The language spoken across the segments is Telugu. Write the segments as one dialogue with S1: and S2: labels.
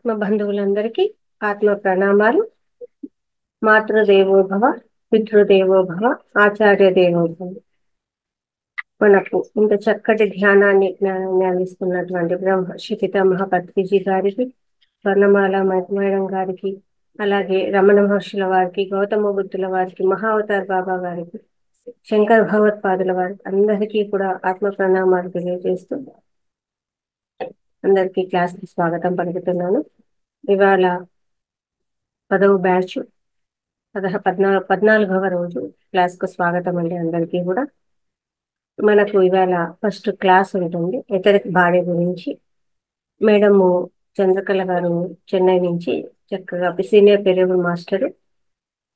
S1: ఆత్మ బంధువులందరికీ ఆత్మ ప్రణామాలు. మాతృదేవోభవ, పితృదేవోభవ, ఆచార్య దేవోభవ. మనకు ఇంత చక్కటి జ్ఞానాన్ని జ్ఞానాన్ని అందిస్తున్నటువంటి బ్రహ్మర్షి పితామహ పత్రిజీ గారికి, స్వర్ణమాల మేడం గారికి, అలాగే రమణ మహర్షుల వారికి, గౌతమ బుద్ధుల వారికి, మహావతార్ బాబా గారికి, శంకర్ భగవత్పాదుల వారికి అందరికీ కూడా ఆత్మ ప్రణామాలు తెలియజేస్తూ అందరికీ క్లాస్కి స్వాగతం పలుకుతున్నాను. ఇవాళ 10వ బ్యాచ్ 14వ రోజు క్లాస్కు స్వాగతం అండి. అందరికీ కూడా మనకు ఇవాళ ఫస్ట్ క్లాస్ ఉంటుంది ఎథరిక్ బాడీ గురించి. మేడము చంద్రకళ గారు చెన్నై నుంచి చక్కగా సీనియర్ పెరియడ్ మాస్టర్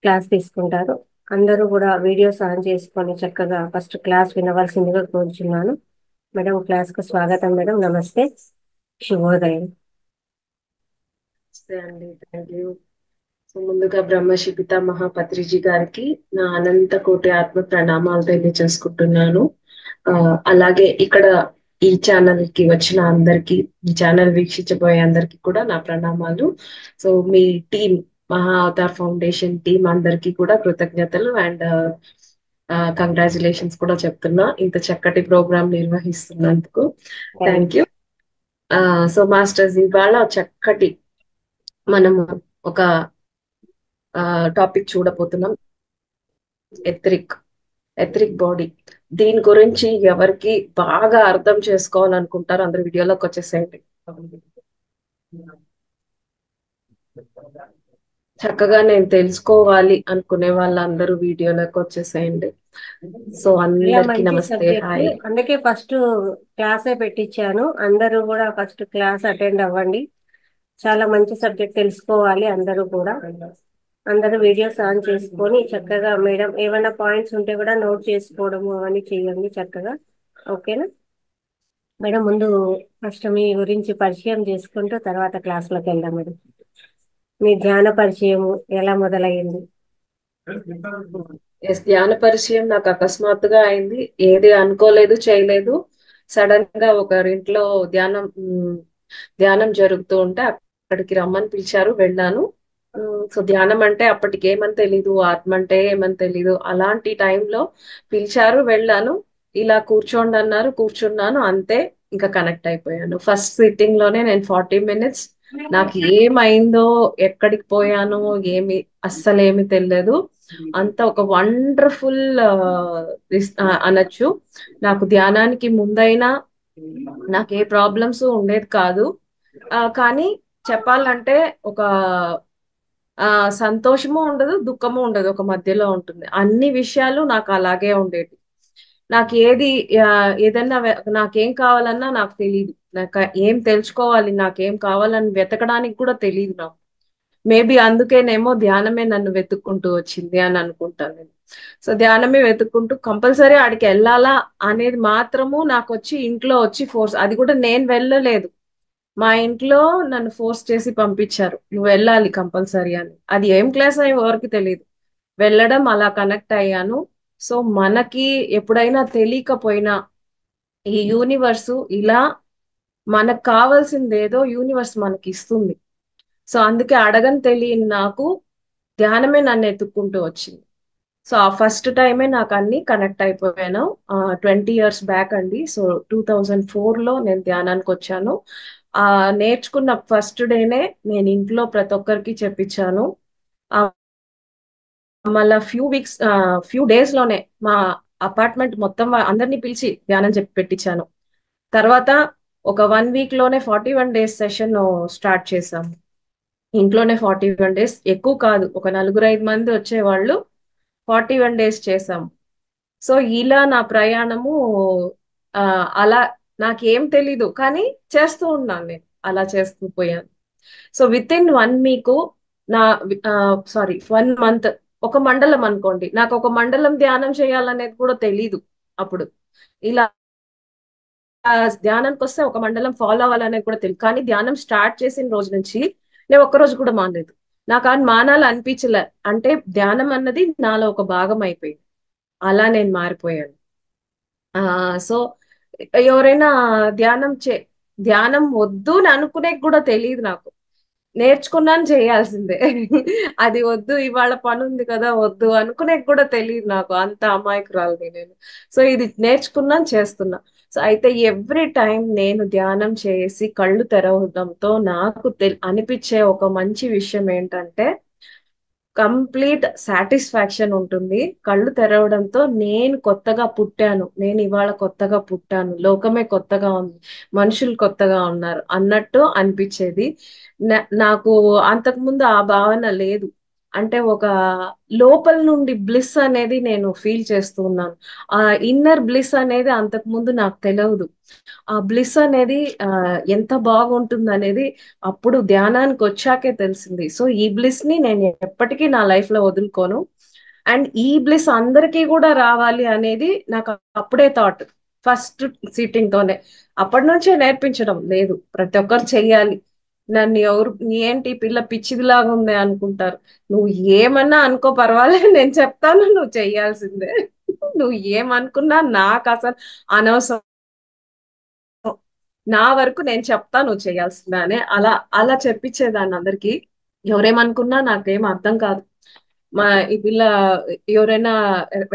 S1: క్లాస్ తీసుకుంటారు. అందరూ కూడా వీడియోస్ ఆన్ చేసుకొని చక్కగా ఫస్ట్ క్లాస్ వినవలసిందిగా కోరుచున్నాను. మేడం క్లాస్కు స్వాగతం. మేడం నమస్తే, శుభోదయం.
S2: నమస్తే అండి, థ్యాంక్ యూ. సో ముందుగా బ్రహ్మర్షి పితామహ పత్రిజీ గారికి నా అనంత కోటి ఆత్మ ప్రణామాలు తెలియజేసుకుంటున్నాను. అలాగే ఇక్కడ ఈ ఛానల్ కి వచ్చిన అందరికి, ఈ ఛానల్ వీక్షించబోయే అందరికి కూడా నా ప్రణామాలు. సో మీ team, Maha Avatar Foundation team అందరికి కూడా కృతజ్ఞతలు అండ్ కంగ్రాచులేషన్స్ కూడా చెప్తున్నా ఇంత చక్కటి ప్రోగ్రామ్ నిర్వహిస్తున్నందుకు. Thank you. సో మాస్టర్స్, ఇవాళ చక్కటి మనము ఒక టాపిక్ చూడబోతున్నాం, ఎథరిక్ బాడీ. దీని గురించి ఎవరికి బాగా అర్థం చేసుకోవాలనుకుంటారో అందరు వీడియోలోకి వచ్చేసేయండి. చక్కగా నేను తెలుసుకోవాలి అనుకునే వాళ్ళందరూ వీడియోలోకి వచ్చేసేయండి. సో అందరికి
S1: మంచి
S2: నమస్తే,
S1: సబ్జెక్ట్,
S2: హాయ్.
S1: అందుకే ఫస్ట్ క్లాసే పెట్టించాను. అందరూ కూడా ఫస్ట్ క్లాస్ అటెండ్ అవ్వండి. చాలా మంచి సబ్జెక్ట్ తెలుసుకోవాలి అందరూ కూడా. అందరూ వీడియోస్ ఆన్ చేసుకొని చక్కగా మేడం ఏమైనా పాయింట్స్ ఉంటే కూడా నోట్ చేసుకోవడము అవన్నీ చేయండి చక్కగా. ఓకేనా మేడం? ముందు ఫస్ట్ మీ గురించి పరిచయం చేసుకుంటూ తర్వాత క్లాస్లోకి వెళ్దాం. మేడం మీ ధ్యాన పరిచయము ఎలా మొదలయ్యింది?
S2: ధ్యాన పరిచయం నాకు అకస్మాత్తుగా అయింది. ఏది అనుకోలేదు, చేయలేదు. సడన్ గా ఒకరింట్లో ధ్యానం జరుగుతూ ఉంటే అక్కడికి రమ్మని పిలిచారు, వెళ్ళాను. సో ధ్యానం అంటే అప్పటికి ఏమని తెలీదు, ఆత్మ అంటే ఏమని తెలీదు. అలాంటి టైంలో పిలిచారు, వెళ్ళాను. ఇలా కూర్చోండి అన్నారు, కూర్చున్నాను, అంతే. ఇంకా కనెక్ట్ అయిపోయాను. ఫస్ట్ సిట్టింగ్ లోనే నేను 40 మినిట్స్, నాకు ఏమైందో, ఎక్కడికి పోయానో ఏమి అస్సలేమి తెలియదు. అంత ఒక వండర్ఫుల్ అనొచ్చు. నాకు ధ్యానానికి ముందైనా నాకు ఏ ప్రాబ్లమ్స్ ఉండేది కాదు. కానీ చెప్పాలంటే ఒక సంతోషము ఉండదు, దుఃఖము ఉండదు, ఒక మధ్యలో ఉంటుంది. అన్ని విషయాలు నాకు అలాగే ఉండేది. నాకు ఏదన్నా నాకేం కావాలన్నా నాకు తెలియదు. నాకు ఏం తెలుసుకోవాలి, నాకేం కావాలని వెతకడానికి కూడా తెలియదు నాకు. మేబీ అందుకేనేమో ధ్యానమే నన్ను వెతుక్కుంటూ వచ్చింది అని అనుకుంటాను నేను. సో ధ్యానమే వెతుక్కుంటూ కంపల్సరీ ఆడికి వెళ్ళాలా అనేది మాత్రము నాకు వచ్చి ఇంట్లో వచ్చి ఫోర్స్, అది కూడా నేను వెళ్ళలేదు, మా ఇంట్లో నన్ను ఫోర్స్ చేసి పంపించారు, నువ్వు వెళ్ళాలి కంపల్సరీ అని. అది ఏం క్లాస్ అని ఎవరికి తెలియదు. వెళ్ళడం, అలా కనెక్ట్ అయ్యాను. సో మనకి ఎప్పుడైనా తెలియకపోయినా ఈ యూనివర్స్ ఇలా మనకు కావాల్సింది ఏదో యూనివర్స్ మనకి ఇస్తుంది. సో అందుకే అడగని తెలియని నాకు ధ్యానమే నన్ను ఎత్తుక్కుంటూ వచ్చింది. సో ఆ ఫస్ట్ టైమే నాకు అన్ని కనెక్ట్ అయిపోయాను. 20 ఇయర్స్ బ్యాక్ అండి. సో 2004 లో నేను ధ్యానానికి వచ్చాను. నేర్చుకున్న ఫస్ట్ డేనే నేను ఇంట్లో ప్రతి ఒక్కరికి చెప్పించాను. మళ్ళా ఫ్యూ డేస్ లోనే మా అపార్ట్మెంట్ మొత్తం అందరినీ పిలిచి ధ్యానం చెప్పి పెట్టించాను. తర్వాత ఒక 1 వీక్ లోనే 41 డేస్ సెషన్ స్టార్ట్ చేశాము. ఇంట్లోనే 41 డేస్, ఎక్కువ కాదు, ఒక 4-5 మంది వచ్చేవాళ్ళు. 41 డేస్ చేశాము. సో ఇలా నా ప్రయాణము అలా నాకేం తెలీదు, కానీ చేస్తూ ఉన్నాను నేను, అలా చేస్తూ పోయాను. సో విత్ ఇన్ 1 వీక్, నా సారీ 1 మంత్, ఒక మండలం అనుకోండి, నాకు ఒక మండలం ధ్యానం చేయాలనేది కూడా తెలీదు అప్పుడు. ఇలా ధ్యానానికి వస్తే ఒక మండలం ఫాలో అవ్వాలనేది కూడా తెలియదు. కానీ ధ్యానం స్టార్ట్ చేసిన రోజు నుంచి నేను ఒక్కరోజు కూడా మానలేదు. నాకు అది మానాలి అనిపించలే. అంటే ధ్యానం అన్నది నాలో ఒక భాగం అయిపోయింది. అలా నేను మారిపోయాను. సో ఎవరైనా ధ్యానం వద్దు అని అనుకునే కూడా తెలియదు నాకు. నేర్చుకున్నాను చేయాల్సిందే. అది వద్దు ఇవాళ పని ఉంది కదా వద్దు అనుకునే కూడా తెలియదు నాకు, అంత అమాయకురాలిని నేను. సో ఇది నేర్చుకున్నాను చేస్తున్నా. సో అయితే ఎవ్రీ టైం నేను ధ్యానం చేసి కళ్ళు తెరవడంతో నాకు అనిపించే ఒక మంచి విషయం ఏంటంటే కంప్లీట్ సాటిస్ఫాక్షన్ ఉంటుంది. కళ్ళు తెరవడంతో నేను కొత్తగా పుట్టాను, నేను ఇవాళ కొత్తగా పుట్టాను, లోకమే కొత్తగా ఉంది, మనుషులు కొత్తగా ఉన్నారు అన్నట్టు అనిపించేది. నాకు అంతకుముందు ఆ భావన లేదు. అంటే ఒక లోపల నుండి బ్లిస్ అనేది నేను ఫీల్ చేస్తూ ఉన్నాను. ఆ ఇన్నర్ బ్లిస్ అనేది అంతకు ముందు నాకు తెలియదు. ఆ బ్లిస్ అనేది ఎంత బాగుంటుంది అనేది అప్పుడు ధ్యానానికి వచ్చాకే తెలిసింది. సో ఈ బ్లిస్ ని నేను ఎప్పటికీ నా లైఫ్ లో వదులుకోను. అండ్ ఈ బ్లిస్ అందరికీ కూడా రావాలి అనేది నాకు అప్పుడే థాట్, ఫస్ట్ సీటింగ్ తోనే. అప్పటి నుంచే నేర్పించడం లేదు, ప్రతి ఒక్కరు చెయ్యాలి. నన్ను ఎవరు ఏంటి ఈ పిల్ల పిచ్చిదిలాగా ఉంది అనుకుంటారు. నువ్వు ఏమన్నా అనుకో పర్వాలేదు, నేను చెప్తాను, నువ్వు చెయ్యాల్సిందే. నువ్వు ఏమనుకున్నా నాకు అసలు అనవసరం, నా వరకు నేను చెప్తా, నువ్వు చేయాల్సిందే అని అలా అలా చెప్పించేదాన్ని అందరికి. ఎవరేమనుకున్నా నాకేం అర్థం కాదు. మా ఈ పిల్ల ఎవరైనా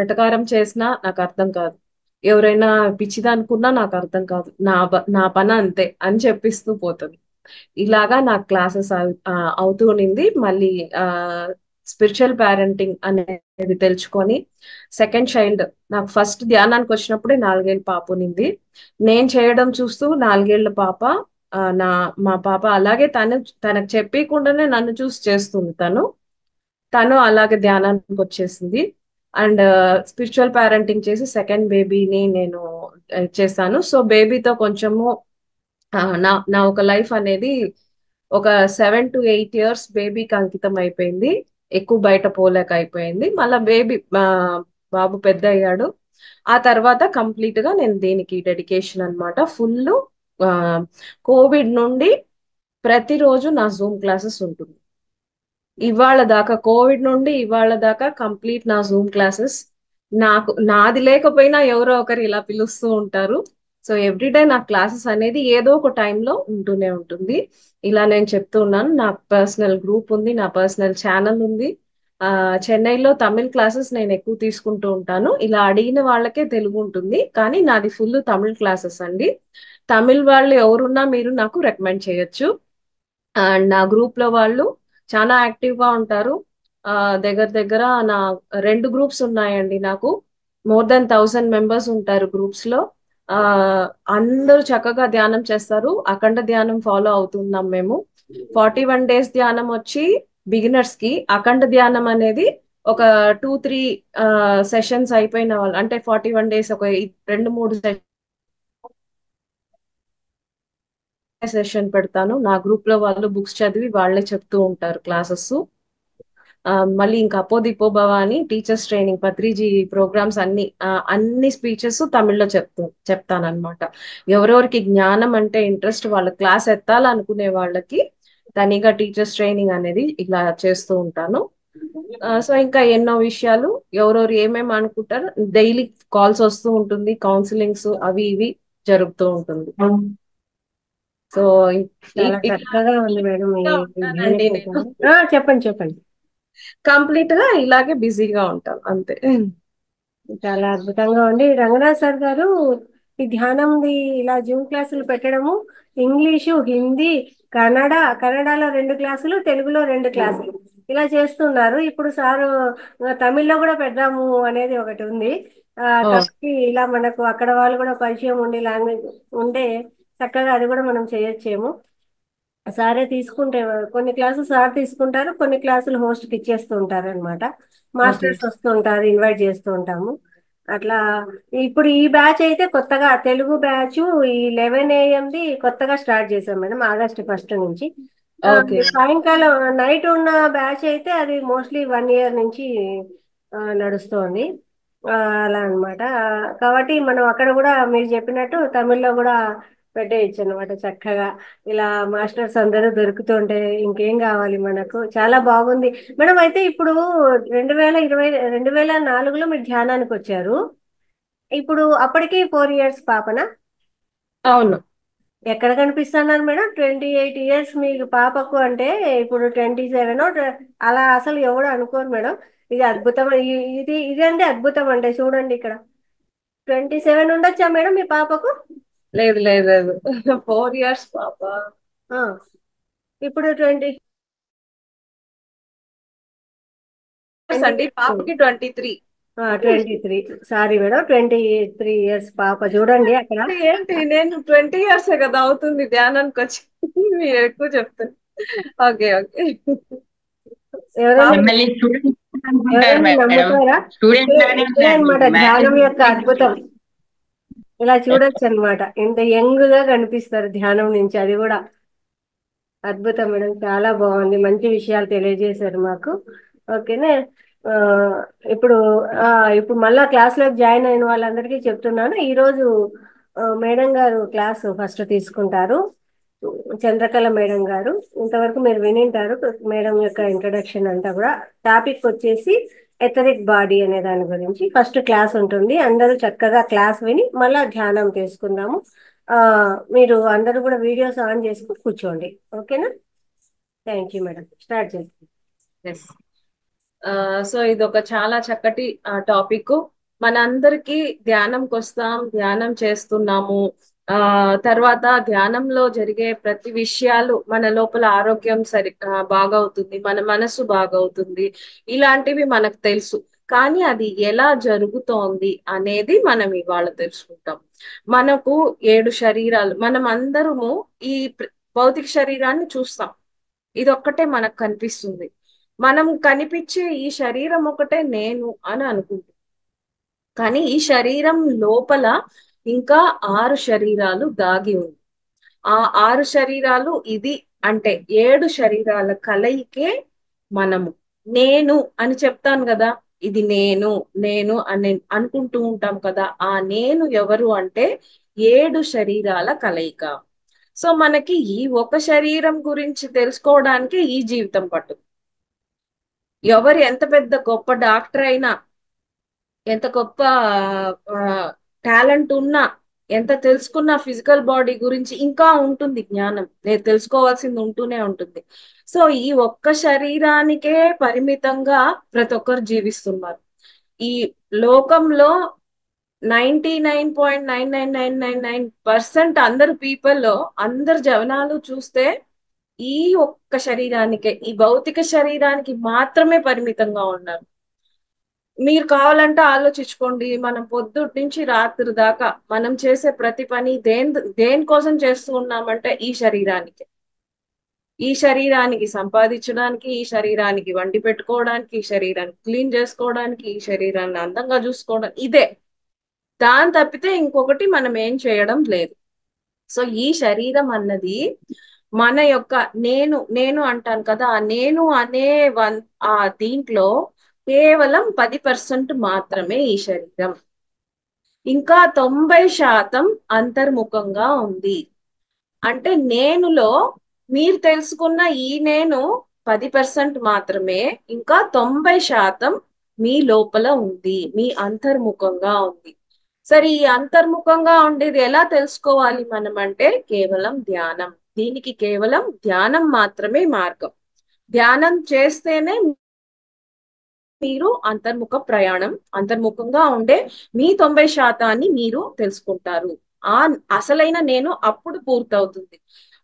S2: వెటకారం చేసినా నాకు అర్థం కాదు, ఎవరైనా పిచ్చిది అనుకున్నా నాకు అర్థం కాదు, నా పని అంతే అని చెప్పిస్తూ పోతుంది. ఇలాగా నాకు క్లాసెస్ అవుతూ ఉండింది. మళ్ళీ ఆ స్పిరిచువల్ పేరెంటింగ్ అనేది తెలుసుకొని సెకండ్ చైల్డ్, నాకు ఫస్ట్ ధ్యానానికి వచ్చినప్పుడే 4 ఏళ్ళ పాప ఉన్నింది. నేను చేయడం చూస్తూ 4 ఏళ్ల పాప, మా పాప అలాగే తనకు చెప్పకుండానే నన్ను చూసి చేస్తుంది. తను అలాగే ధ్యానానికి వచ్చేసింది. అండ్ స్పిరిచువల్ పేరెంటింగ్ చేసి సెకండ్ బేబీని నేను చేశాను. సో బేబీతో కొంచెము నా నా ఒక లైఫ్ అనేది ఒక 7 to 8 years బేబీకి అంకితం అయిపోయింది. ఎక్కువ బయట పోలేక అయిపోయింది. మళ్ళా బాబు పెద్ద అయ్యాడు. ఆ తర్వాత కంప్లీట్ గా నేను దీనికి డెడికేషన్ అన్నమాట. ఫుల్ కోవిడ్ నుండి ప్రతిరోజు నా జూమ్ క్లాసెస్ ఉంటుంది. ఇవాళ దాకా, కోవిడ్ నుండి ఇవాళ దాకా కంప్లీట్ నా జూమ్ క్లాసెస్. నాది లేకపోయినా ఎవరో ఒకరు ఇలా పిలుస్తూ ఉంటారు. సో ఎవ్రీడే నా క్లాసెస్ అనేది ఏదో ఒక టైంలో ఉంటూనే ఉంటుంది. ఇలా నేను చెప్తూ ఉన్నాను. నా పర్సనల్ గ్రూప్ ఉంది, నా పర్సనల్ ఛానల్ ఉంది. చెన్నైలో తమిళ్ క్లాసెస్ నేను ఎక్కువ తీసుకుంటూ ఉంటాను. ఇలా అడిగిన వాళ్ళకే తెలుగు ఉంటుంది, కానీ నాది ఫుల్ తమిళ్ క్లాసెస్ అండి. తమిళ్ వాళ్ళు ఎవరున్నా మీరు నాకు రికమెండ్ చేయొచ్చు. అండ్ నా గ్రూప్ లో వాళ్ళు చాలా యాక్టివ్ గా ఉంటారు. దగ్గర దగ్గర నా 2 గ్రూప్స్ ఉన్నాయండి. నాకు more than 1,000 members ఉంటారు గ్రూప్స్ లో. ఆ అందరూ చక్కగా ధ్యానం చేస్తారు. అఖండ ధ్యానం ఫాలో అవుతున్నాం మేము. 41 days ధ్యానం వచ్చి బిగినర్స్ కి, అఖండ ధ్యానం అనేది ఒక 2-3 సెషన్స్ అయిపోయిన వాళ్ళు, అంటే 41 days ఒక 2-3 సెషన్ పెడతాను. నా గ్రూప్ లో వాళ్ళు బుక్స్ చదివి వాళ్ళే చెప్తూ ఉంటారు క్లాసెస్. మళ్ళీ ఇంకా అపోదిపో భవ అని టీచర్స్ ట్రైనింగ్, పత్రిజీ ప్రోగ్రామ్స్ అన్ని స్పీచెస్ తమిళ్లో చెప్తానన్నమాట. ఎవరెవరికి జ్ఞానం అంటే ఇంట్రెస్ట్, వాళ్ళ క్లాస్ ఎత్తాలనుకునే వాళ్ళకి తనిగా టీచర్స్ ట్రైనింగ్ అనేది ఇలా చేస్తూ ఉంటాను. సో ఇంకా ఎన్నో విషయాలు, ఎవరెవరు ఏమేమి అనుకుంటారు, డైలీ కాల్స్ వస్తూ ఉంటుంది, కౌన్సిలింగ్స్ అవి ఇవి జరుగుతూ ఉంటుంది. సో
S1: చాలా చక్కగా ఉంది మేడం ఈ
S2: ఉంటానండి నేను.
S1: చెప్పండి చెప్పండి.
S2: కంప్లీట్ గా ఇలాగే బిజీగా ఉంటాను అంతే.
S1: చాలా అద్భుతంగా ఉంది రంగనాథ్ సార్ గారు. ఈ ధ్యానంది ఇలా జూమ్ క్లాసులు పెట్టడము, ఇంగ్లీషు, హిందీ, కన్నడలో 2 క్లాసులు, తెలుగులో 2 క్లాసులు ఇలా చేస్తున్నారు. ఇప్పుడు సారు తమిళ్లో కూడా పెడదాము అనేది ఒకటి ఉంది. కాబట్టి ఇలా మనకు అక్కడ వాళ్ళు కూడా పరిచయం ఉండి లాంగ్వేజ్ ఉంటే చక్కగా అది కూడా మనం చేయొచ్చేమో. సారే తీసుకుంటే కొన్ని క్లాసులు సార్ తీసుకుంటారు, కొన్ని క్లాసులు హోస్ట్కి ఇచ్చేస్తూ ఉంటారు అనమాట.
S2: ఓకే.
S1: మాస్టర్స్ వస్తూ ఉంటారు, ఇన్వైట్ చేస్తూ ఉంటాము అట్లా. ఇప్పుడు ఈ బ్యాచ్ అయితే కొత్తగా తెలుగు బ్యాచ్ ఈ 11 AM కొత్తగా స్టార్ట్ చేసాం మేడం, August 1 నుంచి.
S2: ఓకే.
S1: సాయంకాలం నైట్ ఉన్న బ్యాచ్ అయితే అది మోస్ట్లీ 1 year నుంచి నడుస్తోంది. అలా అన్నమాట. కాబట్టి మనం అక్కడ కూడా మీరు చెప్పినట్టు తమిళ్లో కూడా పెట్టేయచ్చు అనమాట చక్కగా. ఇలా మాస్టర్స్ అందరూ దొరుకుతుంటే ఇంకేం కావాలి మనకు. చాలా బాగుంది మేడం. అయితే ఇప్పుడు 2004లో మీరు ధ్యానానికి వచ్చారు. ఇప్పుడు అప్పటికి 4 years పాపనా?
S2: అవును.
S1: ఎక్కడ కనిపిస్తున్నారు మేడం? 28 ఇయర్స్ మీకు పాపకు అంటే ఇప్పుడు 27 అలా అసలు ఎవడు అనుకోరు మేడం. ఇది అద్భుతం. ఇది అంటే అద్భుతం అంటే చూడండి ఇక్కడ 27 ఉండొచ్చా మేడం మీ పాపకు?
S2: లేదు లేదు లేదు 4 years పాప.
S1: ఆ, ఇప్పుడు 20
S2: అండి పాపకి 23.
S1: 23. సారీ మేడం, 23 ఇయర్స్ పాప చూడండి అక్కడ.
S2: ఏంటి నేను 20 years కదా అవుతుంది ధ్యానానికి వచ్చి. మీరు ఎక్కువ చెప్తారు. Okay okay.
S1: ఎవరైనా
S3: మిమ్మల్ని స్టూడెంట్ అనుకుంటారు
S1: ఎవరైనా
S3: మేడం.
S1: నమ్ముతారా?
S3: స్టూడెంట్
S1: ఇదే
S3: లానే
S1: ఇదే
S3: ఉన్నారు
S1: అన్నమాట
S3: మీకు.
S1: ధ్యానం
S3: మ్యారేజ్
S1: యొక్క అద్భుతం. ఇలా చూడొచ్చు అన్నమాట, ఇంత యంగ్ గా కనిపిస్తారు ధ్యానం నుంచి. అది కూడా అద్భుతం మేడం, చాలా బాగుంది. మంచి విషయాలు తెలియజేశారు మాకు. ఓకేనే. ఆ, ఇప్పుడు ఆ, ఇప్పుడు మళ్ళా క్లాస్ లో జాయిన్ అయిన వాళ్ళందరికీ చెప్తున్నాను. ఈరోజు మేడం గారు క్లాస్ ఫస్ట్ తీసుకుంటారు. చంద్రకళ మేడం గారు. ఇంతవరకు మీరు వినింటారు మేడం యొక్క ఇంట్రడక్షన్ అంతా కూడా. టాపిక్ వచ్చేసి ఎథరిక్ బాడీ అనే దాని గురించి ఫస్ట్ క్లాస్ ఉంటుంది. అందరూ చక్కగా క్లాస్ విని మళ్ళా ధ్యానం చేసుకుందాము. ఆ, మీరు అందరూ కూడా వీడియోస్ ఆన్ చేసుకుని కూర్చోండి. ఓకేనా? Thank you madam. స్టార్ట్ చేస్తాం.
S2: ఎస్. సో ఇది ఒక చాలా చక్కటి టాపిక్. మనందరికీ ధ్యానంకి వస్తాం, ధ్యానం చేస్తున్నాము. తర్వాత ధ్యానంలో జరిగే ప్రతి విషయాలు మన లోపల ఆరోగ్యం బాగవుతుంది, మన మనసు బాగవుతుంది, ఇలాంటివి మనకు తెలుసు. కానీ అది ఎలా జరుగుతోంది అనేది మనం ఇవాళ తెలుసుకుంటాం. మనకు 7 శరీరాలు, మనం అందరము ఈ భౌతిక శరీరాన్ని చూస్తాం. ఇదొక్కటే మనకు కనిపిస్తుంది. మనం కనిపించే ఈ శరీరం ఒకటే నేను అని అనుకుంటాం. కానీ ఈ శరీరం లోపల ఇంకా 6 శరీరాలు దాగి ఉంది. ఆ 6 శరీరాలు ఇది అంటే 7 శరీరాల కలయికే మనము. నేను అని చెప్తాను కదా, ఇది నేను నేను అని అనుకుంటూ ఉంటాం కదా. ఆ నేను ఎవరు అంటే 7 శరీరాల కలయిక. సో మనకి ఈ ఒక శరీరం గురించి తెలుసుకోవడానికి ఈ జీవితం పట్టుతుంది. ఎవరు ఎంత పెద్ద గొప్ప డాక్టర్ అయినా, ఎంత గొప్ప టాలెంట్ ఉన్నా, ఎంత తెలుసుకున్న ఫిజికల్ బాడీ గురించి ఇంకా ఉంటుంది జ్ఞానం, నేను తెలుసుకోవాల్సింది ఉంటూనే ఉంటుంది. సో ఈ ఒక్క శరీరానికే పరిమితంగా ప్రతి ఒక్కరు జీవిస్తున్నారు. ఈ లోకంలో 99.99999% అందరు పీపుల్లో, అందరు జనాలు చూస్తే ఈ ఒక్క శరీరానికే, ఈ భౌతిక శరీరానికి మాత్రమే పరిమితంగా ఉన్నారు. మీరు కావాలంటే ఆలోచించుకోండి, మనం పొద్దుటి నుంచి రాత్రి దాకా మనం చేసే ప్రతి పని దేనికోసం చేస్తూ ఉన్నామంటే ఈ శరీరానికి సంపాదించడానికి, ఈ శరీరానికి వండి పెట్టుకోవడానికి, ఈ శరీరాన్ని క్లీన్ చేసుకోవడానికి, ఈ శరీరాన్ని అందంగా చూసుకోవడానికి, ఇదే. దాని తప్పితే ఇంకొకటి మనం ఏం చేయడం లేదు. సో ఈ శరీరం అన్నది మన యొక్క నేను నేను అంటాను కదా, ఆ నేను అనే ఆ దీంట్లో కేవలం 10% మాత్రమే ఈ శరీరం. ఇంకా 90% అంతర్ముఖంగా ఉంది. అంటే నేనులో మీరు తెలుసుకున్న ఈ నేను 10% మాత్రమే, ఇంకా 90% మీ లోపల ఉంది, మీ అంతర్ముఖంగా ఉంది. సరే, ఈ అంతర్ముఖంగా ఉండేది ఎలా తెలుసుకోవాలి మనం అంటే కేవలం ధ్యానం. దీనికి కేవలం ధ్యానం మాత్రమే మార్గం. ధ్యానం చేస్తేనే మీరు అంతర్ముఖంగా ఉండే మీ 90% మీరు తెలుసుకుంటారు. ఆ అసలైన నేను అప్పుడు పూర్తవుతుంది.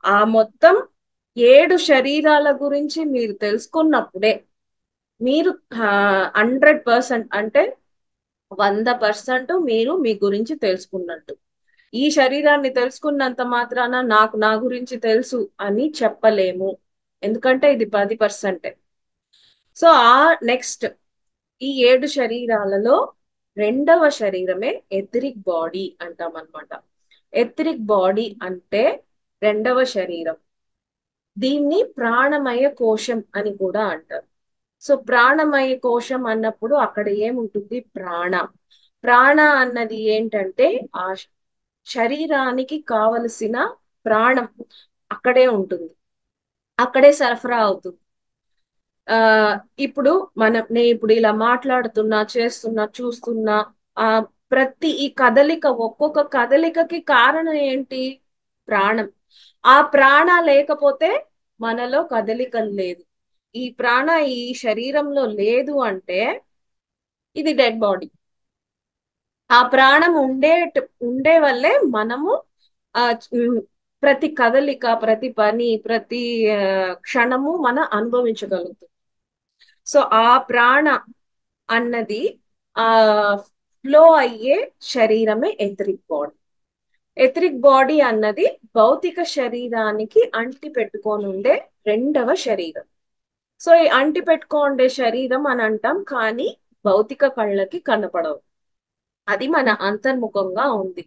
S2: ఆ మొత్తం 7 శరీరాల గురించి మీరు తెలుసుకున్నప్పుడే మీరు 100% అంటే 100% మీరు మీ గురించి తెలుసుకున్నట్టు. ఈ శరీరాన్ని తెలుసుకున్నంత మాత్రాన నాకు నా గురించి తెలుసు అని చెప్పలేము, ఎందుకంటే ఇది 10%. సో నెక్స్ట్ ఈ 7 శరీరాలలో రెండవ శరీరమే ఎథరిక్ బాడీ అంటాం అనమాట. ఎథరిక్ బాడీ అంటే రెండవ శరీరం. దీన్ని ప్రాణమయ కోశం అని కూడా అంటారు. సో ప్రాణమయ కోశం అన్నప్పుడు అక్కడ ఏముంటుంది? ప్రాణ అన్నది ఏంటంటే ఆ శరీరానికి కావలసిన ప్రాణం అక్కడే ఉంటుంది, అక్కడే సరఫరా అవుతుంది. ఆ ఇప్పుడు నేను ఇప్పుడు ఇలా మాట్లాడుతున్నా, చేస్తున్నా, చూస్తున్నా, ప్రతి ఈ కదలిక, ఒక్కొక్క కదలికకి కారణం ఏంటి? ప్రాణం. ఆ ప్రాణ లేకపోతే మనలో కదలికలు లేదు. ఈ ప్రాణ ఈ శరీరంలో లేదు అంటే ఇది డెడ్ బాడీ. ఆ ప్రాణం ఉండే వల్లే మనము ఆ ఉమ్, ప్రతి కదలిక, ప్రతి పని, ప్రతి ఆ, క్షణము అనుభవించగలుగుతాం. సో ఆ ప్రాణ అన్నది ఆ ఫ్లో అయ్యే శరీరమే ఎథరిక్ బాడీ. ఎథరిక్ బాడీ అన్నది భౌతిక శరీరానికి అంటి పెట్టుకొని ఉండే రెండవ శరీరం. సో ఈ అంటి పెట్టుకోండే శరీరం అని అంటాం, కానీ భౌతిక కళ్ళకి కనపడవు. అది మన అంతర్ముఖంగా ఉంది.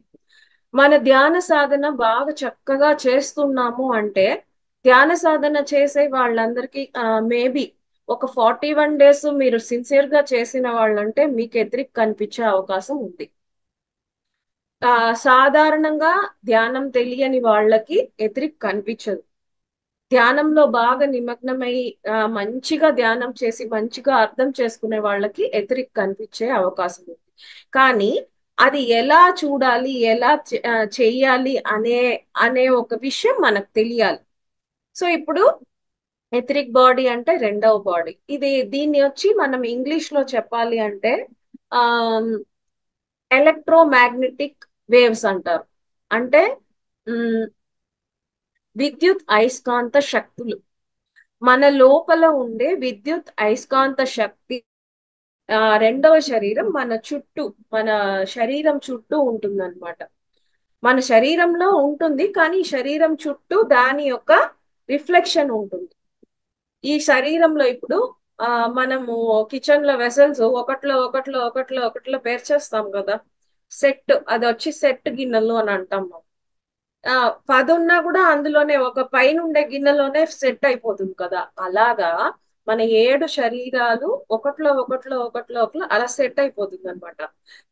S2: మన ధ్యాన సాధన బాగా చక్కగా చేస్తున్నాము అంటే, ధ్యాన సాధన చేసే వాళ్ళందరికీ మేబీ ఒక 41 days మీరు సిన్సియర్ గా చేసిన వాళ్ళంటే మీకు ఎదురికి కనిపించే అవకాశం ఉంది. సాధారణంగా ధ్యానం తెలియని వాళ్ళకి ఎదురికి కనిపించదు. ధ్యానంలో బాగా నిమగ్నమై మంచిగా ధ్యానం చేసి మంచిగా అర్థం చేసుకునే వాళ్ళకి ఎదురికి కనిపించే అవకాశం ఉంది. కానీ అది ఎలా చూడాలి, ఎలా చెయ్యాలి అనే అనే ఒక విషయం మనకు తెలియాలి. సో ఇప్పుడు ఎథరిక్ బాడీ అంటే రెండవ బాడీ. దీన్ని వచ్చి మనం ఇంగ్లీష్ లో చెప్పాలి అంటే ఆ ఎలక్ట్రోమాగ్నెటిక్ వేవ్స్ అంటారు. అంటే విద్యుత్ అయస్కాంత శక్తులు. మన లోపల ఉండే విద్యుత్ అయస్కాంత శక్తి రెండవ శరీరం మన శరీరం చుట్టూ ఉంటుందన్నమాట. మన శరీరంలో ఉంటుంది, కానీ శరీరం చుట్టూ దాని యొక్క రిఫ్లెక్షన్ ఉంటుంది. ఈ శరీరంలో ఇప్పుడు మనము కిచెన్ లో వెసల్స్ ఒకట్లో పేర్చేస్తాం కదా, సెట్. అది వచ్చి సెట్ గిన్నెలు అని అంటాం మనం. 10 ఉన్నా కూడా అందులోనే ఒక పైన ఉండే గిన్నెలోనే సెట్ అయిపోతుంది కదా. అలాగా మన 7 శరీరాలు ఒకట్లో అలా సెట్ అయిపోతుంది అనమాట.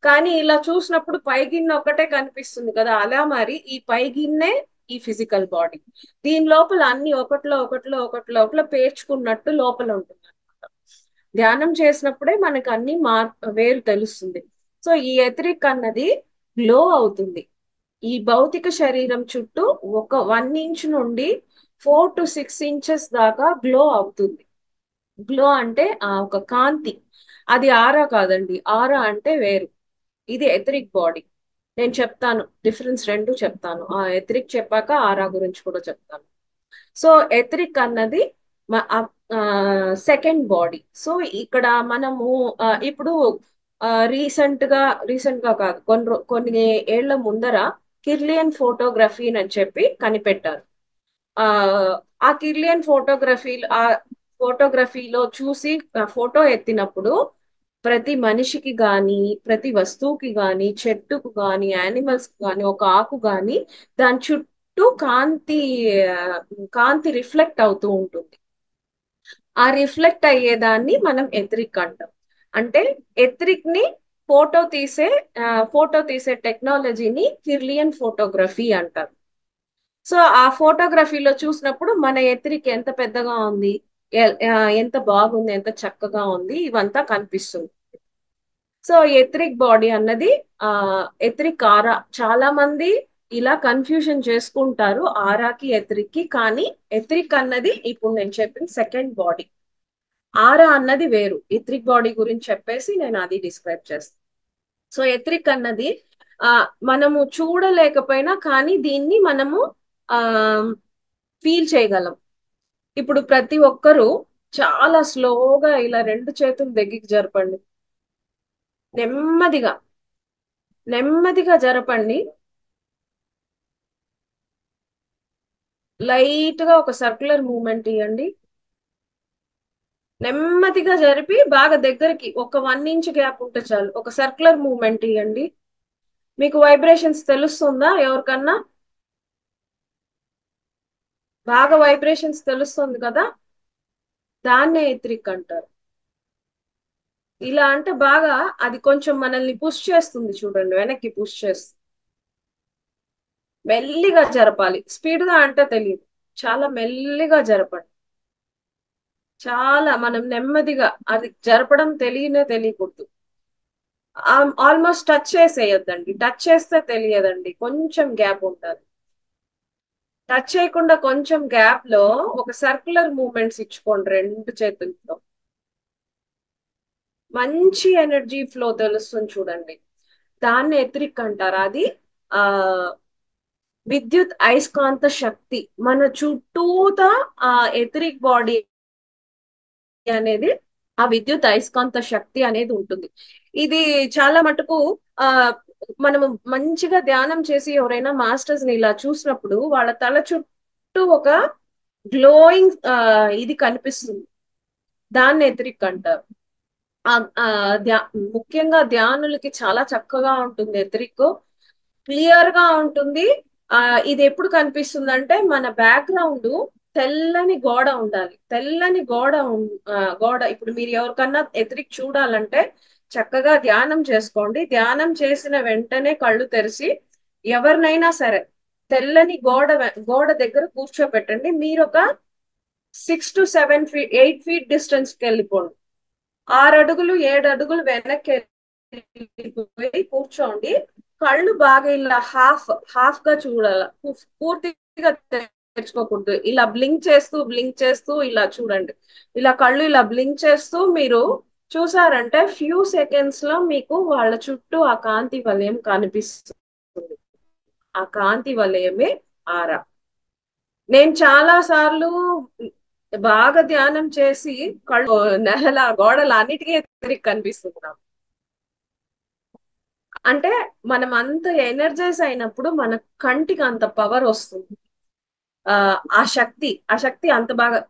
S2: కానీ ఇలా చూసినప్పుడు పై గిన్నె ఒకటే కనిపిస్తుంది కదా. అలా మరి ఈ పై గిన్నె ఈ ఫిజికల్ బాడీ. దీని లోపల అన్ని ఒకట్లో పేర్చుకున్నట్టు లోపల ఉంటుంది అనమాట. ధ్యానం చేసినప్పుడే మనకు అన్ని వేరు తెలుస్తుంది. సో ఈ ఎథరిక్ అన్నది గ్లో అవుతుంది. ఈ భౌతిక శరీరం చుట్టూ ఒక 1 inch నుండి 4 to 6 inches దాకా గ్లో అవుతుంది. గ్లో అంటే ఒక కాంతి. అది ఆరా కాదండి. ఆరా అంటే వేరు. ఇది ఎథరిక్ బాడీ. నేను చెప్తాను డిఫరెన్స్, రెండు చెప్తాను. ఎథరిక్ చెప్పాక ఆరా గురించి కూడా చెప్తాను. సో ఎథరిక్ అన్నది సెకండ్ బాడీ. సో ఇక్కడ మనము ఇప్పుడు రీసెంట్ గా కాదు, కొన్ని ఏళ్ల ముందర కిర్లియన్ ఫోటోగ్రఫీ అని చెప్పి కనిపెట్టారు. ఆ కిర్లియన్ ఫోటోగ్రఫీలో చూసి ఫోటో ఎత్తినప్పుడు ప్రతి మనిషికి గాని, ప్రతి వస్తువుకి గాని, చెట్టుకు గాని, యానిమల్స్ గాని, ఒక ఆకు గాని దాని చుట్టూ కాంతి రిఫ్లెక్ట్ అవుతూ ఉంటుంది. ఆ రిఫ్లెక్ట్ అయ్యేదాన్ని మనం ఎథరిక్ అంటాం. అంటే ఎథరిక్ ని ఫోటో తీసే టెక్నాలజీని కిర్లియన్ ఫోటోగ్రఫీ అంటారు. సో ఆ ఫోటోగ్రఫీలో చూసినప్పుడు మన ఎథరిక్ ఎంత పెద్దగా ఉంది, ఎంత బాగుంది, ఎంత చక్కగా ఉంది, ఇవంతా కనిపిస్తుంది. సో ఎథరిక్ బాడీ అన్నది ఎథరిక్ ఆరా. చాలా మంది ఇలా కన్ఫ్యూజన్ చేసుకుంటారు ఆరాకి ఎథరిక్ కి. కానీ ఎథరిక్ అన్నది ఇప్పుడు నేను చెప్పిన సెకండ్ బాడీ. ఆరా అన్నది వేరు. ఎథరిక్ బాడీ గురించి చెప్పేసి నేను అది డిస్క్రైబ్ చేస్తాను. సో ఎథరిక్ అన్నది మనము చూడలేకపోయినా కానీ దీన్ని మనము ఫీల్ చేయగలం. ఇప్పుడు ప్రతి ఒక్కరూ చాలా స్లోగా ఇలా 2 చేతులు దగ్గరికి జరపండి. నెమ్మదిగా జరపండి. లైట్ గా ఒక సర్క్యులర్ మూవ్మెంట్ ఇవ్వండి. నెమ్మదిగా జరిపి బాగా దగ్గరికి ఒక 1 inch గ్యాప్ ఉంటే చాలు. ఒక సర్క్యులర్ మూవ్మెంట్ ఇవ్వండి. మీకు వైబ్రేషన్స్ తెలుస్తుందా? ఎవరికన్నా బాగా వైబ్రేషన్స్ తెలుస్తుంది కదా, దాన్నే ఎథరిక్ అంటారు. ఇలా అంటే బాగా అది కొంచెం మనల్ని పుష్ చేస్తుంది చూడండి, వెనక్కి పుష్ చేస్తుంది. మెల్లిగా జరపాలి. స్పీడ్ గా అంటే తెలియదు, చాలా మెల్లిగా జరపండి. చాలా మనం నెమ్మదిగా, అది జరపడం తెలియకూడదు. Almost touch చేసేయొద్దండి. టచ్ చేస్తే తెలియదండి, కొంచెం గ్యాప్ ఉంటుంది. టచ్ చేయకుండా కొంచెం గ్యాప్ లో ఒక సర్క్యులర్ మూమెంట్స్ ఇచ్చుకోండి రెండు చేతులతో. మంచి ఎనర్జీ ఫ్లో తెలుస్తుంది చూడండి. దాన్ని ఎథరిక్ అంటారు. అది ఆ విద్యుత్ అయస్కాంత శక్తి మన చుట్టూత ఆ ఎథరిక్ బాడీ అనేది, ఆ విద్యుత్ అయస్కాంత శక్తి అనేది ఉంటుంది. ఇది చాలా మటుకు ఆ మనము మంచిగా ధ్యానం చేసి ఎవరైనా మాస్టర్స్ ని ఇలా చూసినప్పుడు వాళ్ళ తల చుట్టూ ఒక గ్లోయింగ్ ఇది కనిపిస్తుంది. దాన్ని ఎథరిక్ అంటారు. ఆ ఆ, ధ్యా ముఖ్యంగా ధ్యానులకి చాలా చక్కగా ఉంటుంది ఎథరిక్. క్లియర్ గా ఉంటుంది. ఆ ఇది ఎప్పుడు కనిపిస్తుంది అంటే మన బ్యాక్గ్రౌండ్ తెల్లని గోడ ఉండాలి. తెల్లని గోడ ఇప్పుడు మీరు ఎవరికన్నా ఎథరిక్ చూడాలంటే చక్కగా ధ్యానం చేసుకోండి. ధ్యానం చేసిన వెంటనే కళ్ళు తెరిచి ఎవరినైనా సరే తెల్లని గోడ దగ్గర కూర్చోబెట్టండి. మీరు ఒక 6 to 7 feet 8 feet డిస్టెన్స్ కి వెళ్ళిపోండి. 6 అడుగులు 7 అడుగులు వెనక్కి వెళ్ళిపోయి కూర్చోండి. కళ్ళు బాగా ఇలా హాఫ్ గా చూడాల, పూర్తిగా తెరుచుకోకూడదు. ఇలా బ్లింక్ చేస్తూ ఇలా చూడండి. ఇలా కళ్ళు ఇలా బ్లింక్ చేస్తూ మీరు చూసారంటే ఫ్యూ సెకండ్స్ లో మీకు వాళ్ళ చుట్టూ ఆ కాంతి వలయం కనిపిస్తుంది. ఆ కాంతి వలయమే ఆరా. నేను చాలా సార్లు బాగా ధ్యానం చేసి కళ్ళు నెల గోడలు అన్నిటికీ తిరిగి కనిపిస్తున్నాం. అంటే మనం అంత ఎనర్జైజ్ అయినప్పుడు మన కంటికి అంత పవర్ వస్తుంది. ఆ శక్తి అంత బాగా.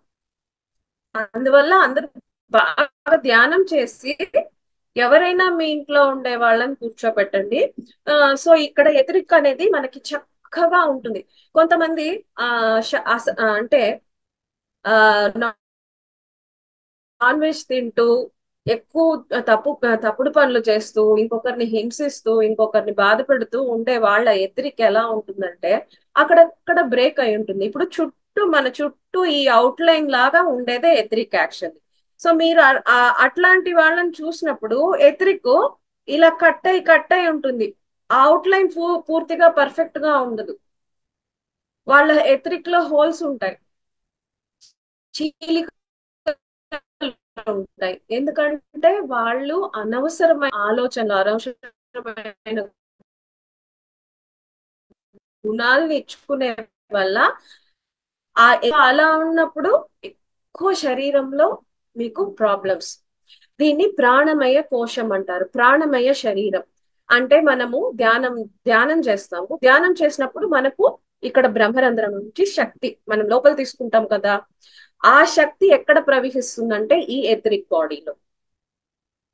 S2: అందువల్ల అందరూ బాగా ధ్యానం చేసి ఎవరైనా మీ ఇంట్లో ఉండే వాళ్ళని కూర్చోబెట్టండి. సో ఇక్కడ ఎథరిక్ అనేది మనకి చక్కగా ఉంటుంది. కొంతమంది అంటే ఆ నాన్ వెజ్ తింటూ ఎక్కువ తప్పుడు పనులు చేస్తూ ఇంకొకరిని హింసిస్తూ ఇంకొకరిని బాధ పెడుతూ ఉండే వాళ్ళ ఎథరిక్ ఎలా ఉంటుందంటే అక్కడక్కడ బ్రేక్ అయి ఉంటుంది. ఇప్పుడు మన చుట్టూ ఈ అవుట్ లైన్ లాగా ఉండేదే ఎథరిక్ యాక్షన్. సో మీరు అట్లాంటి వాళ్ళని చూసినప్పుడు ఎథరిక్ ఇలా కట్ అయి ఉంటుంది. అవుట్ లైన్ పూర్తిగా పర్ఫెక్ట్ గా ఉండదు. వాళ్ళ ఎథరిక్ లో హోల్స్ ఉంటాయి, చీలిక ఉంటాయి. ఎందుకంటే వాళ్ళు అనవసరమైన ఆలోచనలు, అనవసరమైన గుణాలను ఇచ్చుకునే వల్ల అలా ఉన్నప్పుడు ఎక్కువ శరీరంలో మీకు ప్రాబ్లమ్స్. దీన్ని ప్రాణమయ కోశం అంటారు. ప్రాణమయ శరీరం అంటే మనము ధ్యానం చేస్తాము. ధ్యానం చేసినప్పుడు మనకు ఇక్కడ బ్రహ్మరంధ్రం నుంచి శక్తి మనం లోపల తీసుకుంటాం కదా. ఆ శక్తి ఎక్కడ ప్రవహిస్తుందంటే ఈ ఎథరిక్ బాడీలో.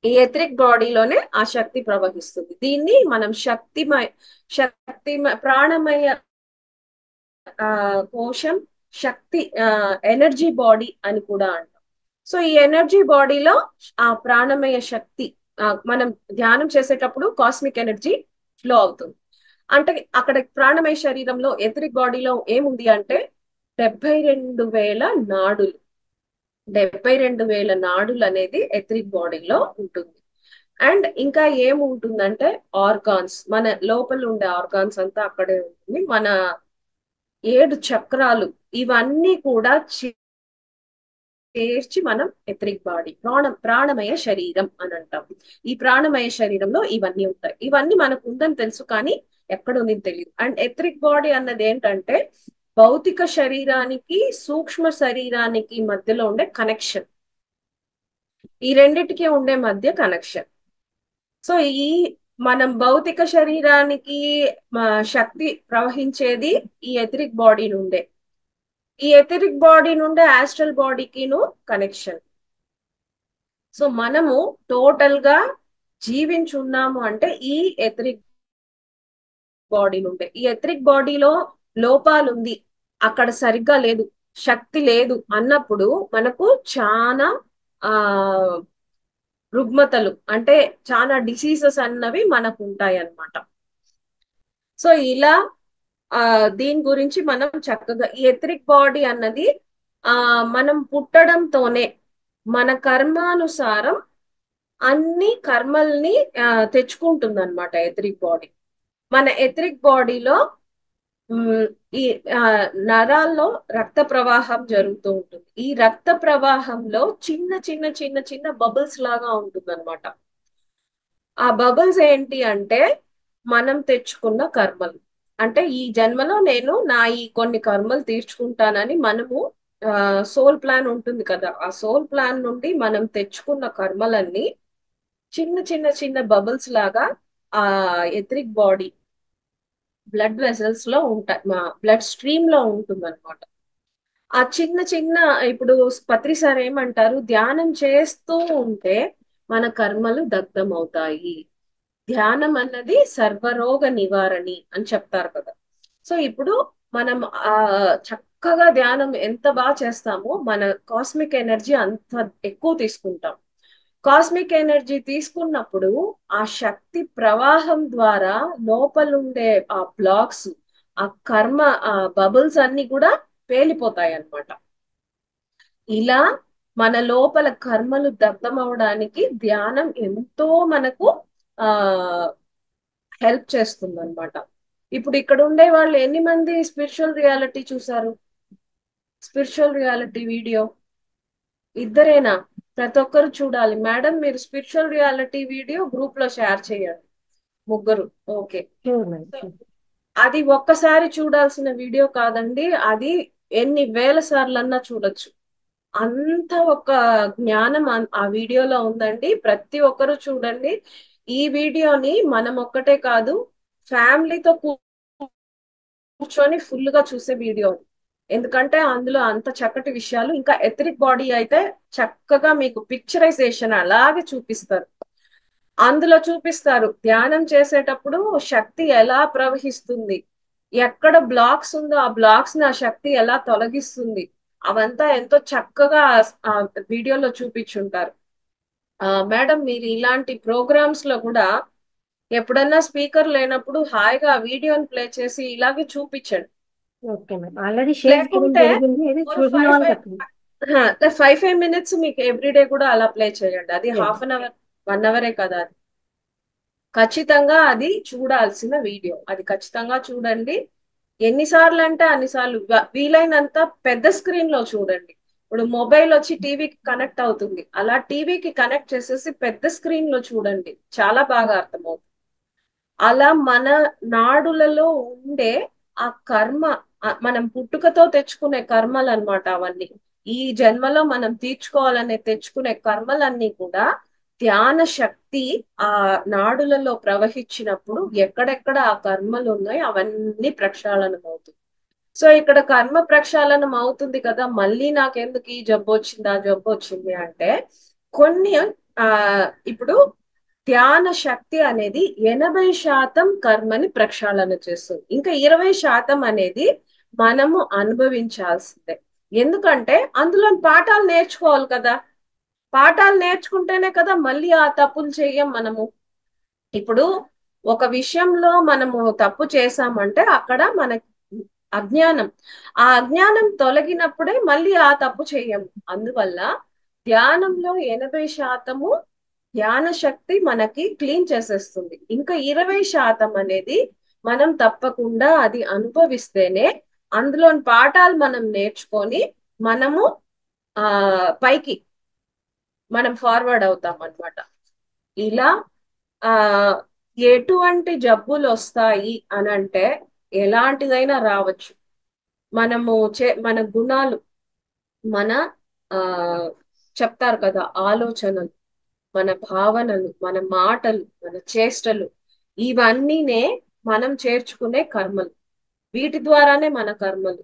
S2: ఈ ఎథరిక్ బాడీలోనే ఆ శక్తి ప్రవహిస్తుంది. దీన్ని మనం ప్రాణమయ కోశం, శక్తి ఎనర్జీ బాడీ అని కూడా అంటాం. సో ఈ ఎనర్జీ బాడీలో ఆ ప్రాణమయ శక్తి మనం ధ్యానం చేసేటప్పుడు కాస్మిక్ ఎనర్జీ ఫ్లో అవుతుంది. అంటే అక్కడ ప్రాణమయ శరీరంలో ఎథరిక్ బాడీలో ఏముంది అంటే 72,000 నాడులు. 72,000 నాడులు అనేది ఎథరిక్ బాడీలో ఉంటుంది. అండ్ ఇంకా ఏముంటుందంటే ఆర్గాన్స్, మన లోపల ఉండే ఆర్గాన్స్ అంతా అక్కడే ఉంటుంది. మన 7 చక్రాలు ఇవన్నీ కూడా చేర్చి మనం ఎథరిక్ బాడీ, ప్రాణమయ శరీరం అని అంటాం. ఈ ప్రాణమయ శరీరంలో ఇవన్నీ ఉంటాయి. ఇవన్నీ మనకు ఉందని తెలుసు కానీ ఎక్కడ ఉంది తెలియదు. అండ్ ఎథరిక్ బాడీ అన్నది ఏంటంటే భౌతిక శరీరానికి సూక్ష్మ శరీరానికి మధ్యలో ఉండే కనెక్షన్. ఈ రెండిటికి ఉండే మధ్య కనెక్షన్. సో ఈ మనం భౌతిక శరీరానికి శక్తి ప్రవహించేది ఈ ఎథరిక్ బాడీ నుండే. ఈ ఎథరిక్ బాడీ నుండే ఆస్ట్రల్ బాడీకిను కనెక్షన్. సో మనము టోటల్ గా జీవించున్నాము అంటే ఈ ఎథరిక్ బాడీ నుండే. ఈ ఎథరిక్ బాడీలో లోపాలుంది, అక్కడ సరిగ్గా లేదు, శక్తి లేదు అన్నప్పుడు మనకు చాలా ఆ రుగ్మతలు అంటే చాలా డిసీజెస్ అన్నవి మనకు ఉంటాయి అన్నమాట. సో ఇలా దీని గురించి మనం చక్కగా ఈ ఎథరిక్ బాడీ అన్నది మనం పుట్టడంతోనే మన కర్మానుసారం అన్ని కర్మల్ని తెచ్చుకుంటుంది అనమాట ఎథరిక్ బాడీ. మన ఎథరిక్ బాడీలో ఉమ్, ఈ ఆ, నరాల్లో రక్త ప్రవాహం జరుగుతూ ఉంటుంది. ఈ రక్త ప్రవాహంలో చిన్న చిన్న చిన్న చిన్న బబుల్స్ లాగా ఉంటుంది అనమాట. ఆ బబుల్స్ ఏంటి అంటే మనం తెచ్చుకున్న కర్మలు. అంటే ఈ జన్మలో నేను నా ఈ కొన్ని కర్మలు తీర్చుకుంటానని మనము సోల్ ప్లాన్ ఉంటుంది కదా, ఆ సోల్ ప్లాన్ నుండి మనం తెచ్చుకున్న కర్మలన్నీ చిన్న చిన్న చిన్న బబుల్స్ లాగా ఆ ఎథరిక్ బాడీ బ్లడ్ వెసల్స్ లో ఉంటాయి, మా బ్లడ్ స్ట్రీమ్ లో ఉంటుంది అనమాట. ఆ చిన్న చిన్న, ఇప్పుడు పత్రి సార్ ఏమంటారు, ధ్యానం చేస్తూ ఉంటే మన కర్మలు దగ్ధం అవుతాయి. ధ్యానం అన్నది సర్వరోగ నివారణి అని చెప్తారు కదా. సో ఇప్పుడు మనం ఆ చక్కగా ధ్యానం ఎంత బాగా చేస్తామో మన కాస్మిక్ ఎనర్జీ అంత ఎక్కువ తీసుకుంటాం. కాస్మిక్ ఎనర్జీ తీసుకున్నప్పుడు ఆ శక్తి ప్రవాహం ద్వారా లోపలుండే ఆ బ్లాక్స్, ఆ కర్మ, ఆ బబుల్స్ అన్ని కూడా పేలిపోతాయి అన్నమాట. ఇలా మన లోపల కర్మలు దగ్ధం అవడానికి ధ్యానం ఎంతో మనకు ఆ హెల్ప్ చేస్తుంది అనమాట. ఇప్పుడు ఇక్కడ ఉండే వాళ్ళు ఎన్ని మంది స్పిరిచువల్ రియాలిటీ చూసారు? స్పిరిచువల్ రియాలిటీ వీడియో ఇద్దరేనా? ప్రతి ఒక్కరు చూడాలి. మేడం మీరు స్పిరిచువల్ రియాలిటీ వీడియో గ్రూప్ లో షేర్ చేయండి. ముగ్గురు. ఓకే.
S1: Sure madam, sure.
S2: అది ఒక్కసారి చూడాల్సిన వీడియో కాదండి, అది ఎన్ని వేల సార్లన్నా చూడొచ్చు. అంత ఒక జ్ఞానం ఆ వీడియోలో ఉందండి. ప్రతి ఒక్కరు చూడండి. ఈ వీడియోని మనం ఒక్కటే కాదు, ఫ్యామిలీతో కూర్చొని ఫుల్ గా చూసే వీడియో. ఎందుకంటే అందులో అంత చక్కటి విషయాలు, ఇంకా ఎథరిక్ బాడీ అయితే చక్కగా మీకు పిక్చరైజేషన్ అలాగే చూపిస్తారు. అందులో చూపిస్తారు ధ్యానం చేసేటప్పుడు శక్తి ఎలా ప్రవహిస్తుంది, ఎక్కడ బ్లాక్స్ ఉందో ఆ బ్లాక్స్ ని ఆ శక్తి ఎలా తొలగిస్తుంది, అవంతా ఎంతో చక్కగా ఆ వీడియోలో చూపించుంటారు. మేడం మీరు ఇలాంటి ప్రోగ్రామ్స్ లో కూడా ఎప్పుడన్నా స్పీకర్ లేనప్పుడు హాయిగా వీడియోని ప్లే చేసి ఇలాగే చూపించండి.
S1: ఓకే మేడం, ఆల్రెడీ షేర్ చేయడం
S2: లేకుంటే
S1: జరిగింది. అది
S2: ఒక
S1: చూసిన
S2: ఫైవ్
S1: వాళ్ళు
S2: ఫైవ్
S1: చెప్పండి.
S2: 5 5 మినిట్స్ మీకు ఎవ్రీడే కూడా అలా ప్లే చేయండి. అది
S1: Yeah.
S2: 1/2 అవర్ 1 అవరే కదా. అది ఖచ్చితంగా అది చూడాల్సిన వీడియో. అది ఖచ్చితంగా చూడండి. ఎన్నిసార్లు అంటే అన్నిసార్లు, వీలైనంత పెద్ద స్క్రీన్ లో చూడండి. ఇప్పుడు మొబైల్ వచ్చి టీవీకి కనెక్ట్ అవుతుంది, అలా టీవీకి కనెక్ట్ చేసేసి పెద్ద స్క్రీన్ లో చూడండి, చాలా బాగా అర్థమవుతుంది. అలా మన నాడులలో ఉండే ఆ కర్మ, మనం పుట్టుకతో తెచ్చుకునే కర్మలు అన్నమాట అవన్నీ. ఈ జన్మలో మనం తీర్చుకోవాలనే తెచ్చుకునే కర్మలన్నీ కూడా ధ్యాన శక్తి ఆ నాడులలో ప్రవహించినప్పుడు ఎక్కడెక్కడ ఆ కర్మలు ఉన్నాయో అవన్నీ ప్రక్షాళనం అవుతుంది. సో ఇక్కడ కర్మ ప్రక్షాళనం అవుతుంది కదా, మళ్ళీ నాకెందుకు ఈ జబ్బు వచ్చింది ఆ జబ్బు వచ్చింది అంటే, కొన్ని ఆ ఇప్పుడు ధ్యాన శక్తి అనేది 80% కర్మని ప్రక్షాళన చేస్తుంది. ఇంకా 20% అనేది మనము అనుభవించాల్సిందే. ఎందుకంటే అందులో పాఠాలు నేర్చుకోవాలి కదా. పాఠాలు నేర్చుకుంటేనే కదా మళ్ళీ ఆ తప్పులు చెయ్యం మనము. ఇప్పుడు ఒక విషయంలో మనము తప్పు చేశామంటే అక్కడ మన అజ్ఞానం, ఆ అజ్ఞానం తొలగినప్పుడే మళ్ళీ ఆ తప్పు చెయ్యము. అందువల్ల ధ్యానంలో 80% ధ్యాన శక్తి మనకి క్లీన్ చేసేస్తుంది. ఇంకా 20% అనేది మనం తప్పకుండా అది అనుభవిస్తేనే అందులోని పాఠాలు మనం నేర్చుకొని మనము ఆ పైకి మనం ఫార్వర్డ్ అవుతాం అన్నమాట. ఇలా ఆ ఎటువంటి జబ్బులు వస్తాయి అని అంటే ఎలాంటిదైనా రావచ్చు. మన గుణాలు, మన ఆ చెప్తారు కదా ఆలోచనలు, మన భావనలు, మన మాటలు, మన చేష్టలు, ఇవన్నీనే మనం చేర్చుకునే కర్మలు. వీటి ద్వారానే మన కర్మలు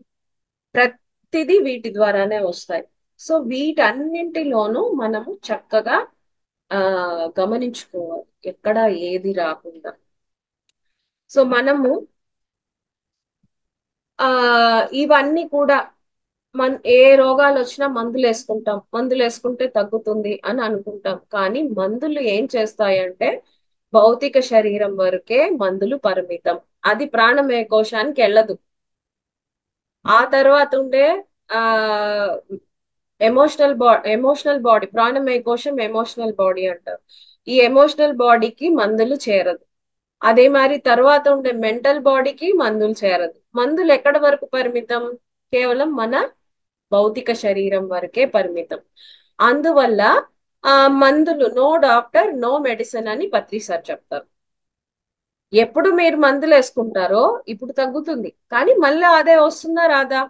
S2: ప్రతిదీ వీటి ద్వారానే వస్తాయి. సో వీటన్నింటిలోనూ మనము చక్కగా ఆ గమనించుకోవాలి ఎక్కడ ఏది రాకుండా. సో మనము ఆ ఇవన్నీ కూడా ఏ రోగాలు వచ్చినా మందులు వేసుకుంటాం, మందులు వేసుకుంటే తగ్గుతుంది అని అనుకుంటాం. కానీ మందులు ఏం చేస్తాయంటే భౌతిక శరీరం వరకే మందులు పరిమితం, అది ప్రాణమయ కోశానికి వెళ్ళదు. ఆ తర్వాత ఉండే ఆ ఎమోషనల్ బాడీ, ప్రాణమయ కోశం ఎమోషనల్ బాడీ అంటారు. ఈ ఎమోషనల్ బాడీకి మందులు చేరదు. అదే మరి తర్వాత ఉండే మెంటల్ బాడీకి మందులు చేరదు. మందులు ఎక్కడి వరకు పరిమితం? కేవలం మన భౌతిక శరీరం వరకే పరిమితం. అందువల్ల మందులు నో డాక్టర్ నో మెడిసిన్ అని పత్రి సార్ చెప్తారు. ఎప్పుడు మీరు మందులు వేసుకుంటారో ఇప్పుడు తగ్గుతుంది, కానీ మళ్ళీ అదే వస్తుందా రాదా?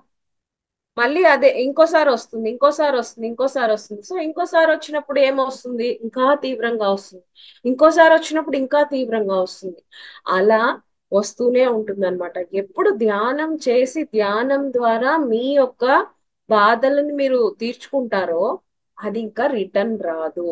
S2: మళ్ళీ అదే ఇంకోసారి వస్తుంది, ఇంకోసారి వస్తుంది, ఇంకోసారి వస్తుంది. సో ఇంకోసారి వచ్చినప్పుడు ఏమొస్తుంది? ఇంకా తీవ్రంగా వస్తుంది. ఇంకోసారి వచ్చినప్పుడు ఇంకా తీవ్రంగా వస్తుంది. అలా వస్తూనే ఉంటుంది అనమాట. ఎప్పుడు ధ్యానం చేసి ధ్యానం ద్వారా మీ యొక్క బాధలను మీరు తీర్చుకుంటారో అది ఇంకా రిటర్న్ రాదు.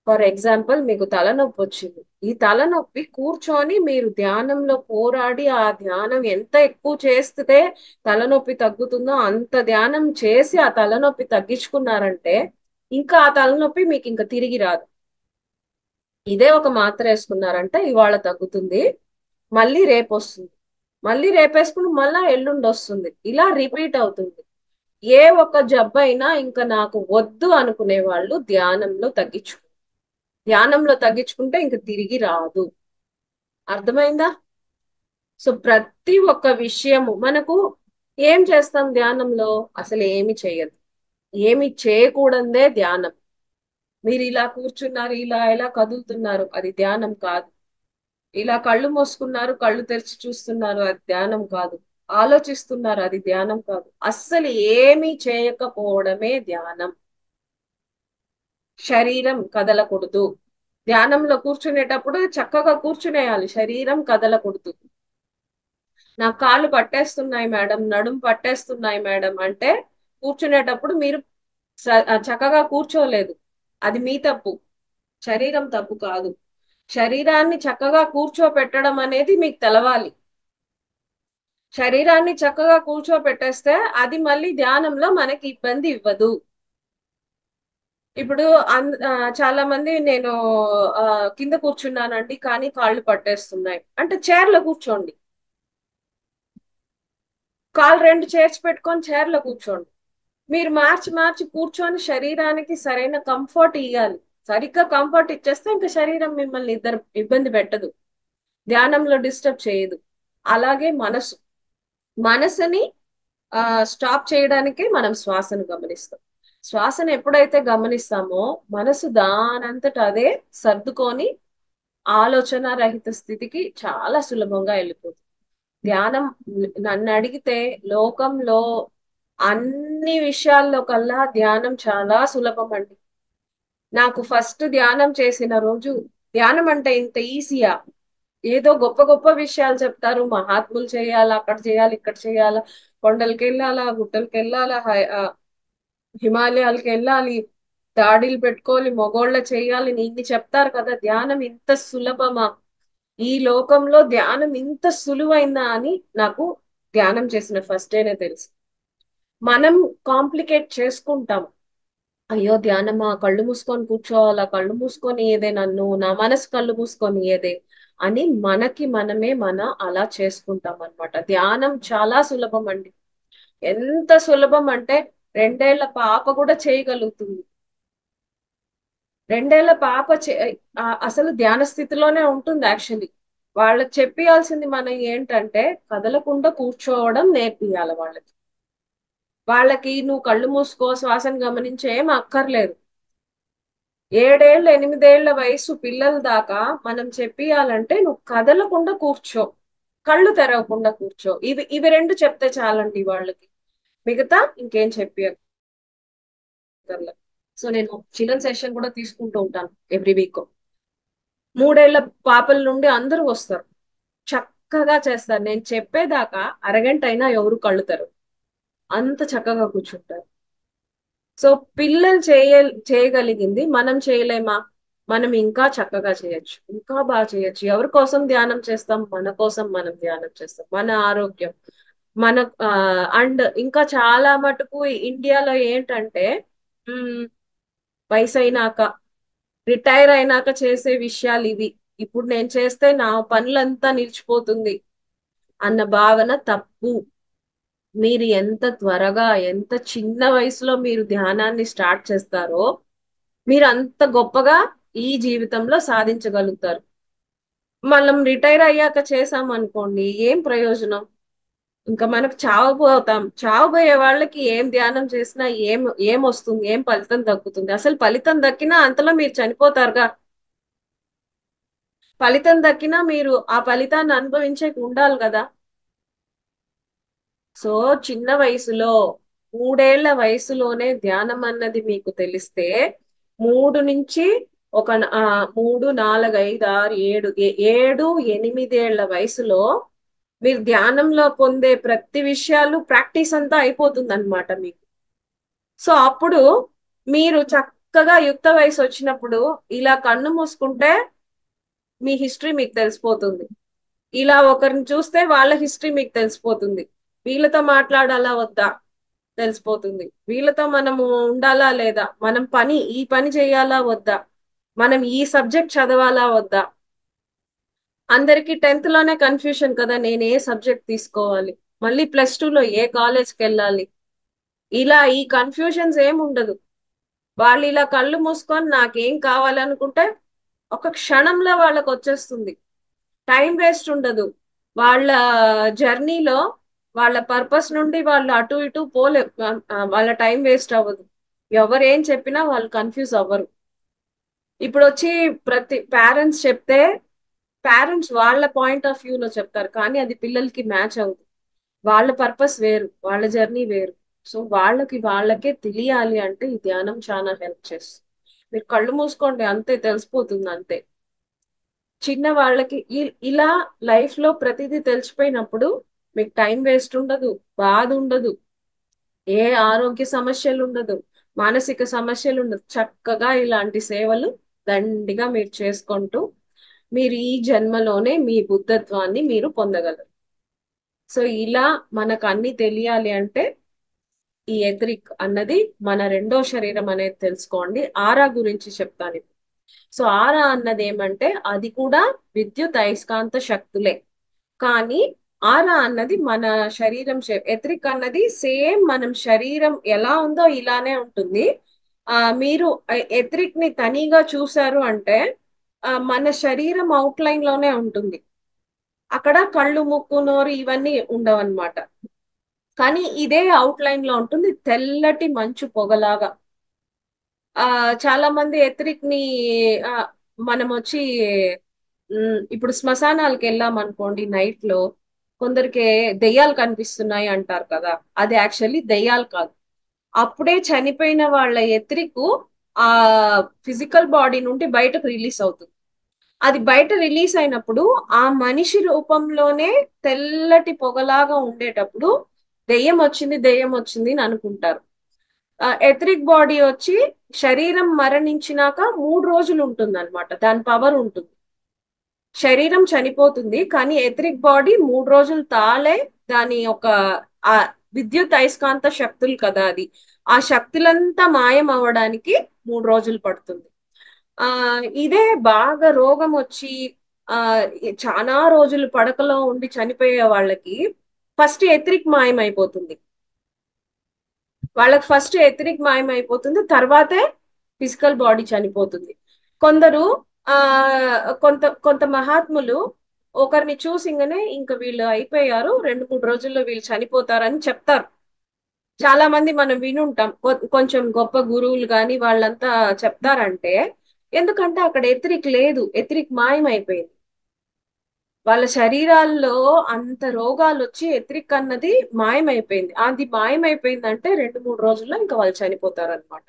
S2: ఫర్ ఎగ్జాంపుల్, మీకు తలనొప్పి వచ్చింది. ఈ తలనొప్పి కూర్చొని మీరు ధ్యానంలో పోరాడి ఆ ధ్యానం ఎంత ఎక్కువ చేస్తే తలనొప్పి తగ్గుతుందో అంత ధ్యానం చేసి ఆ తలనొప్పి తగ్గించుకున్నారంటే ఇంకా ఆ తలనొప్పి మీకు ఇంకా తిరిగి రాదు. ఇదే ఒక మాత్ర వేసుకున్నారంటే ఇవాళ తగ్గుతుంది, మళ్ళీ రేపు వస్తుంది, మళ్ళీ రేపేసుకుని మళ్ళా ఎల్లుండి వస్తుంది. ఇలా రిపీట్ అవుతుంది. ఏ ఒక్క జబ్బు అయినా ఇంకా నాకు వద్దు అనుకునే వాళ్ళు ధ్యానంలో తగ్గించుకుంటే ఇంక తిరిగి రాదు. అర్థమైందా? సో ప్రతి ఒక్క విషయము మనకు ఏం చేస్తాం ధ్యానంలో? అసలు ఏమి చేయదు. ఏమి చేయకూడదే ధ్యానం. మీరు ఇలా కూర్చున్నారు, ఇలా కదులుతున్నారు, అది ధ్యానం కాదు. ఇలా కళ్ళు మూసుకున్నారు, కళ్ళు తెరిచి చూస్తున్నారు, అది ధ్యానం కాదు. ఆలోచిస్తున్నారు, అది ధ్యానం కాదు. అస్సలు ఏమీ చేయకపోవడమే ధ్యానం. శరీరం కదలకూడదు. ధ్యానంలో కూర్చునేటప్పుడు చక్కగా కూర్చునేయాలి, శరీరం కదలకూడదు. నా కాళ్ళు పట్టేస్తున్నాయి మేడం, నడుము పట్టేస్తున్నాయి మేడం అంటే కూర్చునేటప్పుడు మీరు చక్కగా కూర్చోలేదు. అది మీ తప్పు, శరీరం తప్పు కాదు. శరీరాన్ని చక్కగా కూర్చోపెట్టడం అనేది మీకు తెలవాలి. శరీరాన్ని చక్కగా కూర్చోపెట్టేస్తే అది మళ్ళీ ధ్యానంలో మనకి ఇబ్బంది ఇవ్వదు. ఇప్పుడు చాలా మంది నేను కింద కూర్చున్నానండి కానీ కాళ్ళు పట్టేస్తున్నాయి అంటే చైర్లో కూర్చోండి. కాళ్ళు రెండు చైర్స్ పెట్టుకొని చైర్లో కూర్చోండి. మీరు మార్చి కూర్చొని శరీరానికి సరైన కంఫర్ట్ ఇవ్వాలి. సరిగ్గా కంఫర్ట్ ఇచ్చేస్తే ఇంకా శరీరం మిమ్మల్ని ఇబ్బంది పెట్టదు, ధ్యానంలో డిస్టర్బ్ చేయదు. అలాగే మనసుని స్టాప్ చేయడానికి మనం శ్వాసను గమనిస్తాం. శ్వాసను ఎప్పుడైతే గమనిస్తామో మనసు దానంతట అదే సర్దుకొని ఆలోచన రహిత స్థితికి చాలా సులభంగా వెళ్ళిపోతుంది. ధ్యానం నన్ను అడిగితే లోకంలో అన్ని విషయాల్లో కల్లా ధ్యానం చాలా సులభం అండి. నాకు ఫస్ట్ ధ్యానం చేసిన రోజు ధ్యానం అంటే ఇంత ఈజీయా? ఏదో గొప్ప గొప్ప విషయాలు చెప్తారు, మహాత్ములు చేయాలా, అక్కడ చేయాలి, ఇక్కడ చేయాలా, కొండలకి వెళ్ళాలా, గుట్టలకి వెళ్ళాలా, హిమాలయాలకి వెళ్ళాలి, దాడిలు పెట్టుకోవాలి, మగోళ్ళ చేయాలి, ఇన్ని చెప్తారు కదా. ధ్యానం ఇంత సులభమా? ఈ లోకంలో ధ్యానం ఇంత సులువైందా అని నాకు ధ్యానం చేసిన ఫస్ట్ డేనే తెలుసు. మనం కాంప్లికేట్ చేసుకుంటాం. అయ్యో ధ్యానమా, కళ్ళు మూసుకొని కూర్చోవాలా, కళ్ళు మూసుకొని ఏదే, నా మనసు కళ్ళు మూసుకొని ఏదే అని మనమే అలా చేసుకుంటాం అనమాట. ధ్యానం చాలా సులభం అండి. ఎంత సులభం అంటే 2 ఏళ్ల పాప కూడా చేయగలుగుతుంది. 2 ఏళ్ల పాప అసలు ధ్యాన స్థితిలోనే ఉంటుంది యాక్చువల్లీ. వాళ్ళకి చెప్పియాల్సింది మనం ఏంటంటే కదలకుండా కూర్చోవడం నేర్పియాలి వాళ్ళకి నువ్వు కళ్ళు మూసుకో, శ్వాసను గమనించే ఏం అక్కర్లేదు. 7 ఏళ్ళ 8 ఏళ్ల వయసు పిల్లల దాకా మనం చెప్పియాలంటే నువ్వు కదలకుండా కూర్చో, కళ్ళు తెరవకుండా కూర్చో. ఇవి రెండు చెప్తే చాలండి వాళ్ళకి, మిగతా ఇంకేం చెప్పియక్కర్లేదు. సో నేను చిల్డ్రన్ సెషన్ కూడా తీసుకుంటూ ఉంటాను ఎవ్రీ వీక్. 3 ఏళ్ల పాపల నుండి అందరూ వస్తారు, చక్కగా చేస్తారు. నేను చెప్పేదాకా అరగంట అయినా ఎవరు కళ్ళు తెరవు, అంత చక్కగా కూర్చుంటారు. సో పిల్లలు చేయగలిగింది మనం చేయలేమా? మనం ఇంకా చక్కగా చేయొచ్చు, ఇంకా బాగా చేయొచ్చు. ఎవరి కోసం ధ్యానం చేస్తాం? మన కోసం మనం ధ్యానం చేస్తాం, మన ఆరోగ్యం మన అండ్ ఇంకా చాలా మటుకు ఇండియాలో ఏంటంటే వయసు అయినాక, రిటైర్ అయినాక చేసే విషయాలు ఇవి. ఇప్పుడు నేను చేస్తే నా పనులంతా నిలిచిపోతుంది అన్న భావన తప్పు. మీరు ఎంత త్వరగా, ఎంత చిన్న వయసులో మీరు ధ్యానాన్ని స్టార్ట్ చేస్తారో మీరు అంత గొప్పగా ఈ జీవితంలో సాధించగలుగుతారు. మనం రిటైర్ అయ్యాక చేసాం అనుకోండి, ఏం ప్రయోజనం? ఇంకా మనకు చావబోతాం. చావబోయే వాళ్ళకి ఏం ధ్యానం చేసినా ఏం వస్తుంది, ఏం ఫలితం దక్కుతుంది? అసలు ఫలితం దక్కినా అంతలో మీరు చనిపోతారుగా. ఫలితం దక్కినా మీరు ఆ ఫలితాన్ని అనుభవించే ఉండాలి కదా. సో చిన్న వయసులో 3 ఏళ్ల వయసులోనే ధ్యానం అన్నది మీకు తెలిస్తే 3 నుంచి ఒక 3, 4, 5, 6, 7, 8 వయసులో మీరు ధ్యానంలో పొందే ప్రతి విషయాలు ప్రాక్టీస్ అంతా అయిపోతుంది అనమాట మీకు. సో అప్పుడు మీరు చక్కగా యుక్త వయసు వచ్చినప్పుడు ఇలా కన్ను మూసుకుంటే మీ హిస్టరీ మీకు తెలిసిపోతుంది. ఇలా ఒకరిని చూస్తే వాళ్ళ హిస్టరీ మీకు తెలిసిపోతుంది. వీళ్ళతో మాట్లాడాలా వద్దా తెలిసిపోతుంది. వీళ్ళతో మనము ఉండాలా లేదా, మనం ఈ పని చేయాలా వద్దా, మనం ఈ సబ్జెక్ట్ చదవాలా వద్దా. అందరికి 10th లోనే కన్ఫ్యూషన్ కదా, నేను ఏ సబ్జెక్ట్ తీసుకోవాలి, మళ్ళీ +2లో ఏ కాలేజ్కి వెళ్ళాలి. ఇలా ఈ కన్ఫ్యూజన్స్ ఏం ఉండదు. వాళ్ళు ఇలా కళ్ళు మూసుకొని నాకేం కావాలనుకుంటే ఒక క్షణంలో వాళ్ళకి వచ్చేస్తుంది. టైం వేస్ట్ ఉండదు. వాళ్ళ జర్నీలో వాళ్ళ పర్పస్ నుండి వాళ్ళు అటు ఇటు పోలే. వాళ్ళ టైం వేస్ట్ అవ్వదు. ఎవరేం చెప్పినా వాళ్ళు కన్ఫ్యూజ్ అవ్వరు. ఇప్పుడు వచ్చి ప్రతి పేరెంట్స్ చెప్తే పేరెంట్స్ వాళ్ళ పాయింట్ ఆఫ్ వ్యూలో చెప్తారు, కానీ అది పిల్లలకి మ్యాచ్ అవుతుంది. వాళ్ళ పర్పస్ వేరు, వాళ్ళ జర్నీ వేరు. సో వాళ్ళకే తెలియాలి అంటే ఈ ధ్యానం చాలా హెల్ప్ చేస్తుంది. మీరు కళ్ళు మూసుకోండి, అంతే తెలిసిపోతుంది అంతే. చిన్న వాళ్ళకి ఇలా లైఫ్ లో ప్రతిదీ తెలిసిపోయినప్పుడు మీకు టైం వేస్ట్ ఉండదు, బాధ ఉండదు, ఏ ఆరోగ్య సమస్యలు ఉండదు, మానసిక సమస్యలు ఉండదు. చక్కగా ఇలాంటి సేవలు దండిగా మీరు చేసుకుంటూ మీరు ఈ జన్మలోనే మీ బుద్ధత్వాన్ని మీరు పొందగలరు. సో ఇలా మనకు అన్ని తెలియాలి అంటే ఈ ఎథరిక్ అన్నది మన రెండో శరీరం అనేది తెలుసుకోండి. ఆరా గురించి చెప్తాను ఇప్పుడు. సో ఆరా అన్నది ఏమంటే అది కూడా విద్యుత్ అయస్కాంత శక్తులే. కానీ ఆరా అన్నది మన శరీరం ఎథరిక్ అన్నది సేమ్ మనం శరీరం ఎలా ఉందో ఇలానే ఉంటుంది. మీరు ఎథరిక్ ని తనిగా చూసారు అంటే మన శరీరం అవుట్లైన్ లోనే ఉంటుంది. అక్కడ కళ్ళు, ముక్కు, నోరు ఇవన్నీ ఉండవన్నమాట. కానీ ఇదే అవుట్లైన్ లో ఉంటుంది, తెల్లటి మంచు పొగలాగా. చాలా మంది ఎథరిక్ ని ఆ, మనం వచ్చి ఇప్పుడు శ్మశానాలకు వెళ్ళాం అనుకోండి, నైట్ లో కొందరికి దెయ్యాలు కనిపిస్తున్నాయి అంటారు కదా. అది యాక్చువల్లీ దెయ్యాలు కాదు. అప్పుడే చనిపోయిన వాళ్ళ ఎత్రికు ఆ ఫిజికల్ బాడీ నుండి బయటకు రిలీజ్ అవుతుంది. అది బయట రిలీజ్ అయినప్పుడు ఆ మనిషి రూపంలోనే తెల్లటి పొగలాగా ఉండేటప్పుడు దెయ్యం వచ్చింది అని అనుకుంటారు. ఎథరిక్ బాడీ వచ్చి శరీరం మరణించినాక 3 రోజులు ఉంటుంది అనమాట, దాని పవర్ ఉంటుంది. శరీరం చనిపోతుంది కానీ ఎథరిక్ బాడీ 3 రోజులు తాళే దాని ఒక ఆ విద్యుత్ అయస్కాంత శక్తులు కదా అది, ఆ శక్తులంతా మాయం అవ్వడానికి 3 రోజులు పడుతుంది. ఆ ఇదే బాగా రోగం వచ్చి ఆ చాలా రోజులు పడకలో ఉండి చనిపోయే వాళ్ళకి ఫస్ట్ ఎథరిక్ మాయం అయిపోతుంది. వాళ్ళకి ఫస్ట్ ఎథరిక్ మాయం అయిపోతుంది, తర్వాతే ఫిజికల్ బాడీ చనిపోతుంది. కొందరు ఆ కొంత మహాత్ములు ఒకరిని చూసింగనే ఇంకా వీళ్ళు అయిపోయారు, 2-3 రోజుల్లో వీళ్ళు చనిపోతారని చెప్తారు. చాలా మంది మనం వినుంటాం. కొంచెం గొప్ప గురువులు కానీ వాళ్ళంతా చెప్తారంటే ఎందుకంటే అక్కడ ఎథరిక్ లేదు, ఎథరిక్ మాయం అయిపోయింది. వాళ్ళ శరీరాల్లో అంత రోగాలు వచ్చి ఎథరిక్ అన్నది మాయమైపోయింది. అది మాయమైపోయిందంటే 2-3 రోజుల్లో ఇంకా వాళ్ళు చనిపోతారు అనమాట.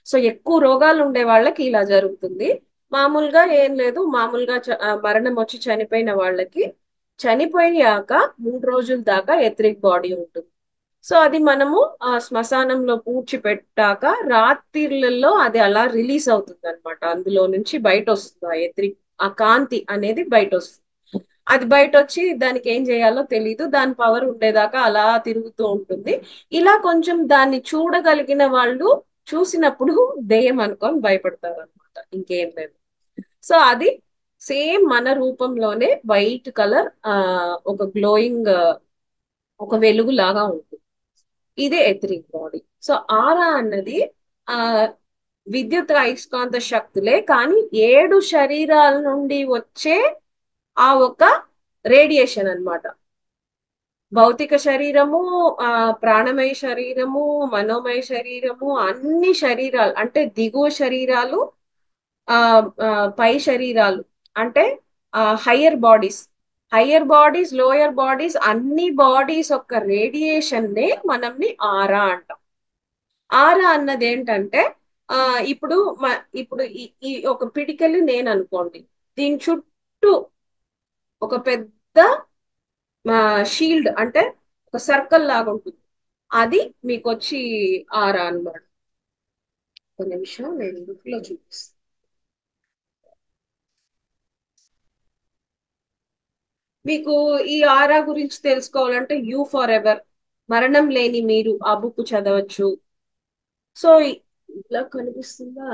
S2: సో ఎక్కువ రోగాలు ఉండే వాళ్ళకి ఇలా జరుగుతుంది. మామూలుగా ఏం లేదు, మామూలుగా మరణం వచ్చి చనిపోయిన వాళ్ళకి చనిపోయాక 3 రోజుల దాకా ఎథరిక్ బాడీ ఉంటుంది. సో అది మనము ఆ శ్మశానంలో పూడ్చిపెట్టాక రాత్రిళ్లలో అది అలా రిలీజ్ అవుతుంది అనమాట. అందులో నుంచి బయట వస్తుంది ఆ ఎథరిక్, ఆ కాంతి అనేది బయట వస్తుంది. అది బయట వచ్చి దానికి ఏం చేయాలో తెలీదు, దాని పవర్ ఉండేదాకా అలా తిరుగుతూ ఉంటుంది. ఇలా కొంచెం దాన్ని చూడగలిగిన వాళ్ళు చూసినప్పుడు దెయ్యం అనుకొని భయపడతారు అనమాట, ఇంకేం లేదు. సో అది సేమ్ మన రూపంలోనే వైట్ కలర్ ఒక గ్లోయింగ్ ఒక వెలుగు లాగా ఉంటుంది. ఇదే ఎథరిక్ బాడీ. సో ఆరా అన్నది ఆ విద్యుత్ అయస్కాంత శక్తులే, కానీ 7 శరీరాల నుండి వచ్చే ఆ ఒక రేడియేషన్ అన్నమాట. భౌతిక శరీరము, ప్రాణమయ శరీరము, మనోమయ శరీరము, అన్ని శరీరాలు అంటే దిగువ శరీరాలు, ఆ ఆ, పై శరీరాలు అంటే హయ్యర్ బాడీస్, లోయర్ బాడీస్, అన్ని బాడీస్ యొక్క రేడియేషన్ నే మనల్ని ఆరా అంటాం. ఆరా అన్నది ఏంటంటే ఆ ఇప్పుడు ఇప్పుడు ఈ ఒక పిడికెలు నేను అనుకోండి, దీని చుట్టూ ఒక పెద్ద షీల్డ్ అంటే ఒక సర్కిల్ లాగా ఉంటుంది. అది మీకు వచ్చి ఆరా అన్నమాట. ఒక నిమిషం నేను బుక్ లో చూపిస్తాను. మీకు ఈ ఆరా గురించి తెలుసుకోవాలంటే యూ ఫర్ ఎవర్, మరణం లేని మీరు, ఆ బుక్ చదవచ్చు. సో ఇలా కనిపిస్తుందా?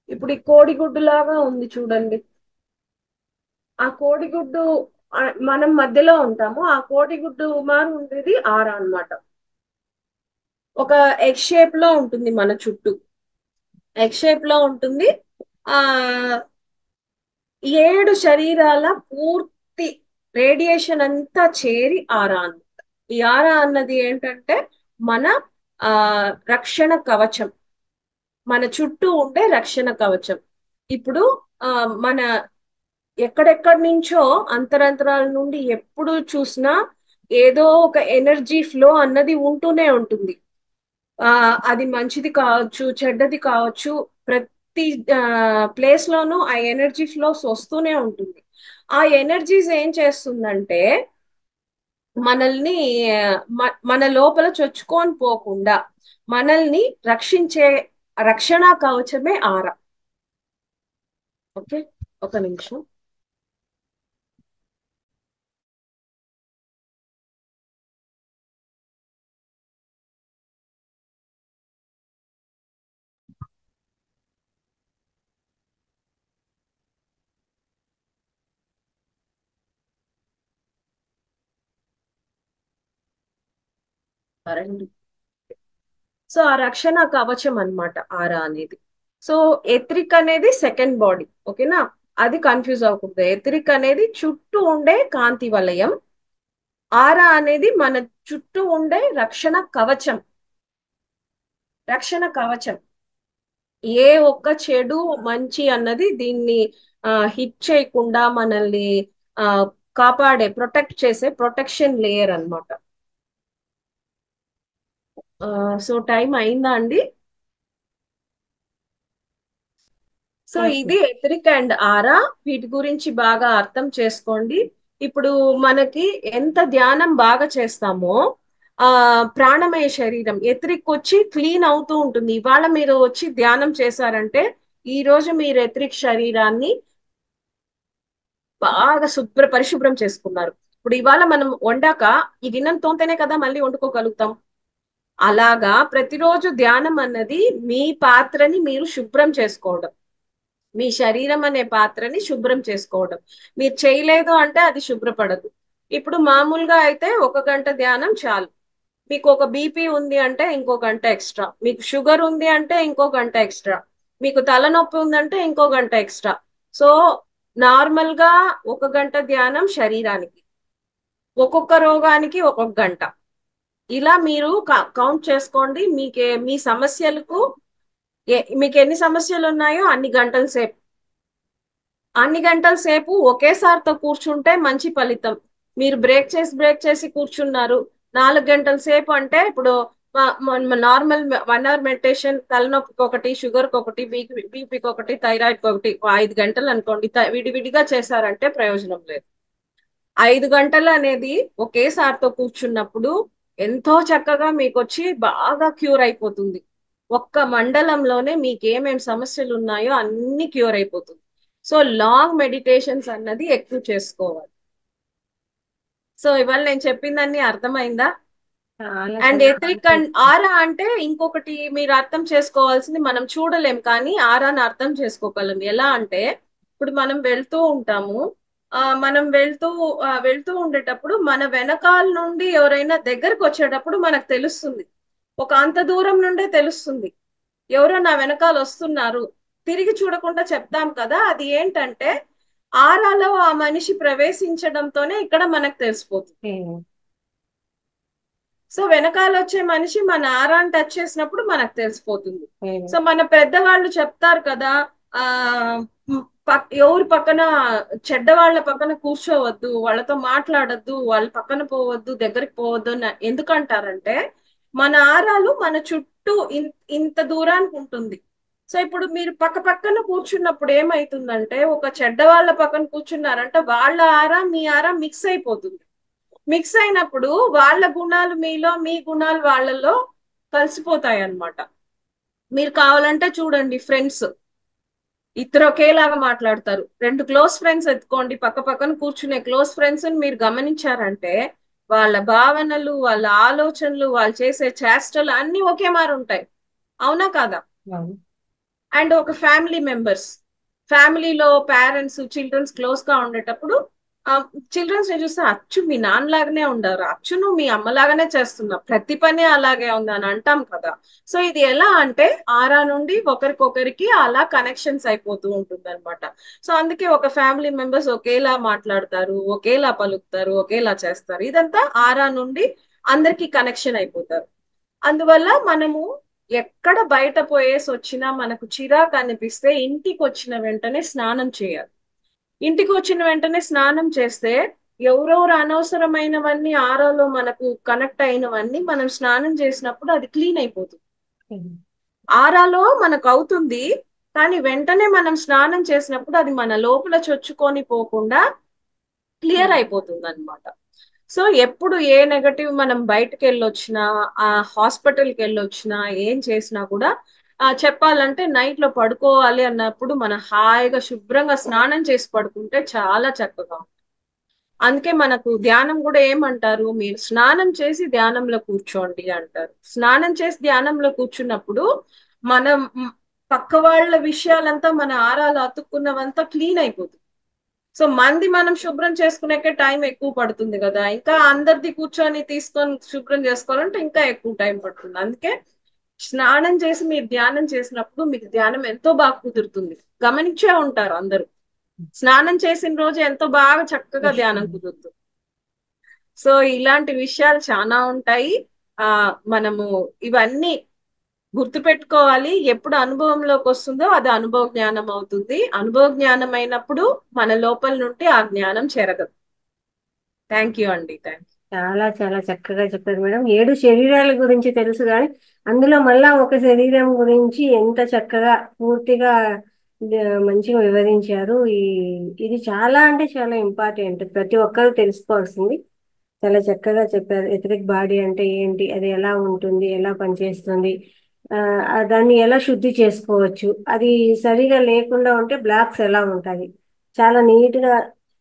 S2: ఇప్పుడు ఈ కోడిగుడ్డు లాగా ఉంది చూడండి. ఆ కోడిగుడ్డు మనం మధ్యలో ఉంటాము. ఆ కోడిగుడ్డు మారు ఉండేది ఆరా అన్నమాట. ఒక ఎగ్ షేప్ లో ఉంటుంది మన చుట్టూ, ఎగ్ షేప్ లో ఉంటుంది. ఆ 7 శరీరాల పూర్తి రేడియేషన్ అంతా చేరి ఆరా అన్నమాట. ఈ ఆరా అన్నది ఏంటంటే మన ఆ రక్షణ కవచం, మన చుట్టూ ఉండే రక్షణ కవచం. ఇప్పుడు ఆ మన ఎక్కడెక్కడి నుంచో అంతరంతరాల నుండి ఎప్పుడు చూసినా ఏదో ఒక ఎనర్జీ ఫ్లో అన్నది ఉంటూనే ఉంటుంది. అది మంచిది కావచ్చు, చెడ్డది కావచ్చు, ప్రతి ప్లేస్ లోనూ ఆ ఎనర్జీ ఫ్లోస్ వస్తూనే ఉంటుంది. ఆ ఎనర్జీస్ ఏం చేస్తుందంటే మనల్ని మన లోపల చొచ్చుకొని పోకుండా మనల్ని రక్షించే రక్షణ కవచమే ఆరా. ఓకే, ఒక నిమిషం. కరెంట్. సో ఆ రక్షణ కవచం అన్నమాట ఆరా అనేది. సో ఎథరిక్ అనేది సెకండ్ బాడీ, ఓకేనా? అది కన్ఫ్యూజ్ అవ్వకూడదు. ఎథరిక్ అనేది చుట్టూ ఉండే కాంతి వలయం, ఆరా అనేది మన చుట్టూ ఉండే రక్షణ కవచం. రక్షణ కవచం ఏ ఒక్క చెడు మంచి అన్నది దీన్ని హిట్ చేయకుండా మనల్ని ఆ కాపాడే, ప్రొటెక్ట్ చేసే ప్రొటెక్షన్ లేయర్ అన్నమాట. సో టైం అయిందా అండి? సో
S1: Yes,
S2: ఇది ఎథరిక్ అండ్ ఆరా, వీటి గురించి బాగా అర్థం చేసుకోండి. ఇప్పుడు మనకి ఎంత ధ్యానం బాగా చేస్తామో ఆ ప్రాణమయ శరీరం ఎథరిక్ వచ్చి క్లీన్ అవుతూ ఉంటుంది. ఇవాళ మీరు వచ్చి ధ్యానం చేశారంటే ఈ రోజు మీరు ఎథరిక్ శరీరాన్ని బాగా పరిశుభ్రం చేసుకున్నారు. ఇప్పుడు ఇవాళ మనం వండాక ఈ గిన్నెను తోమితేనే కదా మళ్ళీ వండుకోగలుగుతాం. అలాగా ప్రతిరోజు ధ్యానం అన్నది మీ పాత్రని మీరు శుభ్రం చేసుకోవడం, మీ శరీరం అనే పాత్రని శుభ్రం చేసుకోవడం. మీరు చేయలేదు అంటే అది శుభ్రపడదు. ఇప్పుడు మామూలుగా అయితే 1 గంట ధ్యానం చాలు. మీకు ఒక బీపీ ఉంది అంటే ఇంకో గంట ఎక్స్ట్రా, మీకు షుగర్ ఉంది అంటే ఇంకో గంట ఎక్స్ట్రా, మీకు తలనొప్పి ఉందంటే ఇంకో గంట ఎక్స్ట్రా. సో నార్మల్ గా 1 గంట ధ్యానం శరీరానికి, ఒక్కొక్క రోగానికి 1 గంట. ఇలా మీరు కౌంట్ చేసుకోండి. మీ సమస్యలకు మీకు ఎన్ని సమస్యలు ఉన్నాయో అన్ని గంటల సేపు ఒకేసారితో కూర్చుంటే మంచి ఫలితం. మీరు బ్రేక్ చేసి కూర్చున్నారు 4 గంటల సేపు అంటే ఇప్పుడు నార్మల్ 1 అవర్ మెడిటేషన్, తలనొప్పికి ఒకటి, షుగర్కి ఒకటి, బీపీకి ఒకటి, థైరాయిడ్కి ఒకటి 5 గంటలు అనుకోండి. విడివిడిగా చేశారంటే ప్రయోజనం లేదు. 5 గంటలు అనేది ఒకేసారితో కూర్చున్నప్పుడు ఎంతో చక్కగా మీకు వచ్చి బాగా క్యూర్ అయిపోతుంది. ఒక్క మండలంలోనే మీకు ఏమేం సమస్యలు ఉన్నాయో అన్ని క్యూర్ అయిపోతుంది. సో లాంగ్ మెడిటేషన్స్ అన్నది ఎక్కువ చేసుకోవాలి. సో ఇవాళ నేను చెప్పిందన్నీ అర్థమైందా?
S1: చాలా
S2: అండ్
S1: చాలా
S2: ఎథరిక్ అండ్ ఆరా అంటే ఇంకొకటి మీరు అర్థం చేసుకోవాల్సింది, మనం చూడలేం కానీ ఆరాని అర్థం చేసుకోగలం. ఎలా అంటే ఇప్పుడు మనం వెళ్తూ ఉంటాము, మనం వెళ్తూ ఉండేటప్పుడు మన వెనకాల నుండి ఎవరైనా దగ్గరకు వచ్చేటప్పుడు మనకు తెలుస్తుంది. ఒక అంత దూరం నుండే తెలుస్తుంది ఎవరో నా వెనకాల వస్తున్నారు. తిరిగి చూడకుండా చెప్తాం కదా, అది ఏంటంటే ఆరాలో ఆ మనిషి ప్రవేశించడంతోనే ఇక్కడ మనకు తెలిసిపోతుంది.
S1: ఓకే.
S2: సో వెనకాల వచ్చే మనిషి మన ఆరాన్ని టచ్ చేసినప్పుడు మనకు తెలిసిపోతుంది. సో మన పెద్దవాళ్ళు చెప్తారు కదా, ఆ ఎవరి పక్కన చెడ్డ వాళ్ళ పక్కన కూర్చోవద్దు, వాళ్ళతో మాట్లాడద్దు, వాళ్ళ పక్కన పోవద్దు, దగ్గరికి పోవద్దు అని ఎందుకంటారంటే మన ఆరాలు మన చుట్టూ ఇంత దూరానికి ఉంటుంది. సో ఇప్పుడు మీరు పక్క పక్కన కూర్చున్నప్పుడు ఏమైతుందంటే, ఒక చెడ్డ వాళ్ళ పక్కన కూర్చున్నారంటే వాళ్ళ ఆరా మీ ఆరా మిక్స్ అయిపోతుంది. మిక్స్ అయినప్పుడు వాళ్ళ గుణాలు మీలో, మీ గుణాలు వాళ్ళలో కలిసిపోతాయి అన్నమాట. మీరు కావాలంటే చూడండి, ఫ్రెండ్స్ ఇద్దరు ఒకేలాగా మాట్లాడతారు. రెండు క్లోజ్ ఫ్రెండ్స్ ఎత్తుకోండి, పక్క పక్కన కూర్చునే క్లోజ్ ఫ్రెండ్స్ మీరు గమనించారంటే వాళ్ళ భావనలు, వాళ్ళ ఆలోచనలు, వాళ్ళు చేసే చేష్టలు అన్ని ఒకే మారు ఉంటాయి. అవునా కాదా? అండ్ ఒక ఫ్యామిలీ మెంబర్స్, ఫ్యామిలీలో పేరెంట్స్ చిల్డ్రన్స్ క్లోజ్ గా ఉండేటప్పుడు చిల్డ్రన్స్ ని చూస్తే అచ్చు మీ నాన్నలాగానే ఉండరు, అచ్చు నువ్వు మీ అమ్మలాగానే చేస్తున్నావు, ప్రతి పని అలాగే ఉంది అని అంటాం కదా. సో ఇది ఎలా అంటే ఆరా నుండి ఒకరికొకరికి అలా కనెక్షన్స్ అయిపోతూ ఉంటుంది అనమాట. సో అందుకే ఒక ఫ్యామిలీ మెంబర్స్ ఒకేలా మాట్లాడతారు, ఒకేలా పలుకుతారు, ఒకేలా చేస్తారు. ఇదంతా ఆరా నుండి అందరికి కనెక్షన్ అయిపోతారు. అందువల్ల మనము ఎక్కడ బయట పోయేసి వచ్చినా మనకు చిరాకు అనిపిస్తే ఇంటికి వచ్చిన వెంటనే స్నానం చేయాలి. ఇంటికి వచ్చిన వెంటనే స్నానం చేస్తే ఎవరెవరు అనవసరమైనవన్నీ ఆరాలో మనకు కనెక్ట్ అయినవన్నీ మనం స్నానం చేసినప్పుడు అది క్లీన్ అయిపోతుంది. ఆరాలో మనకు అవుతుంది, కానీ వెంటనే మనం స్నానం చేసినప్పుడు అది మన లోపల చొచ్చుకొని పోకుండా క్లియర్ అయిపోతుంది అనమాట. సో ఎప్పుడు ఏ నెగటివ్ మనం బయటకు వెళ్ళొచ్చినా, ఆ హాస్పిటల్కి వెళ్ళొచ్చినా, ఏం చేసినా కూడా చెప్పాలంటే నైట్ లో పడుకోవాలి అన్నప్పుడు మనం హాయిగా శుభ్రంగా స్నానం చేసి పడుకుంటే చాలా చక్కగా ఉంటుంది. అందుకే మనకు ధ్యానం కూడా ఏమంటారు, మీరు స్నానం చేసి ధ్యానంలో కూర్చోండి అంటారు. స్నానం చేసి ధ్యానంలో కూర్చున్నప్పుడు మనం పక్క వాళ్ళ విషయాలంతా మన ఆరాలు అతుక్కున్నవంతా క్లీన్ అయిపోతుంది. సో మంది మనం శుభ్రం చేసుకునేకే టైం ఎక్కువ పడుతుంది కదా, ఇంకా అందరిది కూర్చొని తీసుకొని శుభ్రం చేసుకోవాలంటే ఇంకా ఎక్కువ టైం పడుతుంది. అందుకే స్నానం చేసి మీరు ధ్యానం చేసినప్పుడు మీకు ధ్యానం ఎంతో బాగా కుదురుతుంది. గమనించే ఉంటారు అందరూ, స్నానం చేసిన రోజు ఎంతో బాగా చక్కగా ధ్యానం కుదురుతుంది. సో ఇలాంటి విషయాలు చాలా ఉంటాయి. మనము ఇవన్నీ గుర్తు పెట్టుకోవాలి. ఎప్పుడు అనుభవంలోకి వస్తుందో అది అనుభవ జ్ఞానం అవుతుంది. అనుభవ జ్ఞానం అయినప్పుడు మన లోపల నుండి ఆ జ్ఞానం చెరగదు. థ్యాంక్ యూ అండి.
S1: చాలా చాలా చక్కగా చెప్పారు మేడం. 7 శరీరాల గురించి తెలుసు కానీ అందులో మళ్ళా ఒక శరీరం గురించి ఎంత చక్కగా పూర్తిగా మంచిగా వివరించారు. ఇది చాలా అంటే చాలా ఇంపార్టెంట్, ప్రతి ఒక్కరూ తెలుసుకోవాల్సింది. చాలా చక్కగా చెప్పారు. ఎథరిక్ బాడీ అంటే ఏంటి, అది ఎలా ఉంటుంది, ఎలా పనిచేస్తుంది, దాన్ని ఎలా శుద్ధి చేసుకోవచ్చు, అది సరిగా లేకుండా ఉంటే బ్లాక్స్ ఎలా ఉంటాయి, చాలా నీట్గా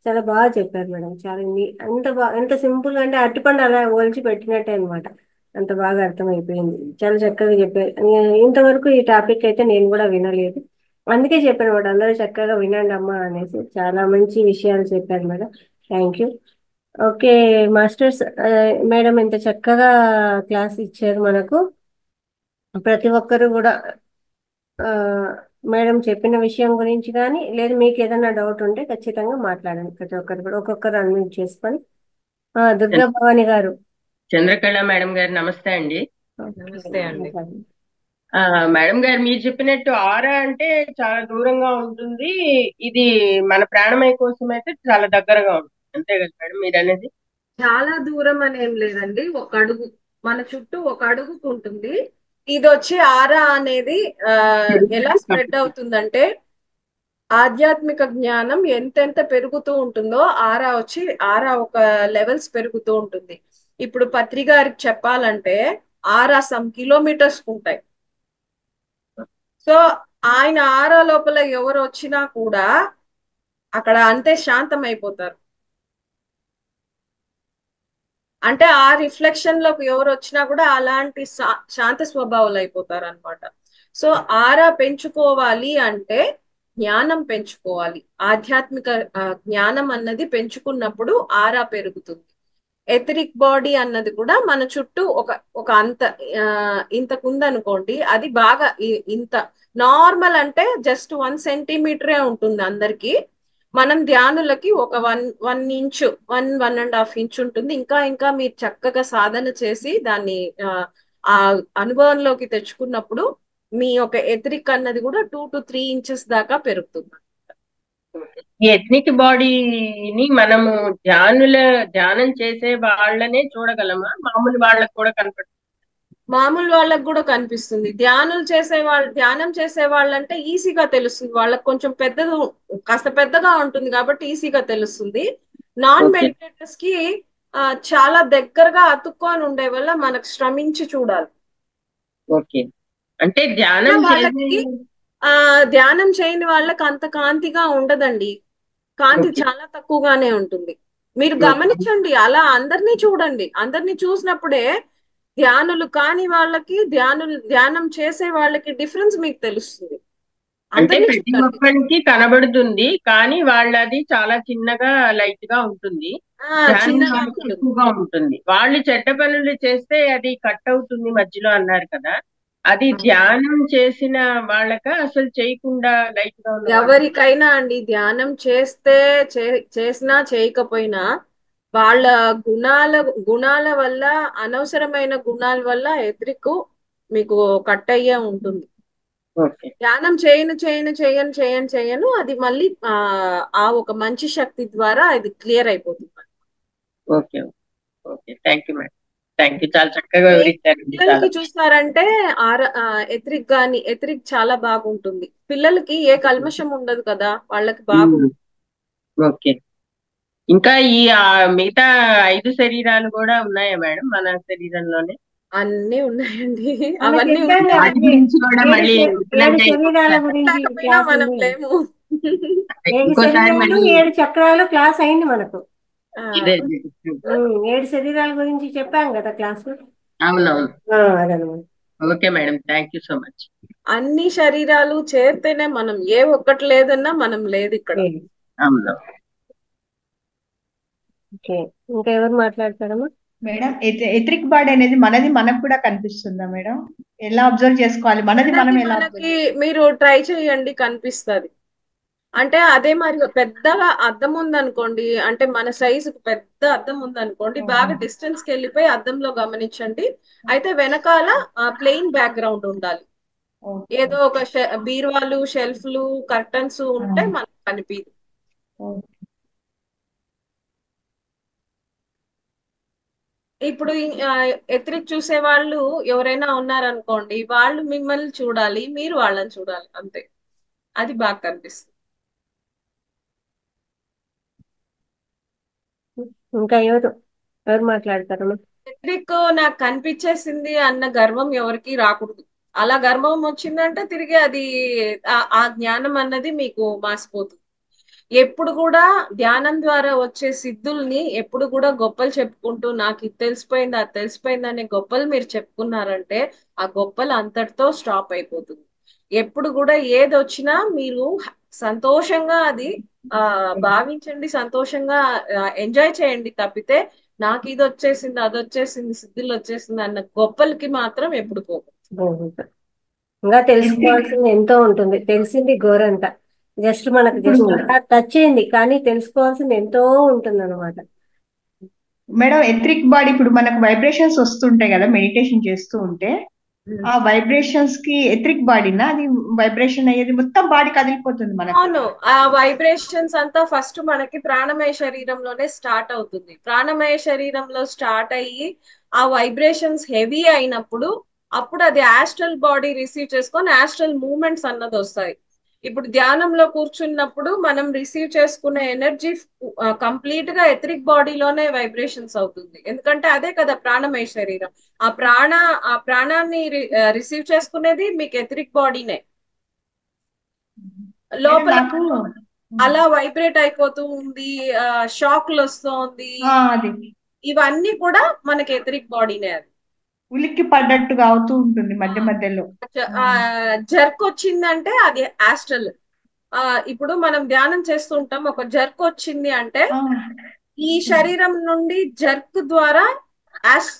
S1: చాలా బాగా చెప్పారు మేడం. చాలా అంత బాగా, ఎంత సింపుల్ అంటే అరటిపండు అలా ఒలిచి పెట్టినట్టే అనమాట. అంత బాగా అర్థమైపోయింది. చాలా చక్కగా చెప్పారు. ఇంతవరకు ఈ టాపిక్ అయితే నేను కూడా వినలేదు, అందుకే చెప్పాను మేడం, అందరూ చక్కగా వినండి అమ్మా అనేసి. చాలా మంచి విషయాలు చెప్పారు madam. Thank you. Okay masters, madam ఇంత చక్కగా క్లాస్ ఇచ్చారు మనకు. ప్రతి ఒక్కరు కూడా మేడం చెప్పిన విషయం గురించి కానీ లేదు మీకు ఏదైనా డౌట్ ఉంటే ఖచ్చితంగా మాట్లాడండి. ప్రతి ఒక్కరు కూడా ఒక్కొక్కరు అన్మ్యూట్ చేసుకొని. దుర్గా భవాని గారు.
S3: చంద్రకళ మేడం గారు నమస్తే అండి.
S2: నమస్తే అండి.
S3: మేడం గారు మీరు చెప్పినట్టు ఆరా అంటే చాలా దూరంగా ఉంటుంది, ఇది మన ప్రాణమయ కోసం అయితే చాలా దగ్గరగా ఉంటుంది, అంతే కదా మేడం మీరు అనేది?
S2: చాలా దూరం అని ఏం లేదండి, ఒక అడుగు మన చుట్టూ ఒక అడుగుకు ఉంటుంది. ఇది వచ్చి ఆరా అనేది ఎలా స్ప్రెడ్ అవుతుందంటే, ఆధ్యాత్మిక జ్ఞానం ఎంతెంత పెరుగుతూ ఉంటుందో ఆరా ఒక లెవెల్స్ పెరుగుతూ ఉంటుంది. ఇప్పుడు పత్రి గారికి చెప్పాలంటే ఆరా సమ్ కిలోమీటర్స్ ఉంటాయి. సో ఆయన ఆరా లోపల ఎవరు వచ్చినా కూడా అక్కడ అంతే శాంతం అయిపోతారు. అంటే ఆ రిఫ్లెక్షన్ లోకి ఎవరు వచ్చినా కూడా అలాంటి శాంత స్వభావాలు అయిపోతారు అనమాట. సో ఆరా పెంచుకోవాలి అంటే జ్ఞానం పెంచుకోవాలి. ఆధ్యాత్మిక జ్ఞానం అన్నది పెంచుకున్నప్పుడు ఆరా పెరుగుతుంది. ఎథరిక్ బాడీ అన్నది కూడా మన చుట్టూ ఒక ఇంతకుందనుకోండి, అది బాగా ఇంత నార్మల్ అంటే జస్ట్ 1 సెంటీమీటరే ఉంటుంది అందరికి. మనం ధ్యానులకి ఒక 1 ఇంచు 1.5 ఇంచ్ ఉంటుంది. ఇంకా ఇంకా మీరు చక్కగా సాధన చేసి దాన్ని ఆ అనుభవంలోకి తెచ్చుకున్నప్పుడు మీ యొక్క ఎథరిక్ అన్నది కూడా 2 to 3 ఇంచెస్ దాకా పెరుగుతుంది.
S3: ఈ ఎథ్నిక్ బాడీని మనము ధ్యానం చేసే వాళ్ళనే చూడగలమా, మామూలు వాళ్ళకు కూడా కనపడుతుంది?
S2: మామూలు వాళ్ళకు కూడా కనిపిస్తుంది. ధ్యానం చేసే వాళ్ళంటే ఈజీగా తెలుస్తుంది. వాళ్ళకి కొంచెం కాస్త పెద్దగా ఉంటుంది కాబట్టి ఈజీగా తెలుస్తుంది. నాన్
S3: ఓకే
S2: మెడిటేటర్స్ కి చాలా దగ్గరగా అతుక్కొని ఉండే వల్ల మనకు శ్రమించి చూడాలి.
S3: ఓకే అంటే ధ్యానం చేసే
S2: వాళ్ళకి ధ్యానం చేయని వాళ్ళకి అంత కాంతిగా ఉండదండి. కాంతి
S3: ఓకే
S2: చాలా తక్కువగానే ఉంటుంది. మీరు
S3: ఓకే
S2: గమనించండి, అలా అందరినీ చూడండి. అందరినీ చూసినప్పుడే ధ్యానులు కాని వాళ్ళకి ధ్యానం చేసే వాళ్ళకి డిఫరెన్స్ మీకు తెలుస్తుంది.
S3: అంటే
S2: అందరినీ
S3: ప్రతి
S2: చూడండి.
S3: ఒక్కరికి కనబడుతుంది, కానీ వాళ్ళది చాలా చిన్నగా లైట్ గా ఉంటుంది. ధ్యానం
S2: చిన్నగా
S3: వాళ్ళకి
S2: ఉంటుంది.
S3: ఎక్కువగా ఉంటుంది. వాళ్ళు చెడ్డ పనులు చేస్తే అది కట్ అవుతుంది మధ్యలో అన్నారు కదా, అది ధ్యానం చేసిన వాళ్ళక అసలు చేయకుండా లైట్ గా ఉన్న వాళ్ళ?
S2: ఎవరికైనా అండి, ధ్యానం చేసినా చేయకపోయినా వాళ్ళ గుణాల వల్ల, అనవసరమైన గుణాల వల్ల ఎదురుకు మీకు కట్ అయ్యే ఉంటుంది.
S3: ఓకే
S2: ధ్యానం చేయను అది మళ్ళీ ఆ ఒక మంచి శక్తి ద్వారా అది క్లియర్ అయిపోతుంది.
S3: Okay okay thank you madam, thank you, చాలా చక్కగా వివరించారండి. చాలా
S2: పిల్లలకి చూస్తారంటే ఎథరిక్ చాలా బాగుంటుంది. పిల్లలకి ఏ కల్మషం ఉండదు కదా, వాళ్ళకి బాగుంటుంది.
S3: ఓకే ఇంకా ఈ మిగతా 5 శరీరాలు కూడా ఉన్నాయా మేడం మన శరీరంలోనే?
S2: అన్నీ ఉన్నాయండి.
S1: మనకి
S2: అవన్నీ
S1: చెప్పాం
S2: ఉన్నాయి.
S3: వాటి
S1: కదండి,
S3: గురించి కూడా మళ్ళీ
S1: 7 శరీరాల గురించి
S2: లేకపోయినా
S1: క్లాస్
S2: మనం
S1: ఉంది.
S2: లేము.
S1: 7
S3: ఇంకోసారి
S1: శరీరాలు
S3: మళ్ళీ
S1: 7 చక్రాలు క్లాస్ అయింది మనకు.
S2: ఆ,
S3: ఇదే
S1: 7 శరీరాల గురించి చెప్పాం కదా క్లాస్.
S3: అవునవును.
S1: అదనమాట.
S3: Okay madam, thank you so much.
S2: అన్ని శరీరాలు చేరితేనే మనం, ఏ ఒక్కటి లేదన్నా మనం లేదు ఇక్కడ.
S3: అవును.
S1: ఓకే, ఇంకా ఎవరు మాట్లాడతారమ్మా?
S4: మేడం, ఎథరిక్ బాడీ అనేది మనకు కూడా కనిపిస్తుందా మేడం? ఎలా అబ్జర్వ్ చేసుకోవాలి? మనది మనం ఎలా
S2: మనకి మీరు ట్రై చేయండి, కనిపిస్తుంది. అంటే అదే మరి పెద్దగా అద్దం ఉందనుకోండి, అంటే మన సైజుకు పెద్ద అద్దం ఉందనుకోండి, బాగా డిస్టెన్స్ కి వెళ్ళిపోయి అద్దంలో గమనించండి. అయితే వెనకాల ప్లెయిన్ బ్యాక్గ్రౌండ్ ఉండాలి. ఏదో ఒక బీరువాలు, షెల్ఫ్లు, కర్టన్స్ ఉంటే మనకు కనిపించదు. ఇప్పుడు ఎత్రిక్ చూసే వాళ్ళు ఎవరైనా ఉన్నారనుకోండి, వాళ్ళు మిమ్మల్ని చూడాలి, మీరు వాళ్ళని చూడాలి, అంతే. అది బాగా కనిపిస్తుంది.
S1: ఇంకా ఎవరు మాట్లాడతారమ్మా?
S2: ఎత్రిక్ నాకు కనిపించేసింది అన్న గర్వం ఎవరికి రాకూడదు. అలా గర్వం వచ్చిందంటే తిరిగి అది ఆ జ్ఞానం అన్నది మీకు మాసిపోతుంది. ఎప్పుడు కూడా ధ్యానం ద్వారా వచ్చే సిద్ధుల్ని ఎప్పుడు కూడా గొప్పలు చెప్పుకుంటూ, నాకు ఇది తెలిసిపోయింది, అది తెలిసిపోయింది అనే గొప్పలు మీరు చెప్పుకున్నారంటే ఆ గొప్పలు అంతటితో స్టాప్ అయిపోతుంది. ఎప్పుడు కూడా ఏది వచ్చినా మీరు సంతోషంగా అది భావించండి, సంతోషంగా ఎంజాయ్ చేయండి. తప్పితే నాకు ఇది వచ్చేసింది, అది వచ్చేసింది, సిద్ధులు వచ్చేసింది అన్న గొప్పలకి మాత్రం ఎప్పుడు పోకూడదు.
S1: ఇంకా తెలుసుకోవాల్సింది ఎంతో ఉంటుంది. తెలిసింది గోరంత, జస్ట్ మనకు
S4: ఇప్పుడు
S1: టచ్ అయింది, కానీ తెలుసుకోవాల్సింది ఎంతో ఉంటుంది అనమాట.
S4: మేడం, ఎథరిక్ బాడీ ఇప్పుడు మనకు వైబ్రేషన్స్ వస్తుంటాయి కదా మెడిటేషన్ చేస్తూ ఉంటే, ఆ వైబ్రేషన్స్ కి ఎథరిక్ బాడీనా అది వైబ్రేషన్ అయ్యేది? మొత్తం బాడీ కదిలిపోతుంది మనకు.
S2: అవును, ఆ వైబ్రేషన్స్ అంతా ఫస్ట్ మనకి ప్రాణమయ శరీరంలోనే స్టార్ట్ అవుతుంది. ప్రాణమయ శరీరంలో స్టార్ట్ అయ్యి ఆ వైబ్రేషన్స్ హెవీ అయినప్పుడు అప్పుడు అది ఆస్ట్రల్ బాడీ రిసీవ్ చేసుకొని ఆస్ట్రల్ మూమెంట్స్ అన్నది వస్తాయి. ఇప్పుడు ధ్యానంలో కూర్చున్నప్పుడు మనం రిసీవ్ చేసుకునే ఎనర్జీ కంప్లీట్ గా ఎథరిక్ బాడీలోనే వైబ్రేషన్స్ అవుతుంది. ఎందుకంటే అదే కదా ప్రాణమయ శరీరం. ఆ ప్రాణాన్ని రిసీవ్ చేసుకునేది మీకు ఎథరిక్ బాడీనే. లోపల అలా వైబ్రేట్ అయిపోతూ ఉంది, షాక్లు వస్తుంది, ఇవన్నీ కూడా మనకి ఎథరిక్ బాడీనే. అది
S4: ఉలిక్కి పడ్డట్టుగా అవుతూ ఉంటుంది మధ్య మధ్యలో.
S2: జర్క్ వచ్చిందంటే అది ఆస్ట్రల్. ఇప్పుడు మనం ధ్యానం చేస్తుంటాం, ఒక జర్క్ వచ్చింది అంటే ఈ శరీరం నుండి జర్క్ ద్వారా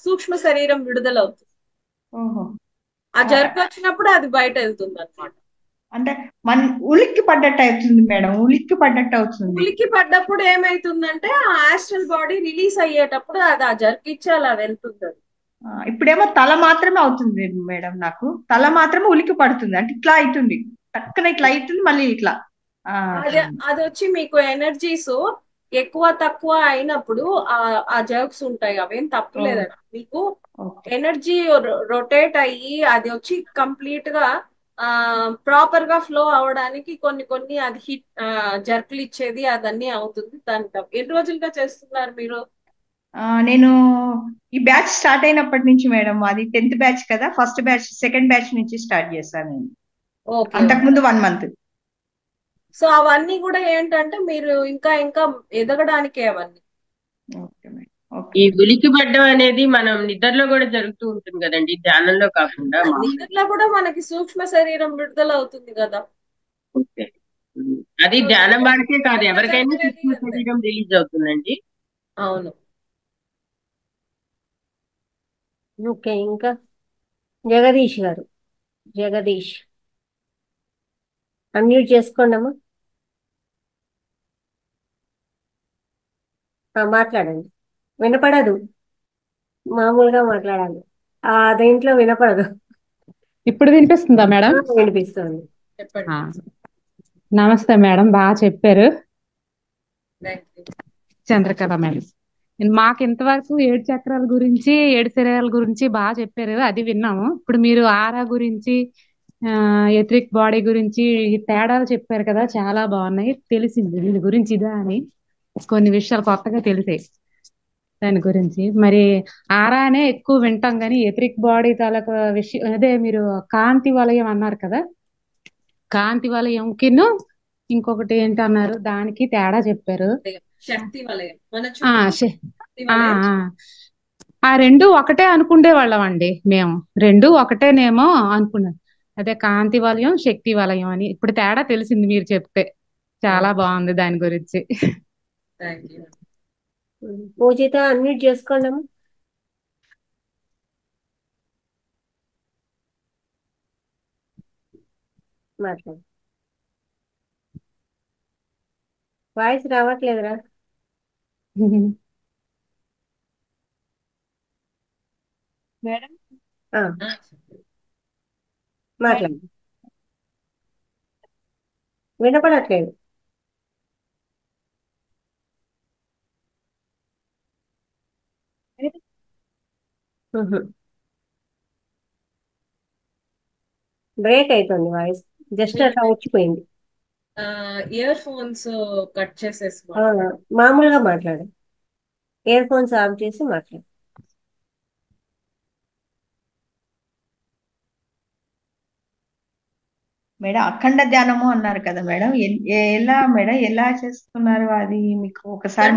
S2: సూక్ష్మ శరీరం విడుదలవుతుంది. ఆ జర్క్ వచ్చినప్పుడు అది బయట వెళ్తుంది అనమాట.
S4: అంటే మన ఉలిక్కి పడ్డట్టు అవుతుంది మేడం, ఉలిక్కి పడ్డట్టు అవుతుంది.
S2: ఉలికి పడ్డప్పుడు ఏమైతుందంటే ఆ ఆస్ట్రల్ బాడీ రిలీజ్ అయ్యేటప్పుడు అది ఆ జర్కిచ్చి అలా వెళ్తుంది.
S4: ఇప్పుడేమో తల మాత్రమే అవుతుంది మేడం, నాకు తల మాత్రమే ఉలిక్కి పడుతుంది, అంటే ఇట్లా అవుతుంది, టక్కన ఇట్లా అవుతుంది మళ్ళీ ఇట్లా.
S2: అది అది వచ్చి మీకు ఎనర్జీస్ ఎక్కువ తక్కువ అయినప్పుడు ఆ జర్క్స్ ఉంటాయి, అవేం తప్పులేదండి. మీకు ఎనర్జీ రొటేట్ అయ్యి అది వచ్చి కంప్లీట్ గా ప్రాపర్ గా ఫ్లో అవడానికి కొన్ని కొన్ని అది హిట్ జర్కులు ఇచ్చేది అదన్నీ అవుతుంది. దానికి ఎన్ని రోజులుగా చేస్తున్నారు మీరు?
S4: నేను ఈ బ్యాచ్ స్టార్ట్ అయినప్పటి నుంచి మేడం, అది 10th బ్యాచ్ కదా, ఫస్ట్ బ్యాచ్ సెకండ్ బ్యాచ్ నుంచి స్టార్ట్ చేశాను నేను,
S2: ఓకే.
S4: అంతకుముందు 1 month.
S2: సో అవన్నీ కూడా ఏంటంటే మీరు ఇంకా ఇంకా ఎదగడానికే అవన్నీ.
S4: Okay madam.
S3: ఈ ఉలికి పడ్డం అనేది మనం నిద్రలో కూడా జరుగుతూ ఉంటుంది కదండి, ధ్యానంలో కాకుండా
S2: నిద్రలో కూడా మనకి సూక్ష్మ శరీరం విడుదల అవుతుంది కదా.
S3: ఓకే. అది ధ్యానం వాడికే కాదు, ఎవరికైనా సూక్ష్మ శరీరం రిలీజ్ అవుతుందండి.
S2: అవును.
S1: ఓకే, ఇంకా జగదీష్ గారు, జగదీష్ అన్మ్యూట్ చేసుకోండమ్మా. మాట్లాడండి. వినపడదు, మామూలుగా మాట్లాడాలి. దేంట్లో వినపడదు.
S5: ఇప్పుడు వినిపిస్తుందా మేడం?
S1: వినిపిస్తుంది.
S2: చెప్పండి.
S5: నమస్తే మేడం, బాగా చెప్పారు. చంద్రకళ మేడం, మాకు ఇంతవరకు 7 చక్రాల గురించి 7 శరీరాల గురించి బాగా చెప్పారు, అది విన్నాము. ఇప్పుడు మీరు ఆరా గురించి ఎథరిక్ బాడీ గురించి ఈ తేడాలు చెప్పారు కదా, చాలా బాగున్నాయి. తెలిసింది దీని గురించి ఇదా అని, కొన్ని విషయాలు కొత్తగా తెలిసాయి దాని గురించి. మరి ఆరానే ఎక్కువ వింటాం కానీ ఎథరిక్ బాడీ తాలూకా విషయం, అదే మీరు కాంతి వలయం అన్నారు కదా, కాంతి వలయంకిను ఇంకొకటి ఏంటన్నారు, దానికి తేడా చెప్పారు.
S2: శక్తి వలయం,
S5: ఆ రెండు ఒకటే అనుకుండే వాళ్ళం అండి మేము, రెండు ఒకటేనేమో అనుకున్నాం. అదే కాంతి వలయం శక్తి వలయం అని ఇప్పుడు తేడా తెలిసింది మీరు చెప్తే, చాలా బాగుంది దాని గురించి.
S1: పూజిత అన్మ్యూట్ చేసుకోండమ్మా. మాట్లాడు, వాయిస్ రావట్లేదురా.
S3: మేడం
S1: మాట్లాడు, వినపడట్లేదు. బ్రేక్ అవుతుంది వాయిస్, జస్ట్ అట్లా వచ్చిపోయింది.
S2: ఇయర్ ఫోన్స్ కట్ చేసేసి
S1: మామూలుగా మాట్లాడు, ఇయర్ ఫోన్స్ ఆఫ్ చేసి మాట్లాడు.
S4: మేడం అఖండ ధ్యానము అన్నారు కదా మేడం, ఎలా మేడం, ఎలా చేస్తున్నారు అది మీకు ఒకసారి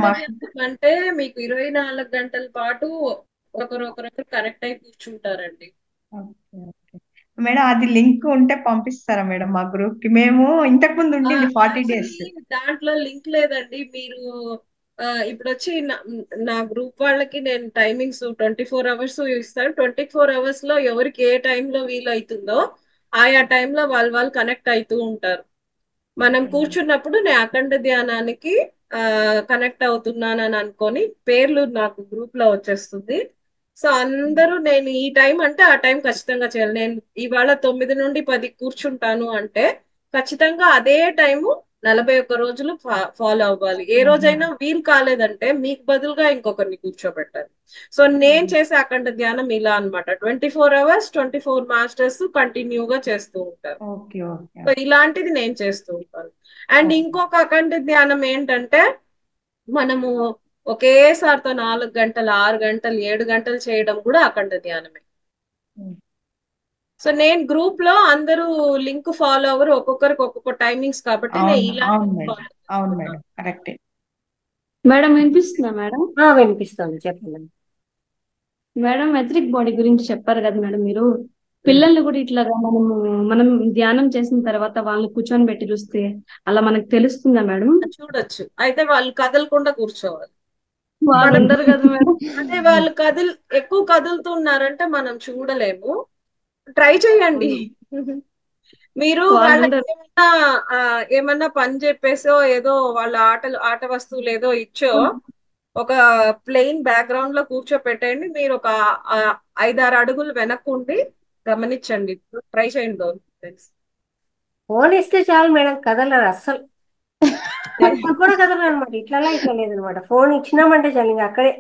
S2: అంటే మీకు 24 గంటల పాటు ఒకరొకరు కనెక్ట్ అయి కూర్చుంటారండి.
S4: మేడం అది లింక్ ఉంటే పంపిస్తారా మేడం మా గ్రూప్ కి? మేము ఇంతకు ముందు ఉండింది 40 days.
S2: దాంట్లో లింక్ లేదండి. మీరు ఇప్పుడు వచ్చి నా గ్రూప్ వాళ్ళకి నేను టైమింగ్స్ 24 hours ఇస్తాను. 24 hours లో ఎవరికి ఏ టైంలో వీలవుతుందో ఆయా టైంలో వాళ్ళు కనెక్ట్ అవుతూ ఉంటారు. మనం కూర్చున్నప్పుడు నేను అఖండ ధ్యానానికి కనెక్ట్ అవుతున్నానని అనుకొని పేర్లు నాకు గ్రూప్ లో వచ్చేస్తుంది. సో అందరూ నేను ఈ టైం అంటే ఆ టైం ఖచ్చితంగా చేయాలి. నేను ఇవాళ 9 నుండి 10 కూర్చుంటాను అంటే ఖచ్చితంగా అదే టైము 41 రోజులు ఫాలో అవ్వాలి. ఏ రోజైనా వీలు కాలేదంటే మీకు బదులుగా ఇంకొకరిని కూర్చోబెట్టాలి. సో నేను చేసే అఖండ ధ్యానం ఇలా అనమాట, 24 hours 24 మాస్టర్స్ కంటిన్యూగా చేస్తూ ఉంటారు. సో ఇలాంటిది నేను చేస్తూ ఉంటాను. అండ్ ఇంకొక అఖండ ధ్యానం ఏంటంటే మనము ఒకేసారితో 4 గంటలు 6 గంటలు 7 గంటలు చేయడం కూడా అఖండ ధ్యానమే. సో నేను గ్రూప్ లో అందరూ లింక్ ఫాలో అవరు, ఒక్కొక్కరికి ఒక్కొక్క టైమింగ్స్ కాబట్టి
S6: మేడం వినిపిస్తుందా మేడం?
S1: వినిపిస్తుంది, చెప్పండి
S6: మేడం. ఎథరిక్ బాడీ గురించి చెప్పారు కదా మేడం మీరు, పిల్లల్ని కూడా ఇట్లా మనం ధ్యానం చేసిన తర్వాత వాళ్ళని కూర్చొని పెట్టి చూస్తే అలా మనకు తెలుస్తుందా మేడం?
S2: చూడొచ్చు. అయితే వాళ్ళు కదలకుండా కూర్చోవాలి.
S6: వాళ్ళు ఉండరు కదా మేడం.
S2: అదే వాళ్ళు ఎక్కువ కదులుతున్నారంటే మనం చూడలేము. ట్రై చేయండి. మీరు
S6: వాళ్ళు
S2: వాళ్ళకి
S6: ఉండరు.
S2: ఏమన్నా పని చెప్పేసో ఏదో వాళ్ళ ఆట వస్తువులు ఏదో ఇచ్చో ఒక ప్లెయిన్ బ్యాక్గ్రౌండ్ లో కూర్చోపెట్టండి. మీరు ఒక 5-6 అడుగులు వెనక్కుండి గమనించండి, ట్రై చేయండి.
S1: ఫోన్ ఇస్తే చాలు మేడం, కదలరు అస్సలు. పక్కకు కూడా కదలరు అనమాట. ఇట్లా లేదనమాట. ఫోన్ ఇచ్చినామంటే చాలు ఇంకా అక్కడే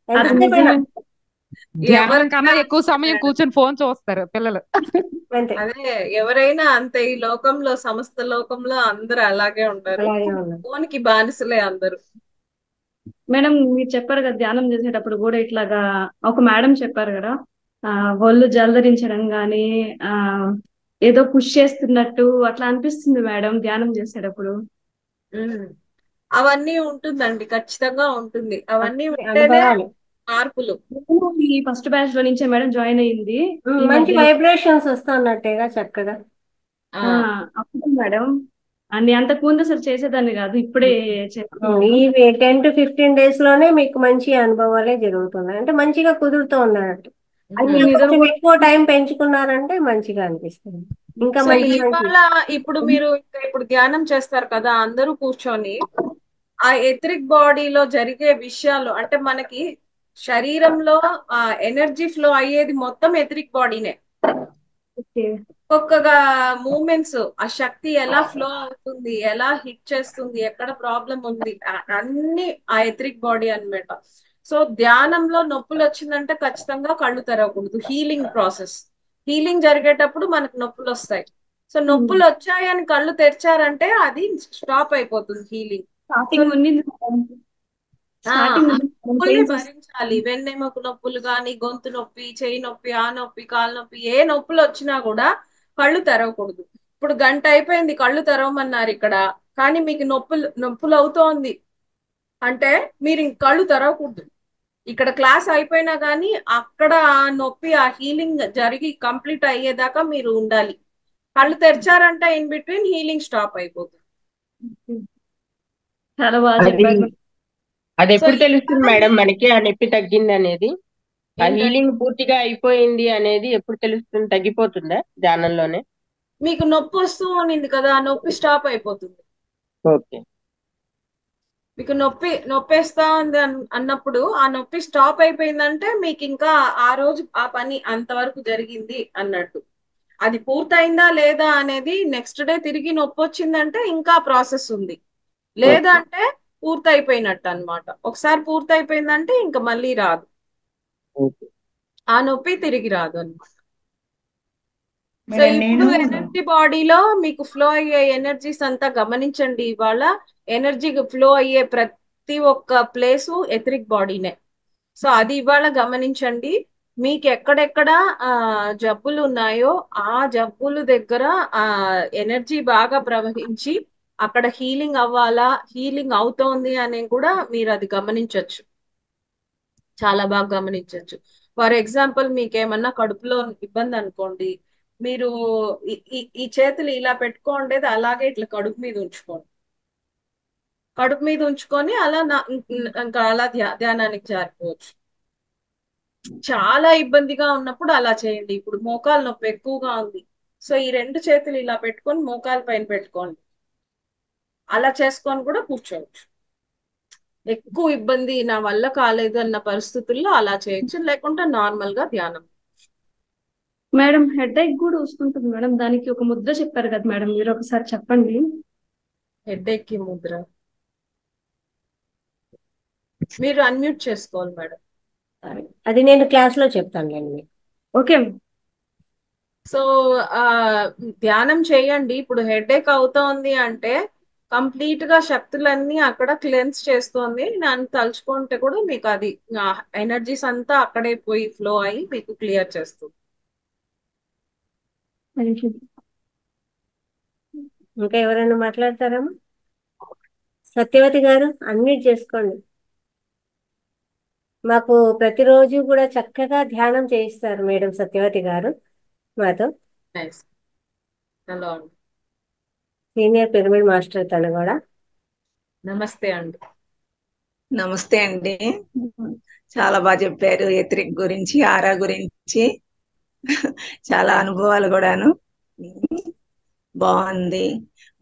S6: అది
S1: ఎంతసేపు అయినా
S6: నిజమే.
S5: ధ్యానం కన్నా
S2: ఎవరైనా
S5: ఎక్కువ
S2: అంతే
S5: సమయం
S2: మేడం.
S5: కూర్చొని ఫోన్ చూస్తారు పిల్లలు.
S1: అంతే.
S2: అదే ఎవరైనా అంతే. ఈ లోకంలో, సమస్త లోకంలో అందరూ అలాగే ఉంటారు.
S1: అలాగే ఉన్నాం.
S2: ఫోన్ కి బానిసలే అందరూ.
S6: మేడం మీరు చెప్పారు కదా ధ్యానం చేసేటప్పుడు కూడా ఇట్లాగా ఒక మేడం చెప్పారు కదా, ఒళ్ళు జలదరించడం గాని, ఆ ఏదో పుష్ చేస్తున్నట్టు అట్లా అనిపిస్తుంది మేడం ధ్యానం చేసేటప్పుడు.
S2: ఉమ్. అవన్నీ ఉంటుందండి, ఖచ్చితంగా ఉంటుంది. అవన్నీ ఉంటేనే
S1: అనుభవాలు.
S2: మార్పులు.
S6: నేను ఈ ఫస్ట్ బ్యాచ్ లో నుంచే మేడం జాయిన్ అయ్యింది ఈ
S1: మంచి
S6: మధ్యలో.
S1: వైబ్రేషన్స్ వస్తున్నట్టేగా చక్కగా.
S2: ఆ
S6: అప్పుడు మేడం అన్ని అంతకు ముందు అసలు చేసేదాన్ని కాదు, ఇప్పుడే చేస్తున్నాను.
S1: ఈ 10 to 15 days లోనే మీకు మంచి అనుభవాలే జరుగుతున్నాయి. అంటే మంచిగా కుదురుతూ ఉన్నట్టు.
S6: అది
S1: ఇంకా
S6: నిద్ర
S1: కొంచెం
S6: కూడా.
S1: ఎక్కువ టైం పెంచుకున్నారంటే మంచిగా అనిపిస్తుంది. ఇంకా
S2: సో
S1: మంచి మంచి
S2: ఇవాళ ఇప్పుడు మీరు ఇప్పుడు ధ్యానం చేస్తారు కదా, అందరూ కూర్చొని ఆ ఎథరిక్ బాడీలో జరిగే విషయాలు, అంటే మనకి శరీరంలో ఆ ఎనర్జీ ఫ్లో అయ్యేది మొత్తం ఎథరిక్ బాడీనే.
S6: ఓకే.
S2: ఒక్కొక్కగా మూమెంట్స్, ఆ శక్తి ఎలా ఫ్లో అవుతుంది, ఎలా హిట్ చేస్తుంది, ఎక్కడ ప్రాబ్లం ఉంది, అన్ని ఆ ఎథరిక్ బాడీ అన్నమాట. సో ధ్యానంలో నొప్పులు వచ్చిందంటే ఖచ్చితంగా కళ్ళు తెరవకూడదు. హీలింగ్ ప్రాసెస్, హీలింగ్ జరిగేటప్పుడు మనకు నొప్పులు వస్తాయి. సో నొప్పులు వచ్చాయని కళ్ళు తెరిచారంటే అది స్టాప్ అయిపోతుంది హీలింగ్. సో
S6: స్టార్టింగ్ ఉన్నింది మేడం. స్టార్టింగ్
S2: ఆ నొప్పుల్ని
S6: పెయిన్స్
S2: భరించాలి. వెన్నెముక నొప్పులు కానీ, గొంతు నొప్పి, చేయి నొప్పి, ఆ నొప్పి, కాలు నొప్పి, ఏ నొప్పులు వచ్చినా కూడా కళ్ళు తెరవకూడదు. ఇప్పుడు గంట అయిపోయింది కళ్ళు తెరవమన్నారు ఇక్కడ, కానీ మీకు నొప్పులు నొప్పులు అవుతోంది అంటే మీరు ఇంక కళ్ళు తెరవకూడదు. ఇక్కడ క్లాస్ అయిపోయినా కానీ అక్కడ ఆ నొప్పి, ఆ హీలింగ్ జరిగి కంప్లీట్ అయ్యేదాకా మీరు ఉండాలి. కళ్ళు తెరిచారంటే ఇన్ బిట్వీన్ హీలింగ్ స్టాప్ అయిపోతుంది.
S6: చాలా బాగా
S3: అది
S6: చెప్పారు మేడం.
S3: అది
S2: సో
S3: ఎప్పుడు తెలుస్తుంది
S2: ఇవాళ
S3: మేడం మనకి ఆ నొప్పి తగ్గింది అనేది? ఆ
S2: ఏంటంటే
S3: హీలింగ్ పూర్తిగా అయిపోయింది అనేది ఎప్పుడు తెలుస్తుంది? తగ్గిపోతుందా ధ్యానంలోనే?
S2: మీకు నొప్పి వస్తూ ఉన్నింది కదా, ఆ నొప్పి స్టాప్ అయిపోతుంది.
S3: ఓకే.
S2: మీకు నొప్పేస్తా ఉంది అన్నప్పుడు ఆ నొప్పి స్టాప్ అయిపోయిందంటే మీకు ఇంకా ఆ రోజు ఆ పని అంతవరకు జరిగింది అన్నట్టు. అది పూర్తయిందా లేదా అనేది నెక్స్ట్ డే తిరిగి నొప్పి వచ్చిందంటే ఇంకా ప్రాసెస్ ఉంది. లేదా అంటే పూర్తయిపోయినట్టు అన్నమాట. ఒకసారి పూర్తయిపోయిందంటే ఇంకా మళ్ళీ రాదు,
S3: ఓకే
S2: ఆ నొప్పి తిరిగి రాదు అన్నమాట. సో
S4: మేడం
S2: ఇప్పుడు
S4: నేను
S2: ఎనర్జీ బాడీలో మీకు ఫ్లో అయ్యే ఎనర్జీస్ అంతా గమనించండి. ఇవాళ ఎనర్జీ ఫ్లో అయ్యే ప్రతి ఒక్క ప్లేసు ఎథరిక్ బాడీనే. సో అది ఇవాళ గమనించండి. మీకు ఎక్కడెక్కడ జబ్బులు ఉన్నాయో ఆ జబ్బులు దగ్గర ఆ ఎనర్జీ బాగా ప్రవహించి అక్కడ హీలింగ్ అవ్వాలా, హీలింగ్ అవుతోంది అని కూడా మీరు అది గమనించవచ్చు. చాలా బాగా గమనించవచ్చు. ఫర్ ఎగ్జాంపుల్ మీకు ఏమన్నా కడుపులో ఇబ్బంది అనుకోండి, మీరు ఈ చేతులు ఇలా పెట్టుకోండేది అలాగే ఇట్లా కడుపు మీద ఉంచుకోండి. కడుపు మీద ఉంచుకొని అలా ఇంకా అలా ధ్యానానికి జారిపోవచ్చు. చాలా ఇబ్బందిగా ఉన్నప్పుడు అలా చేయండి. ఇప్పుడు మోకాలు నొప్పి ఎక్కువగా ఉంది, సో ఈ 2 చేతులు ఇలా పెట్టుకొని మోకాలు పైన పెట్టుకోండి. అలా చేసుకొని కూడా కూర్చోవచ్చు. ఎక్కువ ఇబ్బంది నా వల్ల కాలేదు అన్న పరిస్థితుల్లో అలా చేయొచ్చు, లేకుంటే నార్మల్ గా ధ్యానం.
S6: మేడం హెడ్ ఏక్ కూడా వస్తుంటుంది మేడం, దానికి ఒక ముద్ర చెప్పారు కదా మేడం, మీరు ఒకసారి చెప్పండి.
S2: హెడ్ ఎక్ ముద్ర మీరు అన్మ్యూట్ చేసుకోవాలి మేడం.
S1: అది నేను క్లాస్ లో చెప్తానులేండి మీకు.
S6: ఓకే.
S2: సో ఆ ధ్యానం చేయండి. ఇప్పుడు హెడ్ ఏక్ అవుతోంది అంటే కంప్లీట్ గా శక్తులన్నీ అక్కడ క్లెన్స్ చేస్తోంది నన్ను తలుచుకుంటే కూడా మీకు అది ఎనర్జీస్ అంతా అక్కడే పోయి ఫ్లో అయ్యి మీకు క్లియర్ చేస్తుంది.
S6: Thank you.
S1: ఇంకా ఎవరైనా మాట్లాడతారమ్మా? సత్యవతి గారు అన్మ్యూట్ చేసుకోండి. మాకు ప్రతిరోజు కూడా చక్కగా ధ్యానం చేయిస్తారు మేడం సత్యవతి గారు మాతో.
S2: నైస్. హలో అండి,
S1: సీనియర్ పిరమిడ్ మాస్టర్ తను కూడా.
S2: నమస్తే అండి.
S7: నమస్తే అండి. చాలా బాగా చెప్పారు ఎథరిక్ గురించి, ఆరా గురించి. చాలా అనుభవాలు కూడాను. బాగుంది.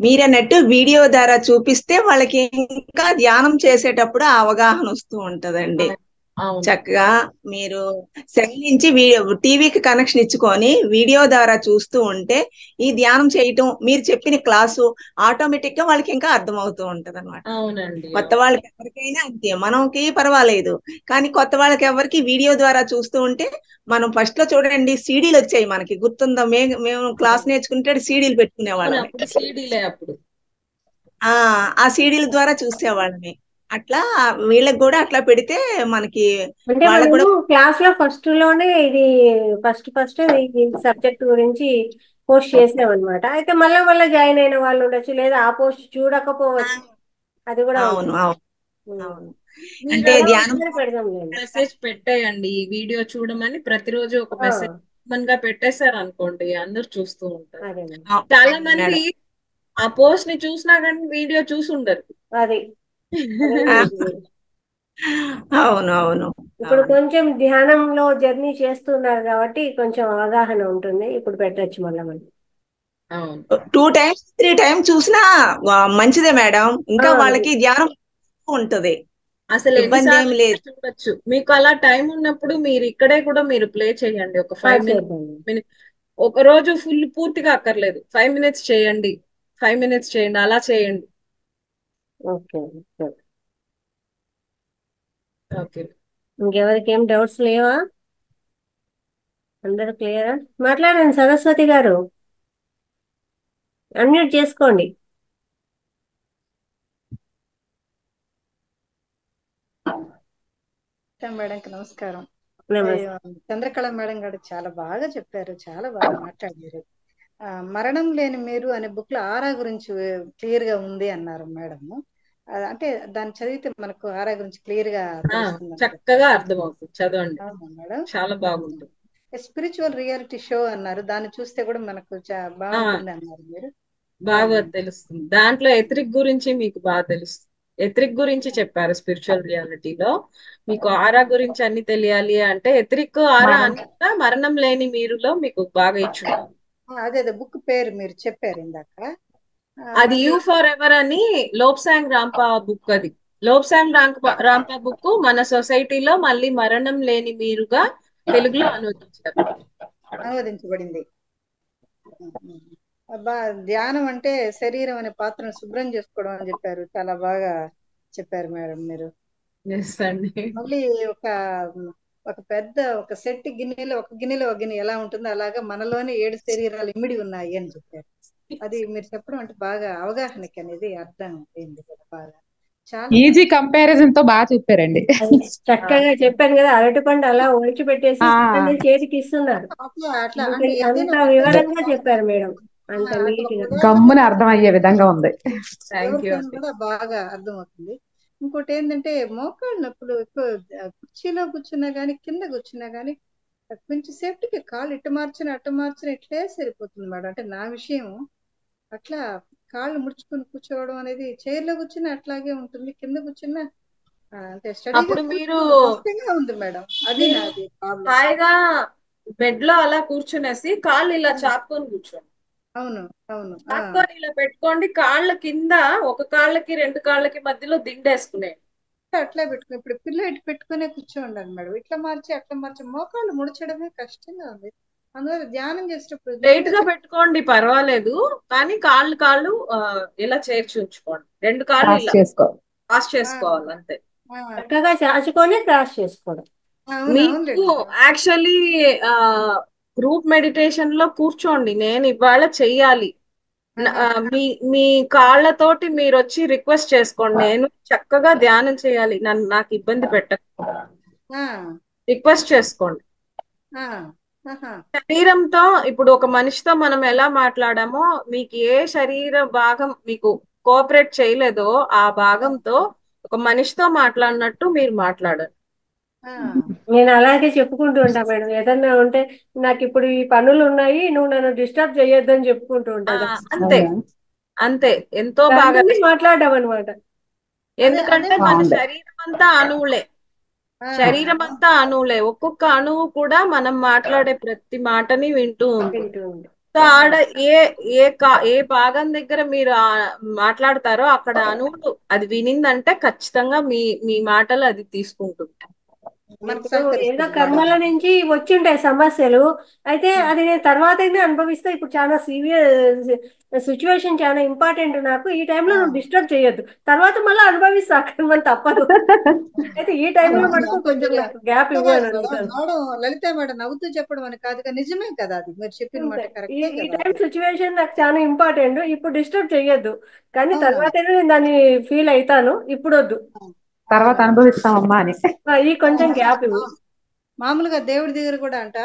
S7: మీరన్నట్టు వీడియో ద్వారా చూపిస్తే వాళ్ళకి ఇంకా ధ్యానం చేసేటప్పుడు ఆ అవగాహన వస్తూ ఉంటదండి.
S2: అవును
S7: చక్కగా మీరు సెల్ నుంచి టీవీకి కనెక్షన్ ఇచ్చుకొని వీడియో ద్వారా చూస్తూ ఉంటే ఈ ధ్యానం చేయటం మీరు చెప్పిన క్లాసు ఆటోమేటిక్ గా వాళ్ళకి ఇంకా అర్థమవుతూ ఉంటది అనమాట.
S2: అవునండి
S7: కొత్త వాళ్ళకి ఎవరికైనా అంతే, మనకి పర్వాలేదు కానీ కొత్త వాళ్ళకి ఎవరికి వీడియో ద్వారా చూస్తూ ఉంటే, మనం ఫస్ట్ లో చూడండి సీడీలు వచ్చాయి మనకి గుర్తుందా? మేము క్లాస్ నేర్చుకుంటే సీడీలు పెట్టుకునే
S2: అవును
S7: వాళ్ళమే.
S2: అప్పుడు సీడీలే అప్పుడు.
S7: ఆ సీడీల ద్వారా చూసేవాళ్ళమే. అట్లా వీళ్ళకి కూడా అట్లా పెడితే మనకి
S1: అంటే
S7: వాళ్ళకు కూడా
S1: మనము క్లాస్ లో ఫస్ట్ లోనే ఇది ఫస్ట్ ఈ సబ్జెక్ట్ గురించి పోస్ట్ చేసామన్నమాట. అయితే మళ్ళా జాయిన్ అయిన వాళ్ళు ఉండొచ్చు, లేదా ఆ పోస్ట్ చూడకపోవచ్చు, అది కూడా
S7: అవును
S1: ఉంటుంది.
S7: అవును అవును అంటే
S1: అలా
S7: ధ్యానం
S1: ఒకసారి పెడదాంలేండి.
S2: మెసేజ్ పెట్టేయండి ఈ వీడియో చూడమని, ప్రతిరోజు ఒక
S1: ఆ,
S2: మెసేజ్ కామన్ గా పెట్టేశారు అనుకోండి, అందరు చూస్తూ ఉంటారు.
S1: అదేనండి.
S2: చాలా
S7: అవును
S2: మంది
S7: మేడం.
S2: ఆ పోస్ట్ ని చూసినా కానీ వీడియో చూసి ఉండరు.
S1: అది అదే నిజమే.
S7: అవును అవును
S1: ఇప్పుడు
S7: అవును
S1: కొంచెం ధ్యానంలో జర్నీ చేస్తున్నారు కాబట్టి కొంచెం అవగాహన ఉంటుంది. ఇప్పుడు పెట్టచ్చు మళ్ళీ మనం.
S2: అవును
S7: 2 టైమ్స్ 3 టైమ్స్ చూసినా మంచిదే మేడం. ఇంకా
S1: అది
S7: వాళ్ళకి ధ్యానం ఉంటది,
S2: అసలు
S7: ఇబ్బంది ఏమి
S2: ఎన్నిసార్లు
S7: లేదు.
S2: చూడొచ్చు. మీకు అలా టైం ఉన్నప్పుడు మీరు ఇక్కడే కూడా మీరు ప్లే చేయండి ఒక 5
S1: చేద్దాం.
S2: మినిట్స్. ఒక రోజు ఫుల్ పూర్తిగా అక్కర్లేదు, 5 మినిట్స్ చేయండి, 5 మినిట్స్ చేయండి, అలా చేయండి.
S1: ఓకే.
S2: ఓకే
S1: ఇంకెవరికి ఏం డౌట్స్ లేవా? అందరూ క్లియరా? మాట్లాడండి సరస్వతి గారు, అన్మ్యూట్ చేసుకోండి.
S8: మేడంకి నమస్కారం.
S1: నమస్తే.
S8: చంద్రకళ మేడం గారు చాలా బాగా చెప్పారు, చాలా బాగా మాట్లాడారు. మరణం లేని మీరు అనే బుక్ లో ఆరా గురించి క్లియర్ గా ఉంది అన్నారు మేడం. అంటే దాన్ని చదివితే మనకు ఆరా గురించి క్లియర్ గా తెలుస్తుంది అని
S2: చక్కగా
S8: చెప్పారు.
S2: అర్థమవుతుంది, చదవండి,
S8: అవునా మేడం?
S2: చాలా బాగుంటుంది.
S8: స్పిరిచువల్ రియాలిటీ షో అన్నారు, దాన్ని చూస్తే కూడా మనకు బాగుంటుంది అన్నారు మీరు.
S2: బాగా తెలుస్తుంది. దాంట్లో ఎథరిక్ గురించి మీకు బాగా తెలుస్తుంది. ఎథరిక్ గురించి చెప్పారు స్పిరిచువల్ రియాలిటీలో. మీకు ఆరా గురించి అన్ని తెలియాలి అంటే ఎథరిక్ ఆరా అన్ని కూడా మరణం లేని మీరులో మీకు బాగా ఇచ్చుంటారు.
S8: అదే బుక్ పేరు మీరు చెప్పారు ఇందాక.
S2: అది యూ ఫర్ ఎవర్ అని లోబ్సాంగ్ రాంపా బుక్. అది లోబ్సాంగ్ రాంపా బుక్ మన సొసైటీలో మళ్ళీ మరణం లేని మీరుగా తెలుగులో
S8: అనువదించబడింది. ధ్యానం అంటే శరీరం అనే పాత్రను శుభ్రం చేసుకోవడం అని చెప్పారు, చాలా బాగా చెప్పారు మేడం మీరు. మళ్ళీ ఒక పెద్ద ఒక సెట్ గిన్నెలో ఒక గిన్నె ఎలా ఉంటుందో అలాగా మనలోనే 7 శరీరాలు ఇమిడి ఉన్నాయి అని చెప్పారు. అది మీరు చెప్పడం అంటే బాగా అవగాహనకి అనేది అర్థం అయింది కదా, బాగా చాలా
S5: ఈజీ కంపారిజన్ తో బాగా చెప్పారండి.
S1: చక్కగా చెప్పాను కదా, అరటిపండు అలా ఒలిచి పెట్టేసి పిల్లల్ని చేతికి ఇస్తున్నారు.
S8: అట్లా
S1: అంత
S8: అంటే ఏదైనా
S1: వివరంగా చెప్పారు మేడం, అంత నీట్ గా.
S5: గమ్మున అర్థం అయ్యే విధంగా ఉంది.
S8: ఎవరికైనా కూడా బాగా అర్థమవుతుంది. ఇంకోటి ఏంటంటే మోకాళ్ళ నొప్పులు ఎక్కువ, కుర్చీలో కూర్చున్నా గానీ కింద కూర్చున్నా గానీ కొంచెం సేఫ్టీకి కాళ్ళు ఇటు మార్చిన ఇట్లే సరిపోతుంది మేడం. అంటే నా విషయం అట్లా కాళ్ళు ముడుచుకుని కూర్చోవడం అనేది, చైర్ లో కూర్చున్నా అట్లాగే ఉంటుంది, కింద కూర్చున్నా అంటే స్టడీగా
S2: మీరు
S8: కష్టంగా ఉంది మేడం. అది నాది ప్రాబ్లం.
S2: హాయిగా బెడ్ లో అలా కూర్చునేసి కాళ్ళు ఇలా చాపుకొని కూర్చోండి.
S8: అవును అవును
S2: చాపుకొని ఇలా పెట్టుకోండి, కాళ్ళ కింద ఒక కాళ్ళకి 2 కాళ్ళకి మధ్యలో దిండేసుకునే
S8: అట్లా పెట్టుకుని ఇప్పుడు పిల్ల ఇటు పెట్టుకునే కూర్చోండాలి మేడం. ఇట్లా మార్చి అట్లా మార్చి మోకాళ్ళు ముడచడమే కష్టంగా ఉంది. అందువల్ల ధ్యానం చేసేటప్పుడు
S2: స్ట్రైట్ గా పెట్టుకోండి పర్వాలేదు, కానీ కాళ్ళు ఇలా చేర్చి ఉంచుకోండి. 2 కాళ్ళు ఇలా క్రాస్ చేసుకోవాలి అంతే.
S1: చక్కగా చాచుకొని క్రాస్ చేసుకోవడం.
S2: మీకు యాక్చువల్లీ గ్రూప్ మెడిటేషన్ లో కూర్చోండి, నేను ఇవాళ చెయ్యాలి, మీ కాళ్ళతోటి మీరు వచ్చి రిక్వెస్ట్ చేసుకోండి, నేను చక్కగా ధ్యానం చేయాలి, నాకు ఇబ్బంది పెట్టక రిక్వెస్ట్ చేసుకోండి. శరీరంతో ఇప్పుడు ఒక మనిషితో మనం ఎలా మాట్లాడామో, మీకు ఏ శరీర భాగం మీకు కోఆపరేట్ చేయలేదో ఆ భాగంతో ఒక మనిషితో మాట్లాడినట్టు మీరు మాట్లాడాలి.
S1: నేను అలాగే చెప్పుకుంటూ ఉంటా మేడం, ఏదన్నా ఉంటే నాకు ఇప్పుడు ఈ పనులు ఉన్నాయి, నువ్వు నన్ను డిస్టర్బ్ చేయొద్దని చెప్పుకుంటూ ఉంటా.
S2: అంతే అంతే, ఎంతో బాగా
S1: మాట్లాడడం అనమాట.
S2: ఎందుకంటే మన శరీరం అంతా అణువులే, ఒక్కొక్క అణువు కూడా మనం మాట్లాడే ప్రతి మాటని వింటూ ఉంటుంది. సో ఆడ ఏ ఏ భాగం దగ్గర మీరు మాట్లాడతారో అక్కడ అణువులు అది వినిందంటే ఖచ్చితంగా మీ మీ మాటలు అది తీసుకుంటుంది.
S8: మనకు
S1: ఇప్పుడు ఏదో
S8: సహకరిస్తుంది
S1: కర్మల
S8: మేడం.
S1: నుంచి వచ్చి ఉంటాయి సమస్యలు. అయితే అది నేను తర్వాత అనుభవిస్తే ఇప్పుడు చాలా సీరియస్ సిచ్యువేషన్, చాలా ఇంపార్టెంట్ నాకు. ఈ టైంలో నువ్వు డిస్టర్బ్ చేయొద్దు, తర్వాత మళ్ళీ అనుభవిస్తా కర్మని, తప్పదు. అయితే ఈ టైంలో మటుకు
S8: అంటే
S1: కొంచెం
S8: మీరు
S1: నాకు గ్యాప్
S8: కొత్తగా
S1: ఇవ్వని అడుగుతాను.
S8: మేడం లలిత మేడం నవ్వుతూ చెప్పడం అని కాదుగా, నిజమే కదా అది మీరు చెప్పిన మాట
S1: ఈ
S8: కరెక్టే
S1: ఈ
S8: కదా
S1: టైం
S8: అది.
S1: సిచ్యువేషన్ నాకు చాలా ఇంపార్టెంట్. ఇప్పుడు డిస్టర్బ్ చేయొద్దు, కానీ
S8: అవునవును.
S1: తర్వాత నేను దాన్ని ఫీల్ అవుతాను. ఇప్పుడు వద్దు,
S5: తర్వాత అనుభవిస్తామమ్మా అని.
S1: ఈ కొంచెం గ్యాప్ ఇవ్వు.
S8: మామూలుగా దేవుడి దగ్గర కూడా అంట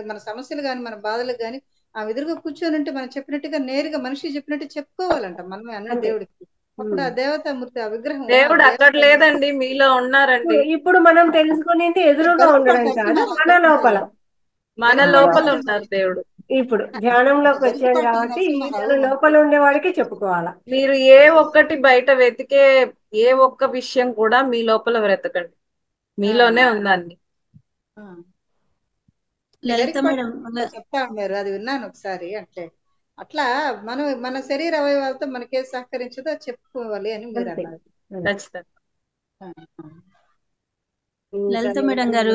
S8: మన సమస్యలు కానీ మన బాధలు కానీ ఆ ఎదురుగా కూర్చొని ఉంటే మనం చెప్పినట్టుగా నేరుగా మనిషి చెప్పినట్టు చెప్పుకోవాలంట మనమే అన్ని
S1: అంతే.
S8: దేవుడికి. అప్పుడు ఆ దేవతామూర్తి ఆ విగ్రహం ఆ
S2: దేవుడు అక్కడ
S8: దేవత
S2: లేదండి, మీలో ఉన్నారండి.
S1: ఇప్పుడు మనం తెలుసుకునేది ఎదురుగా ఉండడం కాదు, మన లోపల.
S2: మన లోపల ఉన్నారు దేవుడు.
S1: ఇప్పుడు ధ్యానంలోకి వచ్చాం కాబట్టి మన లోపల ఉండేవాడికి చెప్పుకోవాలా.
S2: మీరు ఏ ఒక్కటి బయట వెతికే ఏ ఒక్క విషయం కూడా మీ లోపల వెతకండి, మీలోనే ఉందండి.
S9: లలిత మేడం
S8: చెప్తా ఉన్నారు, అది విన్నాను ఒకసారి. అట్లా మనం మన శరీర అవయవాలతో మనకేం సహకరించదో చెప్పుకోవాలి అని మీరు అన్నారు.
S2: ఖచ్చితంగా.
S9: లలిత మేడం గారు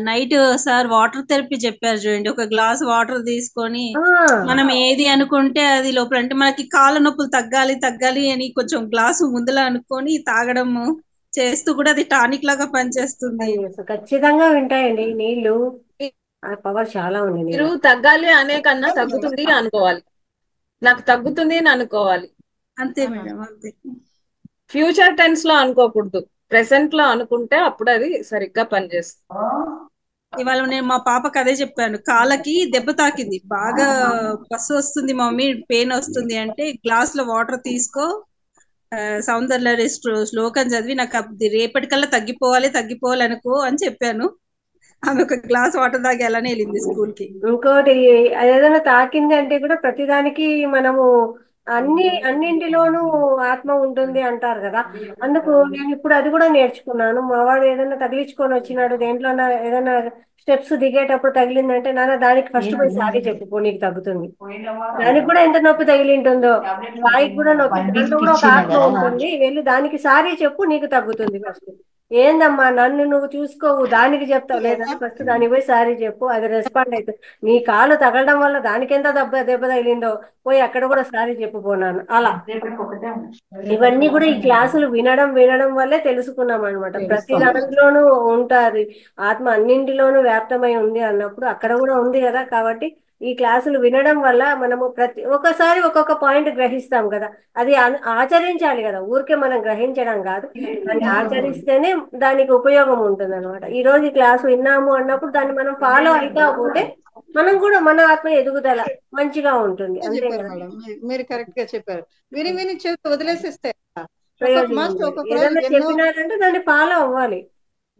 S9: నైట్ సార్ వాటర్ థెరపీ చెప్పారు చూడండి. ఒక గ్లాస్ వాటర్ తీసుకొని మనం ఏది అనుకుంటే అది లోపల, అంటే మనకి కాళ్ళ నొప్పులు తగ్గాలి తగ్గాలి అని కొంచెం గ్లాసు ముందులా అనుకొని తాగడము చేస్తూ కూడా అది టానిక్ లాగా పనిచేస్తుంది.
S1: ఖచ్చితంగా వింటాయండి నీళ్లు, ఆ పవర్ చాలా ఉంది.
S2: మీరు తగ్గాలి అనే కన్నా తగ్గుతుంది అనుకోవాలి, నాకు తగ్గుతుంది అని అనుకోవాలి.
S9: అంతే మేడం, అంతే.
S2: ఫ్యూచర్ టెన్స్ లో అనుకోకూడదు, ప్రెసెంట్ లో అనుకుంటే అప్పుడు అది సరిగ్గా పనిచేస్తుంది.
S9: ఇవాళ నేను మా పాపకి అదే చెప్పాను, కాళ్ళకి దెబ్బ తాకింది, బాగా పస్సు వస్తుంది మమ్మీ, పెయిన్ వస్తుంది అంటే గ్లాస్ లో వాటర్ తీసుకో, సౌందర్య శ్లోకం చదివి నాకు రేపటికల్లా తగ్గిపోవాలి తగ్గిపోవాలి అనుకో అని చెప్పాను. ఆమె ఒక గ్లాస్ వాటర్ తాగి అలానే వెళ్ళింది స్కూల్ కి.
S1: ఇంకోటి, ఏదైనా తాకింది అంటే కూడా ప్రతిదానికి మనము అన్నింటిలోనూ ఆత్మ ఉంటుంది అంటారు కదా. అందుకు నేను ఇప్పుడు అది కూడా నేర్చుకున్నాను. మా వాడు ఏదైనా తగిలించుకొని వచ్చినాడు, దేంట్లో ఏదైనా స్టెప్స్ దిగేటప్పుడు తగిలిందంటే, నాన్న దానికి ఫస్ట్ పోయి సారీ చెప్పుకో, నీకు తగ్గుతుంది. దానికి కూడా ఎంత నొప్పి తగిలింటుందో, వాయికి కూడా నొప్పి, దాంట్లో కూడా ఒక ఆత్మ ఉంటుంది, వెళ్ళి దానికి సారీ చెప్పు, నీకు తగ్గుతుంది. ఫస్ట్ ఏందమ్మా నన్ను నువ్వు చూసుకోవు, దానికి చెప్తావు లేదా, ఫస్ట్ దానికి పోయి సారీ చెప్పు, అది రెస్పాండ్ అవుతుంది. నీ కాలు తగలడం వల్ల దానికి ఎంత దెబ్బ తగిలిందో, పోయి అక్కడ కూడా సారీ చెప్పుకోనాను. అలా ఇవన్నీ కూడా ఈ క్లాసులు వినడం వల్లే తెలుసుకున్నాం అనమాట. ప్రతి దాంట్లోనూ ఉంటారు, ఆత్మ అన్నింటిలోనూ వ్యాప్తమై ఉంది అన్నప్పుడు అక్కడ కూడా ఉంది కదా. కాబట్టి ఈ క్లాసులు వినడం వల్ల మనము ఒకసారి ఒక్కొక్క పాయింట్ గ్రహిస్తాం కదా, అది ఆచరించాలి కదా, ఊరికే మనం గ్రహించడం కాదు, దాన్ని ఆచరిస్తేనే దానికి ఉపయోగం ఉంటుంది అనమాట. ఈ రోజు ఈ క్లాసు విన్నాము అన్నప్పుడు దాన్ని మనం ఫాలో అవుతా పోతే మనం కూడా మన ఆత్మ ఎదుగుదల మంచిగా ఉంటుంది. అంతే
S8: చెప్పారు
S1: కదా.
S8: మేడం, మీరు కరెక్ట్ గా చెప్పారు. విని చేతి వదిలేసేస్తే ఒక్కొక్క
S1: ప్రయోజనం
S8: మాస్టర్
S1: లేదు.
S8: ఒక్కొక్క రోజు
S1: ఏదన్నా
S8: ఎన్నో.
S1: చెప్పినారంటే దాన్ని ఫాలో అవ్వాలి.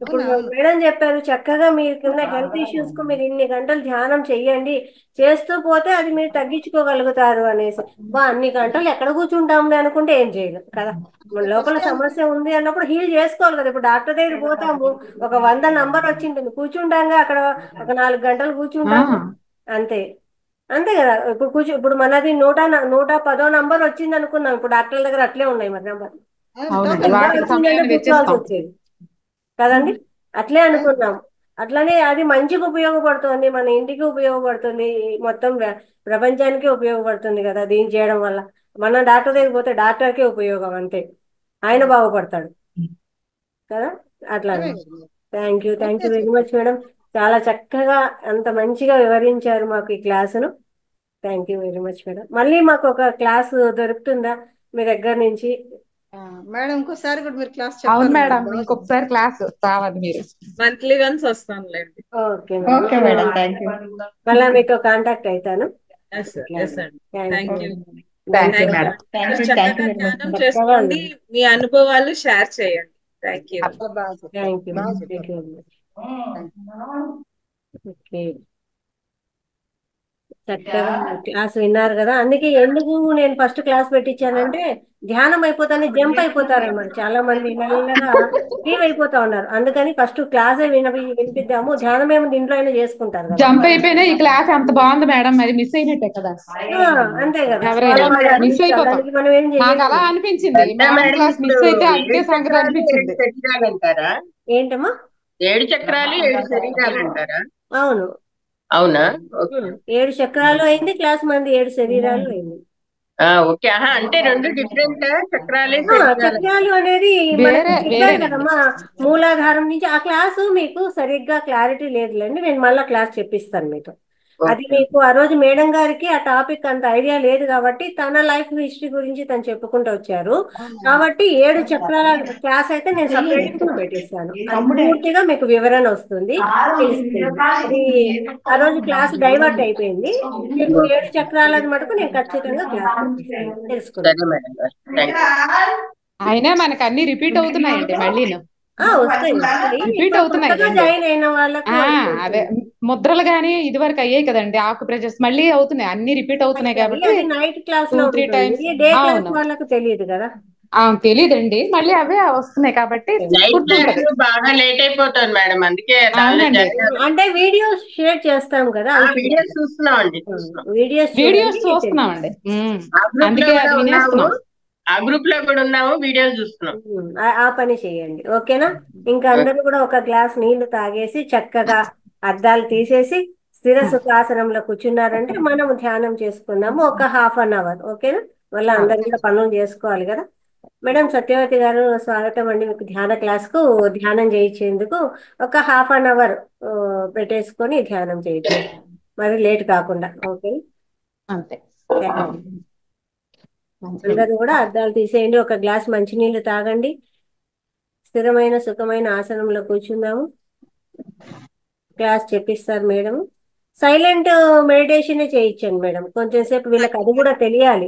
S1: ఇప్పుడు మేడం చెప్పారు, చక్కగా మీకున్న హెల్త్ ఇష్యూస్ కు మీరు ఇన్ని గంటలు ధ్యానం చెయ్యండి, చేస్తూ పోతే అది మీరు తగ్గించుకోగలుగుతారు అనేసి. అన్ని గంటలు ఎక్కడ కూర్చుంటాంలే అనుకుంటే ఏం చేయలేం కదా. మన లోపల సమస్య ఉంది అన్నప్పుడు హీల్ చేసుకోవాలి కదా. ఇప్పుడు డాక్టర్ దగ్గర పోతాము, ఒక 100 నంబర్ వచ్చింటుంది, కూర్చుంటాంగా అక్కడ ఒక 4 గంటలు కూర్చుంటాము, అంతే అంతే కదా. ఇప్పుడు మనది 110వ నంబర్ వచ్చింది అనుకున్నాం, ఇప్పుడు డాక్టర్ల దగ్గర అట్లే ఉన్నాయి మరి నంబర్. నంబర్ వచ్చిందంటే కూర్చోవాల్సి వచ్చేది కదండి. అట్లే అనుకున్నాం. అట్లనే అది మంచిగా ఉపయోగపడుతుంది, మన ఇంటికి ఉపయోగపడుతుంది, మొత్తం ప్రపంచానికి ఉపయోగపడుతుంది కదా దీన్ని చేయడం వల్ల. మన డాక్టర్ దగ్గర పోతే డాక్టర్కే ఉపయోగం, అంతే, ఆయన బాగుపడతాడు కదా. అట్లా thank you very much madam. చాలా చక్కగా అంత మంచిగా వివరించారు మాకు ఈ క్లాసును. Thank you very much madam. మళ్ళీ మాకు ఒక క్లాసు దొరుకుతుందా మీ దగ్గర నుంచి?
S8: మేడం ఇంకోసారి కూడా మీరు క్లాస్
S5: అవును
S8: చెప్పాలి
S5: మేడం, ఇంకొకసారి క్లాస్ రావాలి మీరు.
S2: మంత్లీ వన్స్ వస్తానులేండి.
S1: Okay
S4: madam, thank you.
S1: మళ్ళీ మీతో కాంటాక్ట్ అవుతాను.
S2: Thank you.
S5: Thank you madam.
S2: చక్కగా ధ్యానం చేసుకోండి, మీ అనుభవాలు షేర్ చేయండి. Thank you.
S1: ఓకే, చక్కగా క్లాస్ విన్నారు కదా. అందుకే ఎందుకు నేను ఫస్ట్ క్లాస్ పెట్టించానంటే ధ్యానం అయిపోతానే జంప్ అయిపోతారు అన్నమాట. చాలా మంది మెల్లగా లీవ్ అయిపోతా ఉన్నారు. అందుకని ఫస్ట్ క్లాసే వినిపిద్దాము. ధ్యానం ఏముంది, ఇంట్లో అయినా చేసుకుంటారు కదా.
S5: జంప్ అయిపోయినా ఈ క్లాస్ ఎంత బాగుంది మేడం, మరి మిస్ అయినట్టే కదా.
S1: అంతే కదా,
S5: ఎవరైనా మిస్ అయిపోతాం.
S1: దానికి మనం ఏం
S5: నాకు
S1: చేయలేము.
S5: అలా అనిపించింది, మేడం క్లాస్ మిస్ అయితే అంతే సంగతి అనిపించింది.
S3: శరీరాలు అంటారా?
S1: ఏంటమ్మా?
S3: 7 చక్రాలు 7 శరీరాలు అంటారా?
S1: అవును.
S3: అవునా?
S1: 7 చక్రాలు అయింది క్లాస్, మంది 7 శరీరాలు అయింది.
S3: ఓకే. అంటే 2 డిఫరెంట్ చక్రాలే శరీరాలు.
S1: చక్రాలు అనేది మనకి చెప్పారు కదమ్మా, మూలాధారం నుంచి. ఆ క్లాసు మీకు సరిగ్గా క్లారిటీ లేదులేండి, నేను మళ్ళీ క్లాస్ చెప్పిస్తాను మీకు. అది మీకు ఆ రోజు మేడం గారికి ఆ టాపిక్ అంత ఐడియా లేదు కాబట్టి తన లైఫ్ హిస్టరీ గురించి తను చెప్పుకుంటూ వచ్చారు. కాబట్టి 7 చక్రాల క్లాస్ అయితే నేను సపరేట్ గా పెట్టిస్తాను. అది పూర్తిగా మీకు వివరణ వస్తుంది, తెలుస్తుంది. అది ఆ రోజు క్లాస్ డైవర్ట్ అయిపోయింది. మీకు 7 చక్రాలని మటుకు నేను ఖచ్చితంగా క్లాస్ పెట్టిస్తాను, తెలుసుకున్నాను.
S5: అయినా మనకు అన్ని రిపీట్ అవుతున్నాయండి మళ్ళీ.
S1: వస్తాయి.
S5: రిపీట్ అవుతున్నాయి.
S1: జాయిన్ అయిన వాళ్ళకు
S5: అదే ముద్రలు గానీ ఇది వరకు అయ్యాయి కదండి, ఆకు ప్రెజెస్ మళ్ళీ అవుతున్నాయి, అన్ని రిపీట్ అవుతున్నాయి కాబట్టి
S1: అది నైట్ క్లాస్ లో
S5: 2-3 టైమ్స్.
S1: డే క్లాస్ వాళ్ళకు తెలియదు కదా.
S5: తెలీదండి, మళ్ళీ అవే వస్తున్నాయి కాబట్టి గుర్తుంటది.
S3: బాగా లేట్ అయిపోతుంది మేడం, అందుకే
S1: అంటే వీడియోస్ షేర్ చేస్తాం కదా,
S3: వీడియోస్ చూస్తున్నామండి.
S5: వీడియోస్ చూస్తున్నామండి, అందుకే అది వినేస్తున్నాం.
S3: ఆ గ్రూప్ లో కూడా ఉన్నాము, వీడియోస్ చూస్తున్నాం.
S1: ఆ పని చేయండి, ఓకేనా. ఇంకా అందరూ కూడా ఒక గ్లాస్ నీళ్లు తాగేసి చక్కగా అద్దాలు తీసేసి స్థిర సుఖాసనంలో కూర్చున్నారంటే మనం ధ్యానం చేసుకుందాము ఒక ½ అన్ అవర్, ఓకేనా. మళ్ళీ అందరూ కూడా పనులు చేసుకోవాలి కదా. మేడం సత్యవతి గారు, స్వాగతం అండి మీకు ధ్యాన క్లాస్ కు. ధ్యానం చేయించేందుకు ఒక ½ అన్ అవర్ పెట్టేసుకొని ధ్యానం చేయొచ్చు, మరి లేట్ కాకుండా, ఓకే.
S5: అంతే.
S1: అందరూ కూడా అద్దాలు తీసేయండి, ఒక గ్లాస్ మంచినీళ్ళు తాగండి, స్థిరమైన సుఖమైన ఆసనంలో కూర్చుందాము. క్లాస్ చెప్పిస్తారు మేడం. సైలెంట్ మెడిటేషన్ చేయించండి మేడం, కొంచెం సేపు వీళ్ళకి అది కూడా తెలియాలి.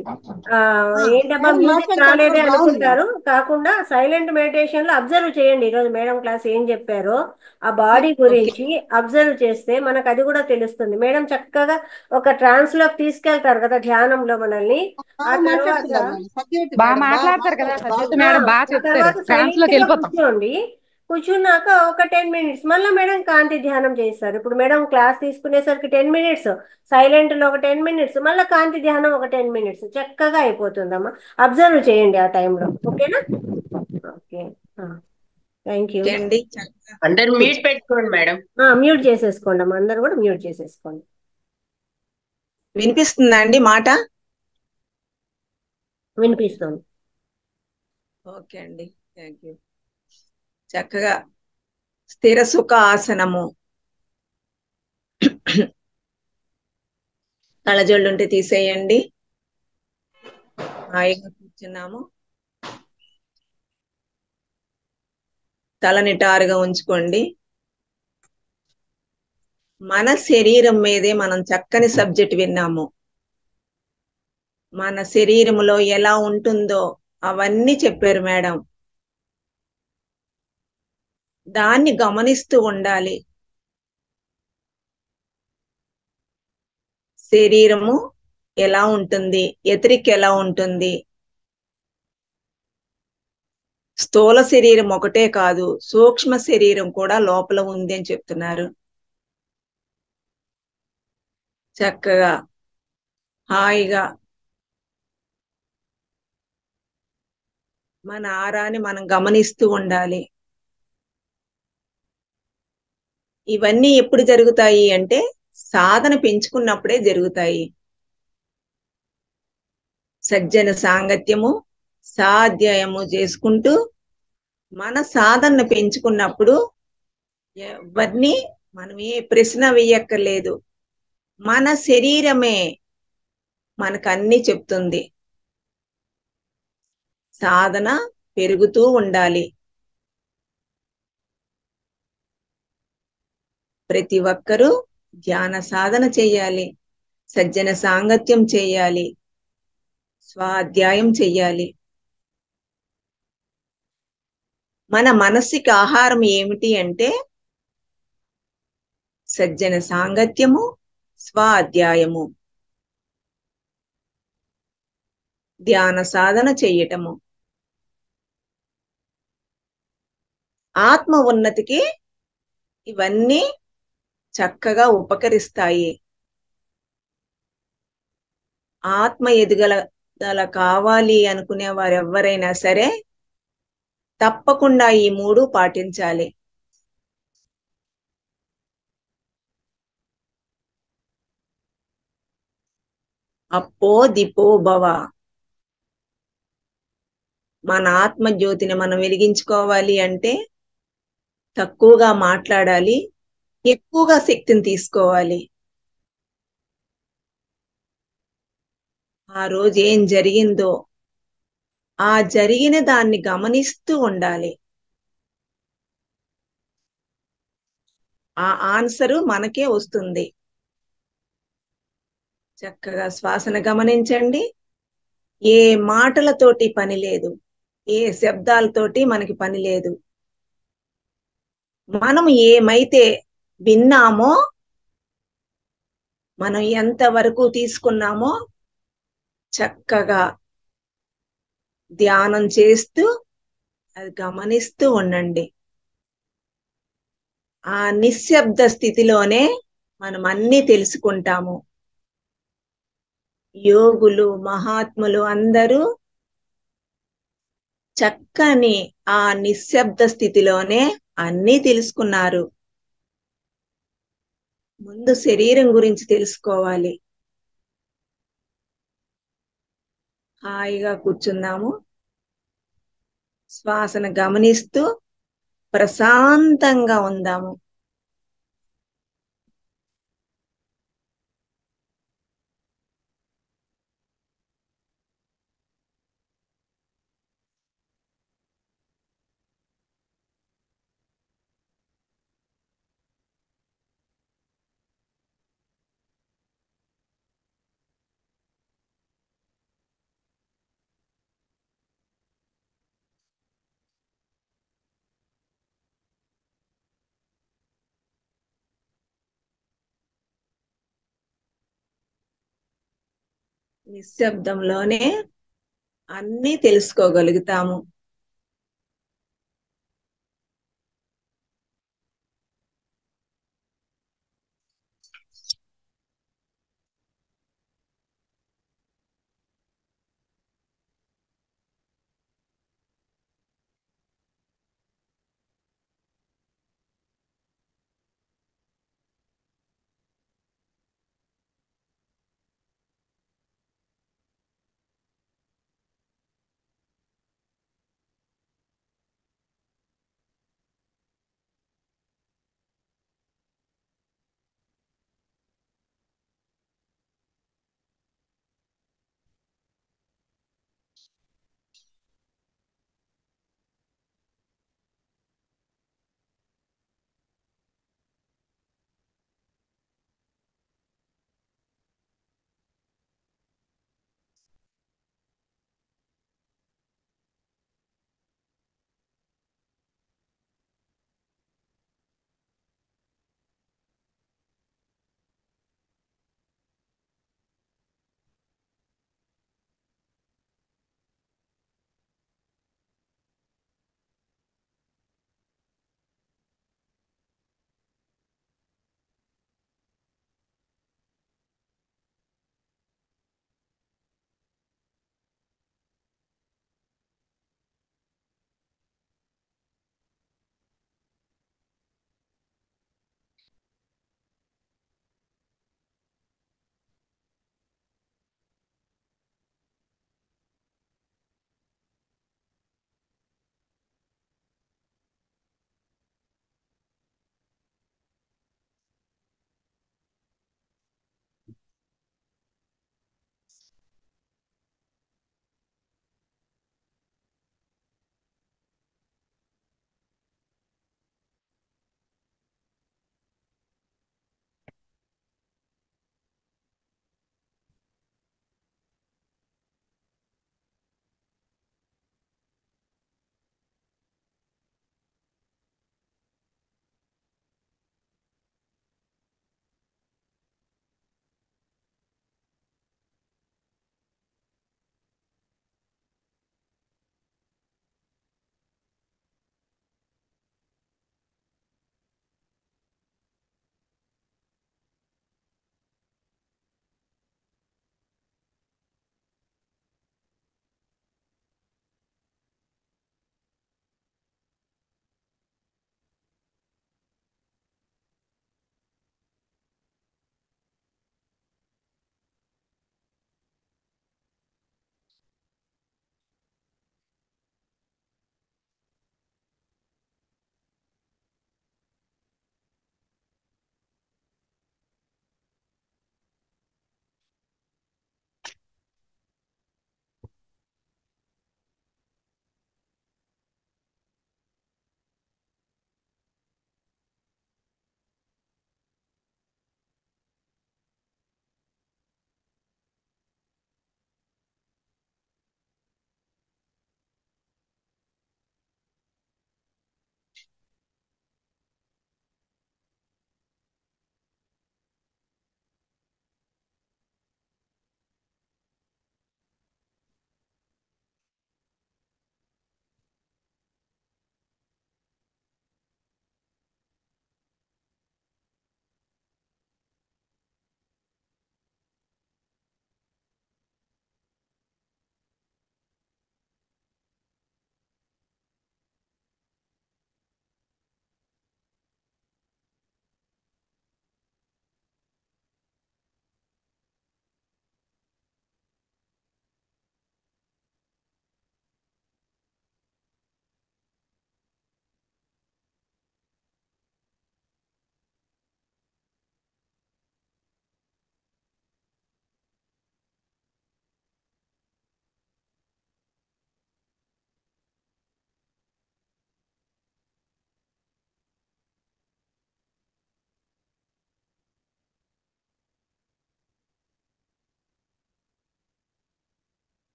S1: ఏంటబ్బా మ్యూజిక్ రాలేదే అనుకుంటారు, కాకుండా సైలెంట్ మెడిటేషన్ లో అబ్జర్వ్ చేయండి. ఈరోజు మేడం క్లాస్ ఏం చెప్పారో ఆ బాడీ గురించి అబ్జర్వ్ చేస్తే మనకు అది కూడా తెలుస్తుంది. మేడం చక్కగా ఒక ట్రాన్స్ లోకి తీసుకెళ్తారు కదా ధ్యానంలో మనల్ని. ఆ తర్వాత
S5: బాగా మాట్లాడతారు కదా సత్యవతి మేడం, బాగా చెప్తారు. ట్రాన్స్ లోకి వెళ్ళిపోతాం.
S1: కూర్చున్నాక ఒక 10 మినిట్స్ మళ్ళీ మేడం కాంతి ధ్యానం చేస్తారు. ఇప్పుడు మేడం క్లాస్ తీసుకునేసరికి 10 మినిట్స్, సైలెంట్ లో ఒక 10 మినిట్స్, మళ్ళీ కాంతి ధ్యానం ఒక 10 మినిట్స్, చక్కగా అయిపోతుందమ్మా. అబ్జర్వ్ చేయండి ఆ టైంలో, ఓకేనా. Okay, thank you.
S3: అందరు మ్యూట్ పెట్టుకోండి మేడం.
S1: మ్యూట్ చేసేసుకోండి అమ్మా, అందరు కూడా మ్యూట్ చేసేసుకోండి.
S7: వినిపిస్తుందా అండి మాట?
S1: వినిపిస్తుంది.
S7: ఓకే అండి, థ్యాంక్ యూ. చక్కగా స్థిర సుఖ ఆసనము, కళ్ళజోళ్ళుంటే తీసేయండి. హాయిగా కూర్చున్నాము, తల నిటారుగా ఉంచుకోండి. మన శరీరం మీదే మనం చక్కని సబ్జెక్ట్ విన్నాము. మన శరీరంలో ఎలా ఉంటుందో అవన్నీ చెప్పారు మేడం. దాన్ని గమనిస్తూ ఉండాలి. శరీరము ఎలా ఉంటుంది, ఎత్రిక్ ఎలా ఉంటుంది, స్థూల శరీరం ఒకటే కాదు సూక్ష్మ శరీరం కూడా లోపల ఉంది అని చెప్తున్నారు. చక్కగా హాయిగా మన ఆరాని మనం గమనిస్తూ ఉండాలి. ఇవన్నీ ఎప్పుడు జరుగుతాయి అంటే సాధన పెంచుకున్నప్పుడే జరుగుతాయి. సజ్జన సాంగత్యము, సాధ్యాయము చేసుకుంటూ మన సాధనను పెంచుకున్నప్పుడు ఎవరిని మనం ఏ ప్రశ్న వేయక్కర్లేదు. మన శరీరమే మనకు అన్ని చెప్తుంది. సాధన పెరుగుతూ ఉండాలి. ప్రతి ఒక్కరూ ధ్యాన సాధన చేయాలి, సజ్జన సాంగత్యం చేయాలి, స్వాధ్యాయం చెయ్యాలి. మన మనస్సుకి ఆహారం ఏమిటి అంటే సజ్జన సాంగత్యము, స్వాధ్యాయము. ధ్యాన సాధన చెయ్యటము ఆత్మ ఉన్నతికి ఇవన్నీ చక్కగా ఉపకరిస్తాయి. ఆత్మ ఎదుగల కావాలి అనుకునే వారు ఎవరైనా సరే తప్పకుండా ఈ 3 పాటించాలి. అప్పో దిపో భవ. మన ఆత్మ జ్యోతిని మనం వెలిగించుకోవాలి అంటే తక్కువగా మాట్లాడాలి, ఎక్కువగా శక్తిని తీసుకోవాలి. ఆ రోజు ఏం జరిగిందో ఆ జరిగిన దాన్ని గమనిస్తూ ఉండాలి. ఆ ఆన్సరు మనకే వస్తుంది. చక్కగా శ్వాసను గమనించండి. ఏ మాటలతోటి పని లేదు, ఏ శబ్దాలతోటి మనకి పని లేదు. మనం ఏమైతే విన్నామో, మనం ఎంతవరకు తీసుకున్నామో చక్కగా ధ్యానం చేస్తూ అది గమనిస్తూ ఉండండి. ఆ నిశ్శబ్ద స్థితిలోనే మనం అన్ని తెలుసుకుంటాము. యోగులు మహాత్ములు అందరూ చక్కని ఆ నిశ్శబ్ద స్థితిలోనే అన్నీ తెలుసుకున్నారు. ముందు శరీరం గురించి తెలుసుకోవాలి. హాయిగా కూర్చుందాము. శ్వాసను గమనిస్తూ ప్రశాంతంగా ఉందాము. నిశ్శబ్దంలోనే అన్నీ తెలుసుకోగలుగుతాము.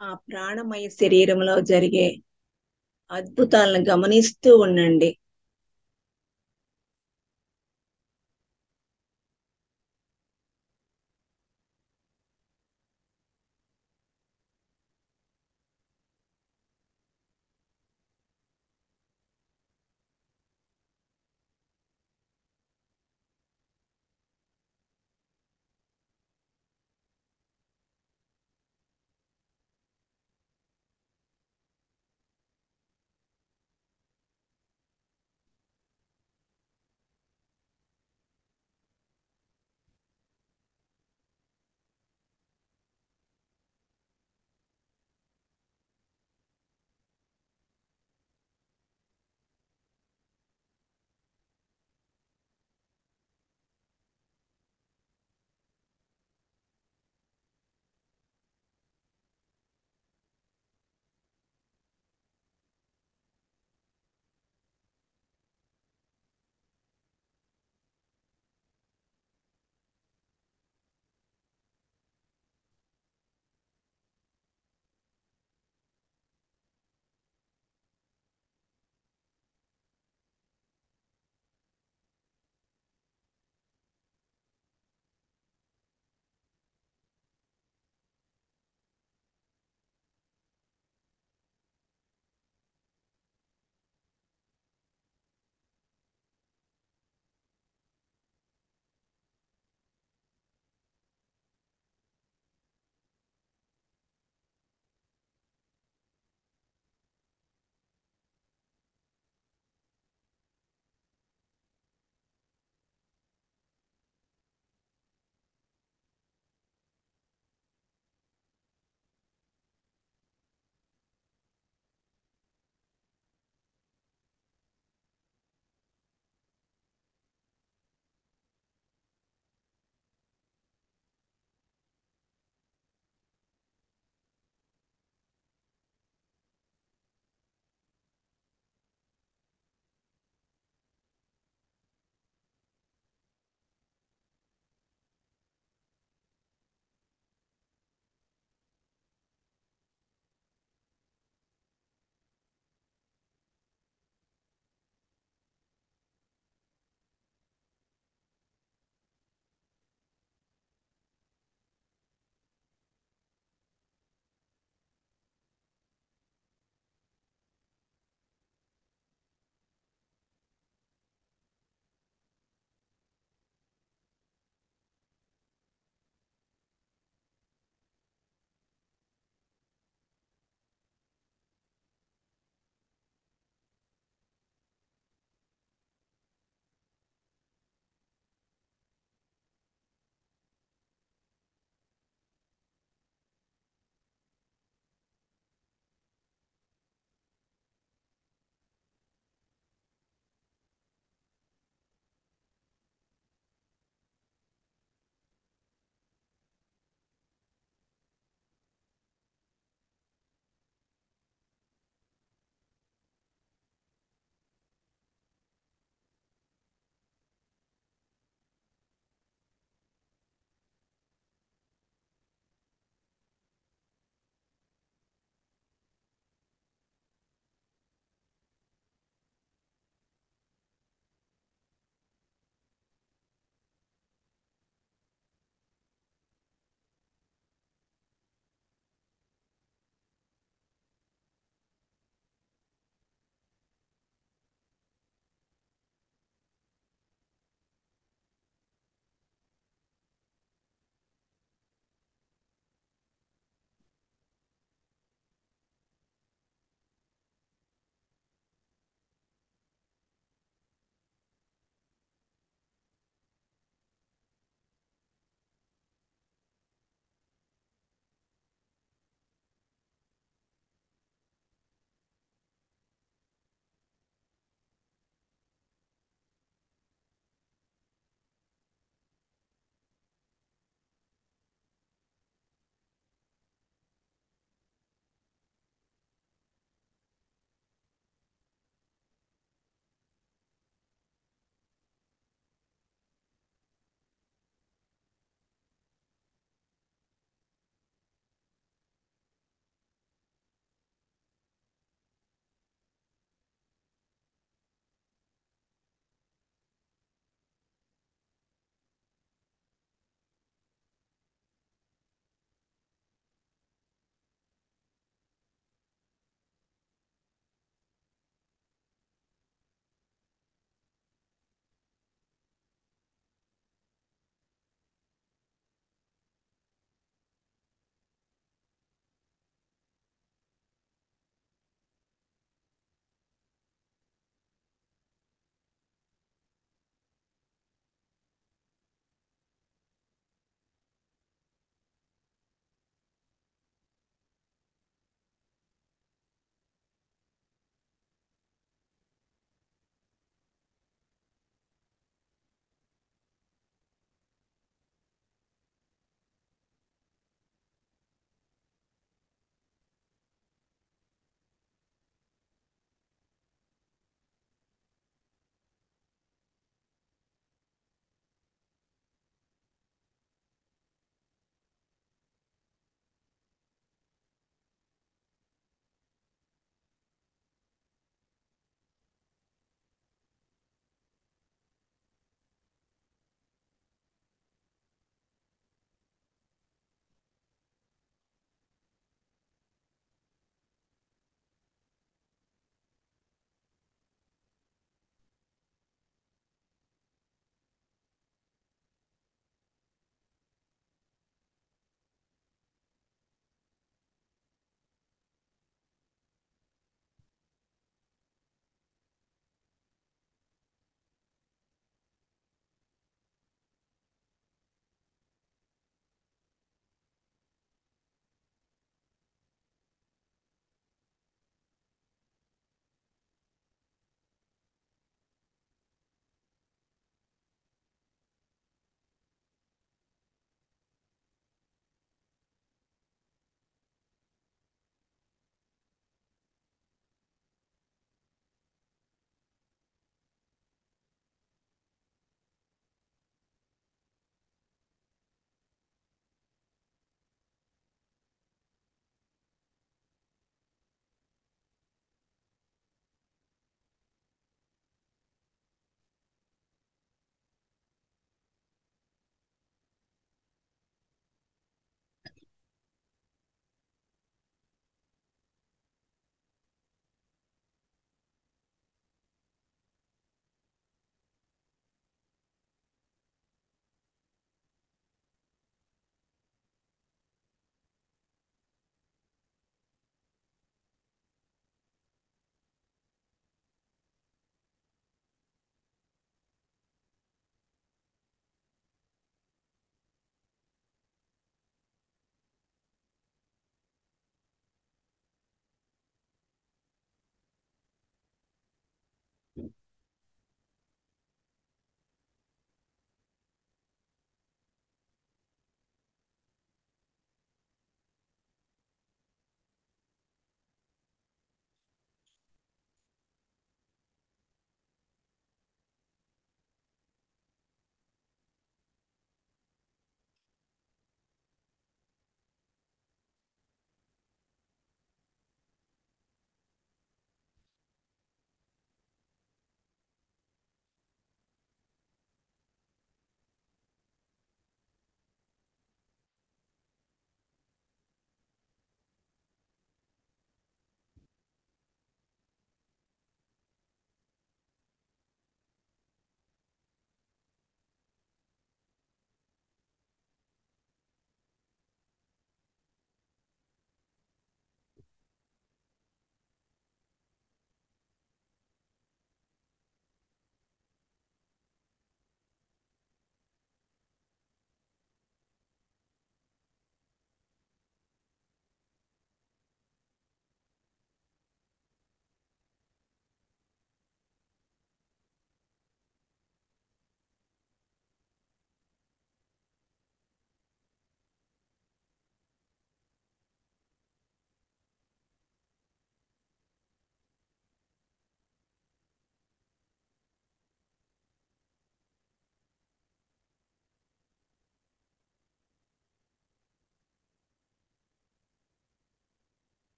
S7: ఆ ప్రాణమయ శరీరంలో జరిగే అద్భుతాలను గమనిస్తూ ఉండండి.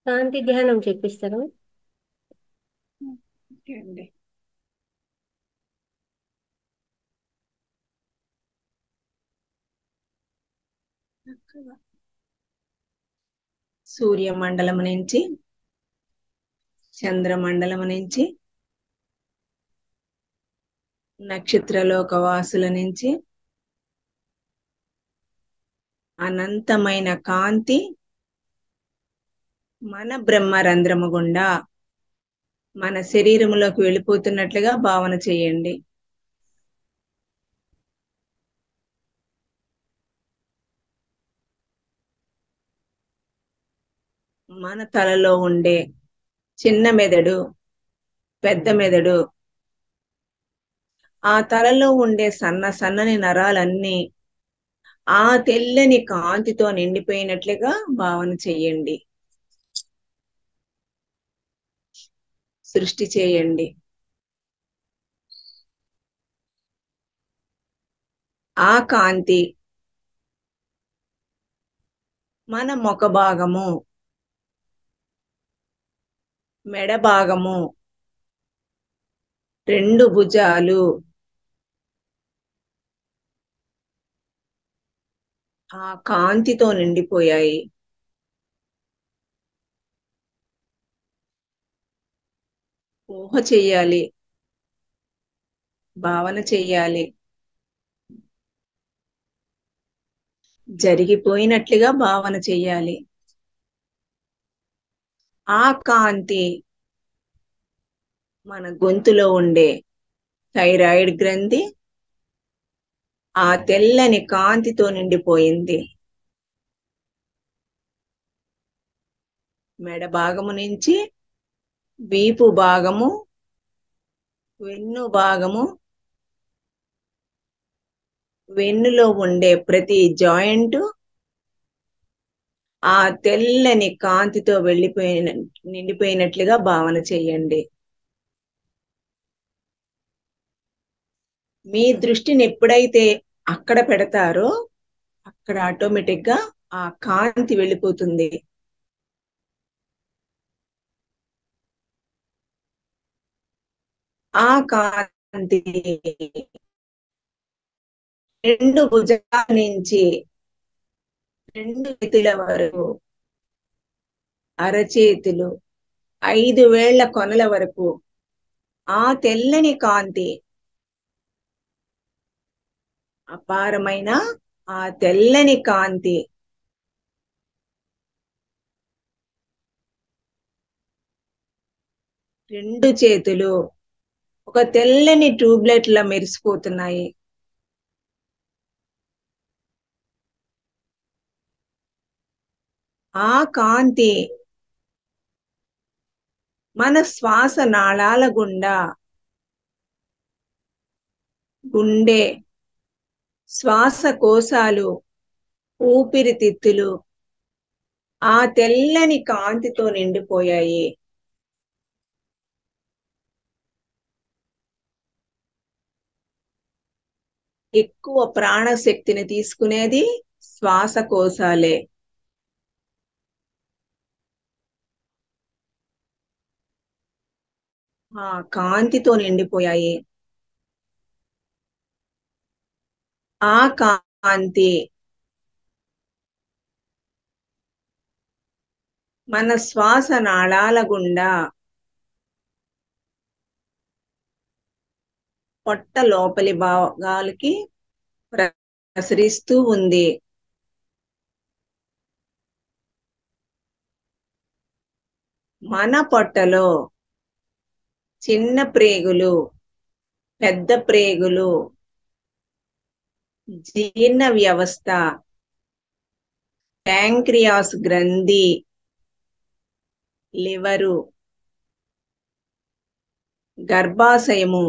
S1: కాంతి ధ్యానం చెప్పిస్తాను.
S7: ఓకే అండి. సూర్యమండలం నుంచి, చంద్రమండలం నుంచి, నక్షత్రలోక వాసుల నుంచి అనంతమైన కాంతి మన బ్రహ్మరంధ్రము గుండా మన శరీరములోకి వెళ్ళిపోతున్నట్లుగా భావన చేయండి. మన తలలో ఉండే చిన్న మెదడు, పెద్ద మెదడు, ఆ తలలో ఉండే సన్నని నరాలన్నీ ఆ తెల్లని కాంతితో నిండిపోయినట్లుగా భావన చెయ్యండి. సృష్టి చేయండి. ఆ కాంతి మన ముఖ భాగము, మెడ భాగము, 2 భుజాలు, ఆ కాంతితో నిండిపోయాయి. ఊహ చెయ్యాలి, భావన చెయ్యాలి, జరిగిపోయినట్లుగా భావన చెయ్యాలి. ఆ కాంతి మన గొంతులో ఉండే థైరాయిడ్ గ్రంథి ఆ తెల్లని కాంతితో నిండిపోయింది. మెడ భాగము నుంచి వీపు భాగము, వెన్ను భాగము, వెన్నులో ఉండే ప్రతి జాయింట్ ఆ తెల్లని కాంతితో నిండిపోయినట్లుగా భావన చెయ్యండి. మీ దృష్టిని ఎప్పుడైతే అక్కడ పెడతారో అక్కడ ఆటోమేటిక్ గా ఆ కాంతి వెళ్ళిపోతుంది. ఆ కాంతి 2 భుజాల నుంచి 2 చేతుల వరకు, అరచేతులు, 5 వేళ్ల కొనల వరకు ఆ తెల్లని కాంతి, అపారమైన ఆ తెల్లని కాంతి రెండు చేతులు ఒక తెల్లని ట్యూబ్లైట్ లా మెరిసిపోతున్నాయి. ఆ కాంతి మన శ్వాస నాళాల గుండా గుండె, శ్వాసకోశాలు, ఊపిరితిత్తులు ఆ తెల్లని కాంతితో నిండిపోయాయి. ఎక్కువ ప్రాణశక్తిని తీసుకునేది శ్వాసకోశాలే. ఆ కాంతితో నిండిపోయాయి. ఆ కాంతి మన శ్వాస నాళాల గుండా పొట్ట లోపలి భాగాలకి ప్రసరిస్తూ ఉంది. మన పొట్టలో చిన్న ప్రేగులు, పెద్ద ప్రేగులు, జీర్ణ వ్యవస్థ, ప్యాంక్రియాస్ గ్రంథి, లివరు, గర్భాశయము,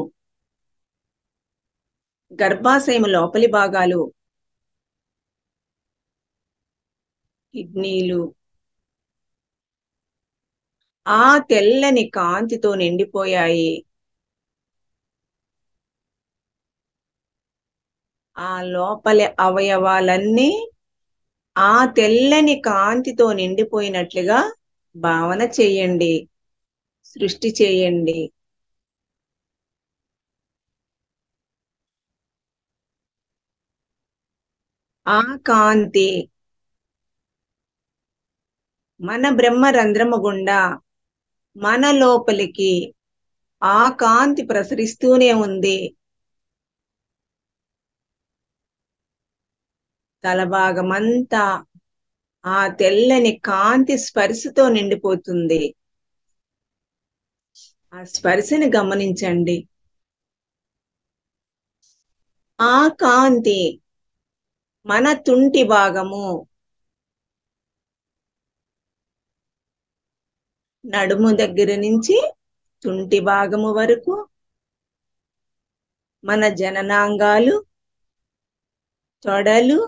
S7: గర్భాశయము లోపలి భాగాలు, కిడ్నీలు ఆ తెల్లని కాంతితో నిండిపోయాయి. ఆ లోపలి అవయవాలన్నీ ఆ తెల్లని కాంతితో నిండిపోయినట్లుగా భావన చేయండి, సృష్టి చేయండి. ఆ కాంతి మన బ్రహ్మరంధ్రము గుండా మన లోపలికి ఆ కాంతి ప్రసరిస్తూనే ఉంది. తలభాగమంతా ఆ తెల్లని కాంతి స్పర్శతో నిండిపోతుంది. ఆ స్పర్శని గమనించండి. ఆ కాంతి మన తుంటి భాగము, నడుము దగ్గర నుంచి తుంటి భాగము వరకు, మన జననాంగాలు, తొడలు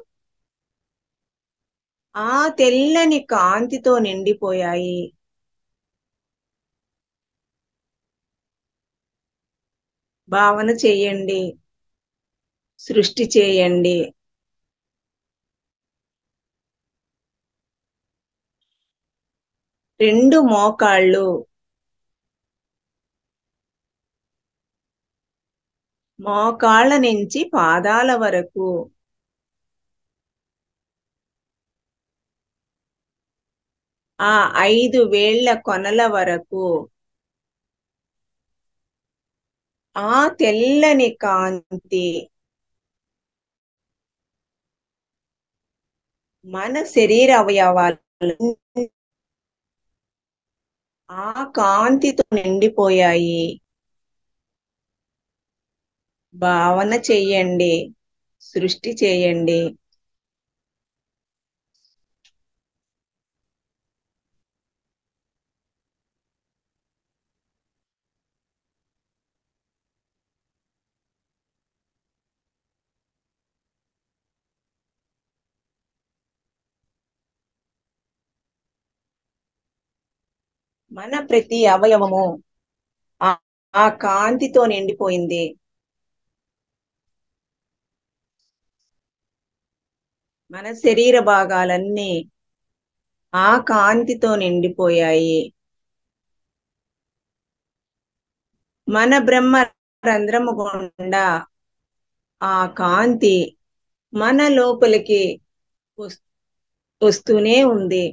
S7: ఆ తెల్లని కాంతితో నిండిపోయాయి. భావన చేయండి, సృష్టి చేయండి. రెండు మోకాళ్ళు, మోకాళ్ళ నుంచి పాదాల వరకు, ఆ 5 వేళ్ల కొనల వరకు ఆ తెల్లని కాంతి మన శరీర అవయవాలు ఆ కాంతితో నిండిపోయాయి. భావన చెయ్యండి, సృష్టి చేయండి. మన ప్రతి అవయవము ఆ కాంతితో నిండిపోయింది. మన శరీర భాగాలన్నీ ఆ కాంతితో నిండిపోయాయి. మన బ్రహ్మ రంధ్రము గుండా ఆ కాంతి మన లోపలికి వస్తూనే ఉంది.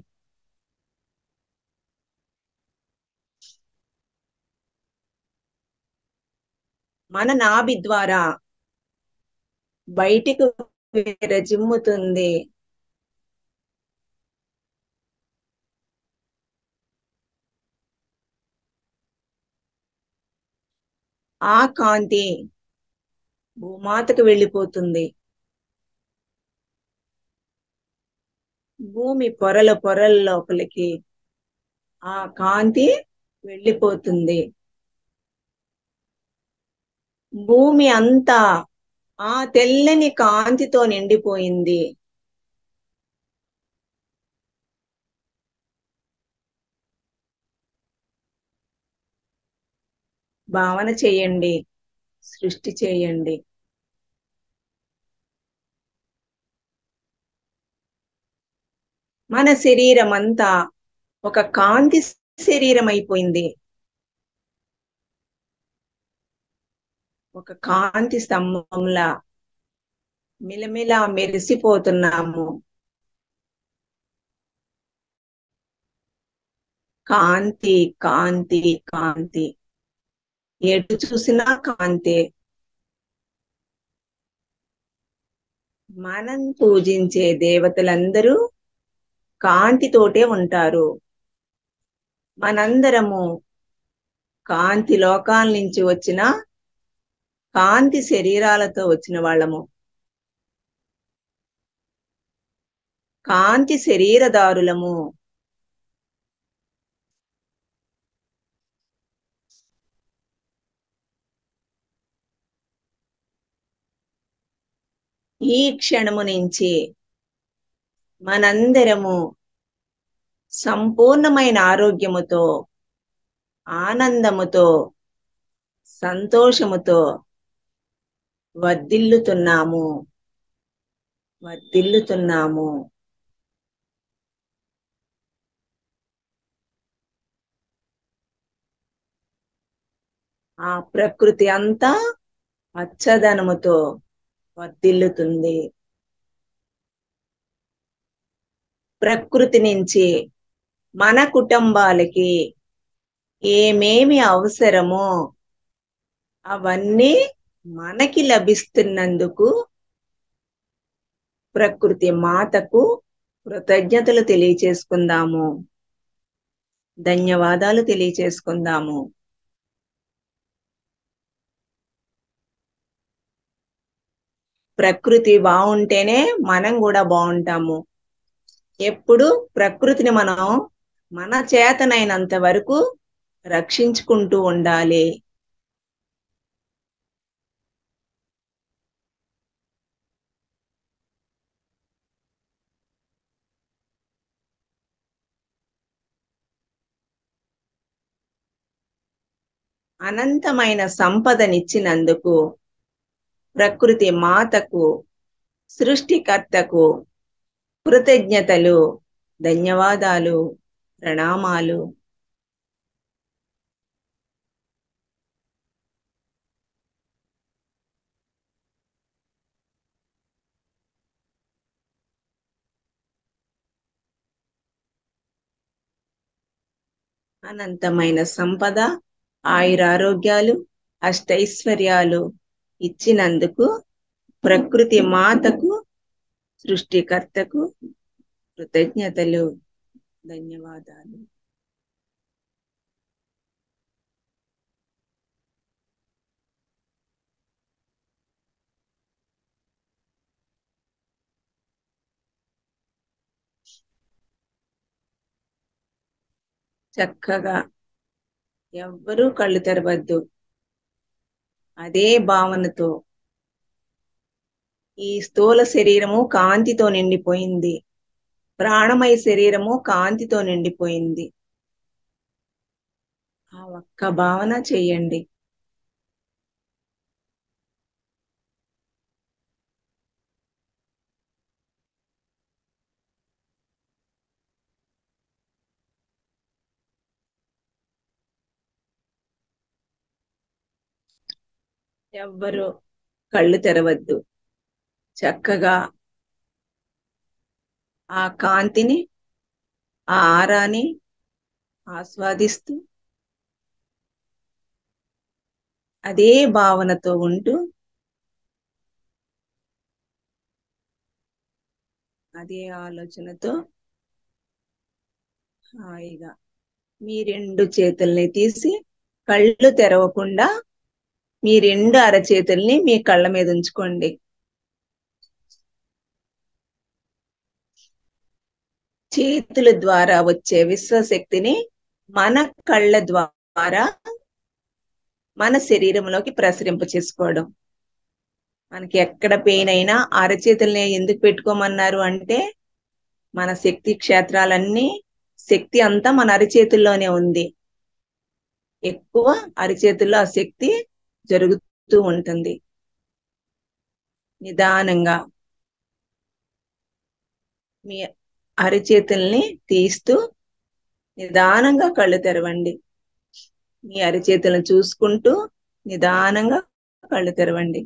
S7: మన నాభి ద్వారా బయటికి విరజిమ్ముతుంది. ఆ కాంతి భూమాతకు వెళ్ళిపోతుంది. భూమి పొరల పొరల లోపలికి ఆ కాంతి వెళ్ళిపోతుంది. భూమి అంతా ఆ తెల్లని కాంతితో నిండిపోయింది. భావన చేయండి, సృష్టి చేయండి. మన శరీరం అంతా ఒక కాంతి శరీరం అయిపోయింది. ఒక కాంతి స్తంభంలా మిలమిలా మెరిసిపోతున్నాము. కాంతి కాంతి కాంతి, ఎటు చూసినా కాంతే. మనం పూజించే దేవతలందరూ కాంతితోటే ఉంటారు. మనందరము కాంతి లోకాల నుంచి వచ్చిన కాంతి శరీరాలతో వచ్చిన వాళ్ళము. కాంతి శరీరదారులము. ఈ క్షణము నుంచి మనందరము సంపూర్ణమైన ఆరోగ్యముతో, ఆనందముతో, సంతోషముతో వర్ధిల్లుతున్నాము, వర్ధిల్లుతున్నాము. ఆ ప్రకృతి అంతా పచ్చదనముతో వర్ధిల్లుతుంది. ప్రకృతి నుంచి మన కుటుంబాలకి ఏమేమి అవసరమో అవన్నీ మనకి లభిస్తున్నందుకు ప్రకృతి మాతకు కృతజ్ఞతలు తెలియచేసుకుందాము. ధన్యవాదాలు తెలియచేసుకుందాము. ప్రకృతి బాగుంటేనే మనం కూడా బాగుంటాము. ఎప్పుడు ప్రకృతిని మనం మన చేతనైనంత వరకు రక్షించుకుంటూ ఉండాలి. అనంతమైన సంపదనిచ్చినందుకు ప్రకృతి మాతకు, సృష్టికర్తకు కృతజ్ఞతలు, ధన్యవాదాలు, ప్రణామాలు. అనంతమైన సంపద, ఆయురారోగ్యాలు, అష్టైశ్వర్యాలు ఇచ్చినందుకు ప్రకృతి మాతకు, సృష్టికర్తకు కృతజ్ఞతలు, ధన్యవాదాలు. చక్కగా ఎవ్వరూ కళ్ళు తెరవద్దు. అదే భావనతో ఈ స్థూల శరీరము కాంతితో నిండిపోయింది, ప్రాణమయ శరీరము కాంతితో నిండిపోయింది. ఆ ఒక్క భావన చెయ్యండి. ఎవ్వరూ కళ్ళు తెరవద్దు. చక్కగా ఆ కాంతిని, ఆ ఆరాని ఆస్వాదిస్తూ అదే భావనతో ఉంటూ అదే ఆలోచనతో హాయిగా మీ రెండు చేతుల్ని తీసి కళ్ళు తెరవకుండా మీ రెండు అరచేతుల్ని మీ కళ్ళ మీద ఉంచుకోండి. చేతుల ద్వారా వచ్చే విశ్వశక్తిని మన కళ్ళ ద్వారా మన శరీరంలోకి ప్రసరింప చేసుకోవడం. మనకి ఎక్కడ పెయిన్ అయినా అరచేతుల్ని ఎందుకు పెట్టుకోమన్నారు అంటే మన శక్తి క్షేత్రాలన్నీ, శక్తి అంతా మన అరచేతుల్లోనే ఉంది. ఎక్కువ అరచేతుల్లో ఆ శక్తి జరుగుతూ ఉంటుంది. నిదానంగా మీ అరచేతుల్ని తీస్తూ నిదానంగా కళ్ళు తెరవండి. మీ అరచేతులను చూసుకుంటూ నిదానంగా కళ్ళు తెరవండి.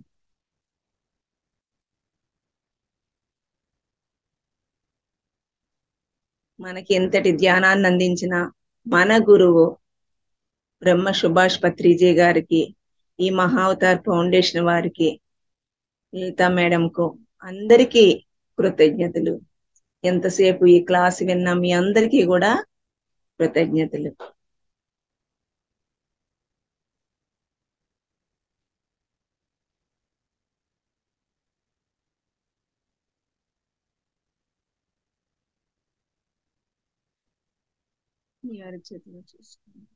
S7: మనకి ఎంతటి ధ్యానాన్ని అందించిన మన గురువు బ్రహ్మ సుభాష్ పత్రిజీ గారికి, ఈ మహావతార్ ఫౌండేషన్ వారికి, లలితా మేడంకు అందరికీ కృతజ్ఞతలు. ఎంతసేపు ఈ క్లాస్ విన్న మీ అందరికీ కూడా కృతజ్ఞతలు. మీ అరచేతులు చూసుకోండి.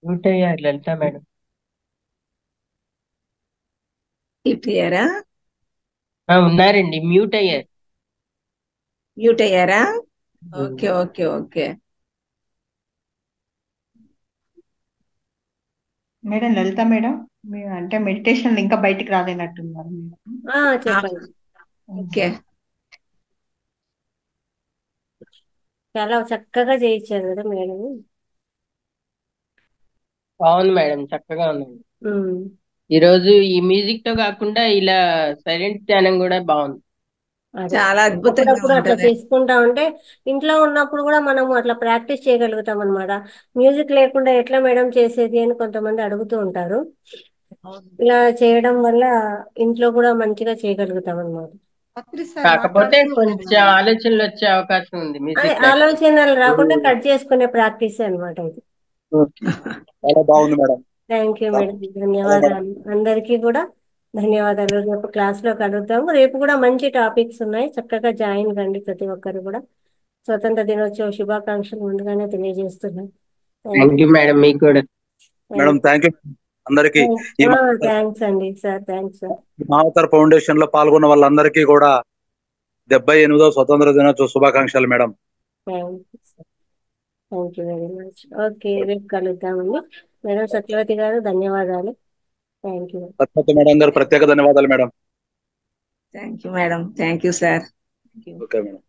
S3: మ్యూట్ అయ్యారు లలిత మేడం.
S7: గిఫ్ట్ ఇయ్యారా?
S3: ఉన్నారండి, మ్యూట్ అయ్యారు.
S7: మ్యూట్ అయ్యారా? Okay okay okay.
S4: మేడం లలిత మేడం, అంటే మెడిటేషన్ ఇంకా బయటికి రాలేనట్టున్నారు మేడం.
S1: చెప్పండి.
S7: ఓకే.
S1: చాలా చక్కగా చేయించారు కదా మేడం.
S3: అవును మేడం, చక్కగా ఉంది. ఈరోజు ఈ మ్యూజిక్ తో కాకుండా ఇలా సైలెంట్ ధ్యానం కూడా బాగుంది.
S7: చాలా అద్భుతంగా
S1: అప్పుడప్పుడు అట్లా
S7: ఉంటది.
S1: చేసుకుంటా ఉంటే ఇంట్లో ఉన్నప్పుడు కూడా మనం అట్లా ప్రాక్టీస్ చేయగలుగుతాం అనమాట. మ్యూజిక్ లేకుండా ఎట్లా మేడం చేసేది అని కొంతమంది అడుగుతూ ఉంటారు. ఇలా చేయడం వల్ల ఇంట్లో కూడా మంచిగా చేయగలుగుతాం అనమాట.
S3: కాకపోతే కొంచెం ఆలోచనలు వచ్చే అవకాశం ఉంది
S1: అదే
S3: మ్యూజిక్
S1: ఆలోచనలు రాకుండా కట్ చేసుకునే ప్రాక్టీస్ అనమాట ఇది.
S10: చాలా బాగుంది మేడం.
S1: థ్యాంక్ యూ మేడం, ధన్యవాదాలు. అందరికీ కూడా ధన్యవాదాలు. రేపు క్లాస్ లో కలుద్దాము. రేపు కూడా మంచి టాపిక్స్ ఉన్నాయి, చక్కగా జాయిన్ కండి ప్రతి ఒక్కరు కూడా. స్వతంత్ర దినోత్సవ శుభాకాంక్షలు ముందుగానే తెలియజేస్తున్నాను.
S3: థ్యాంక్ యూ మేడం, మీకు కూడా.
S10: మేడం థ్యాంక్ యూ అందరికి. ఈ
S1: థ్యాంక్స్ అండి sir, thanks sir.
S10: Mahavatar foundation లో పాల్గొన్న వాళ్ళందరికీ కూడా 78వ స్వతంత్ర దినోత్సవ శుభాకాంక్షలు madam.
S1: Thank you very much. Okay, రేపు కలుద్దామండి. మేడం సత్యవతి గారు ధన్యవాదాలు. Thank you.
S10: సత్యవతి మేడం గారు ప్రత్యేక ధన్యవాదాలు madam.
S7: Thank you madam. Thank you sir.
S10: Okay madam.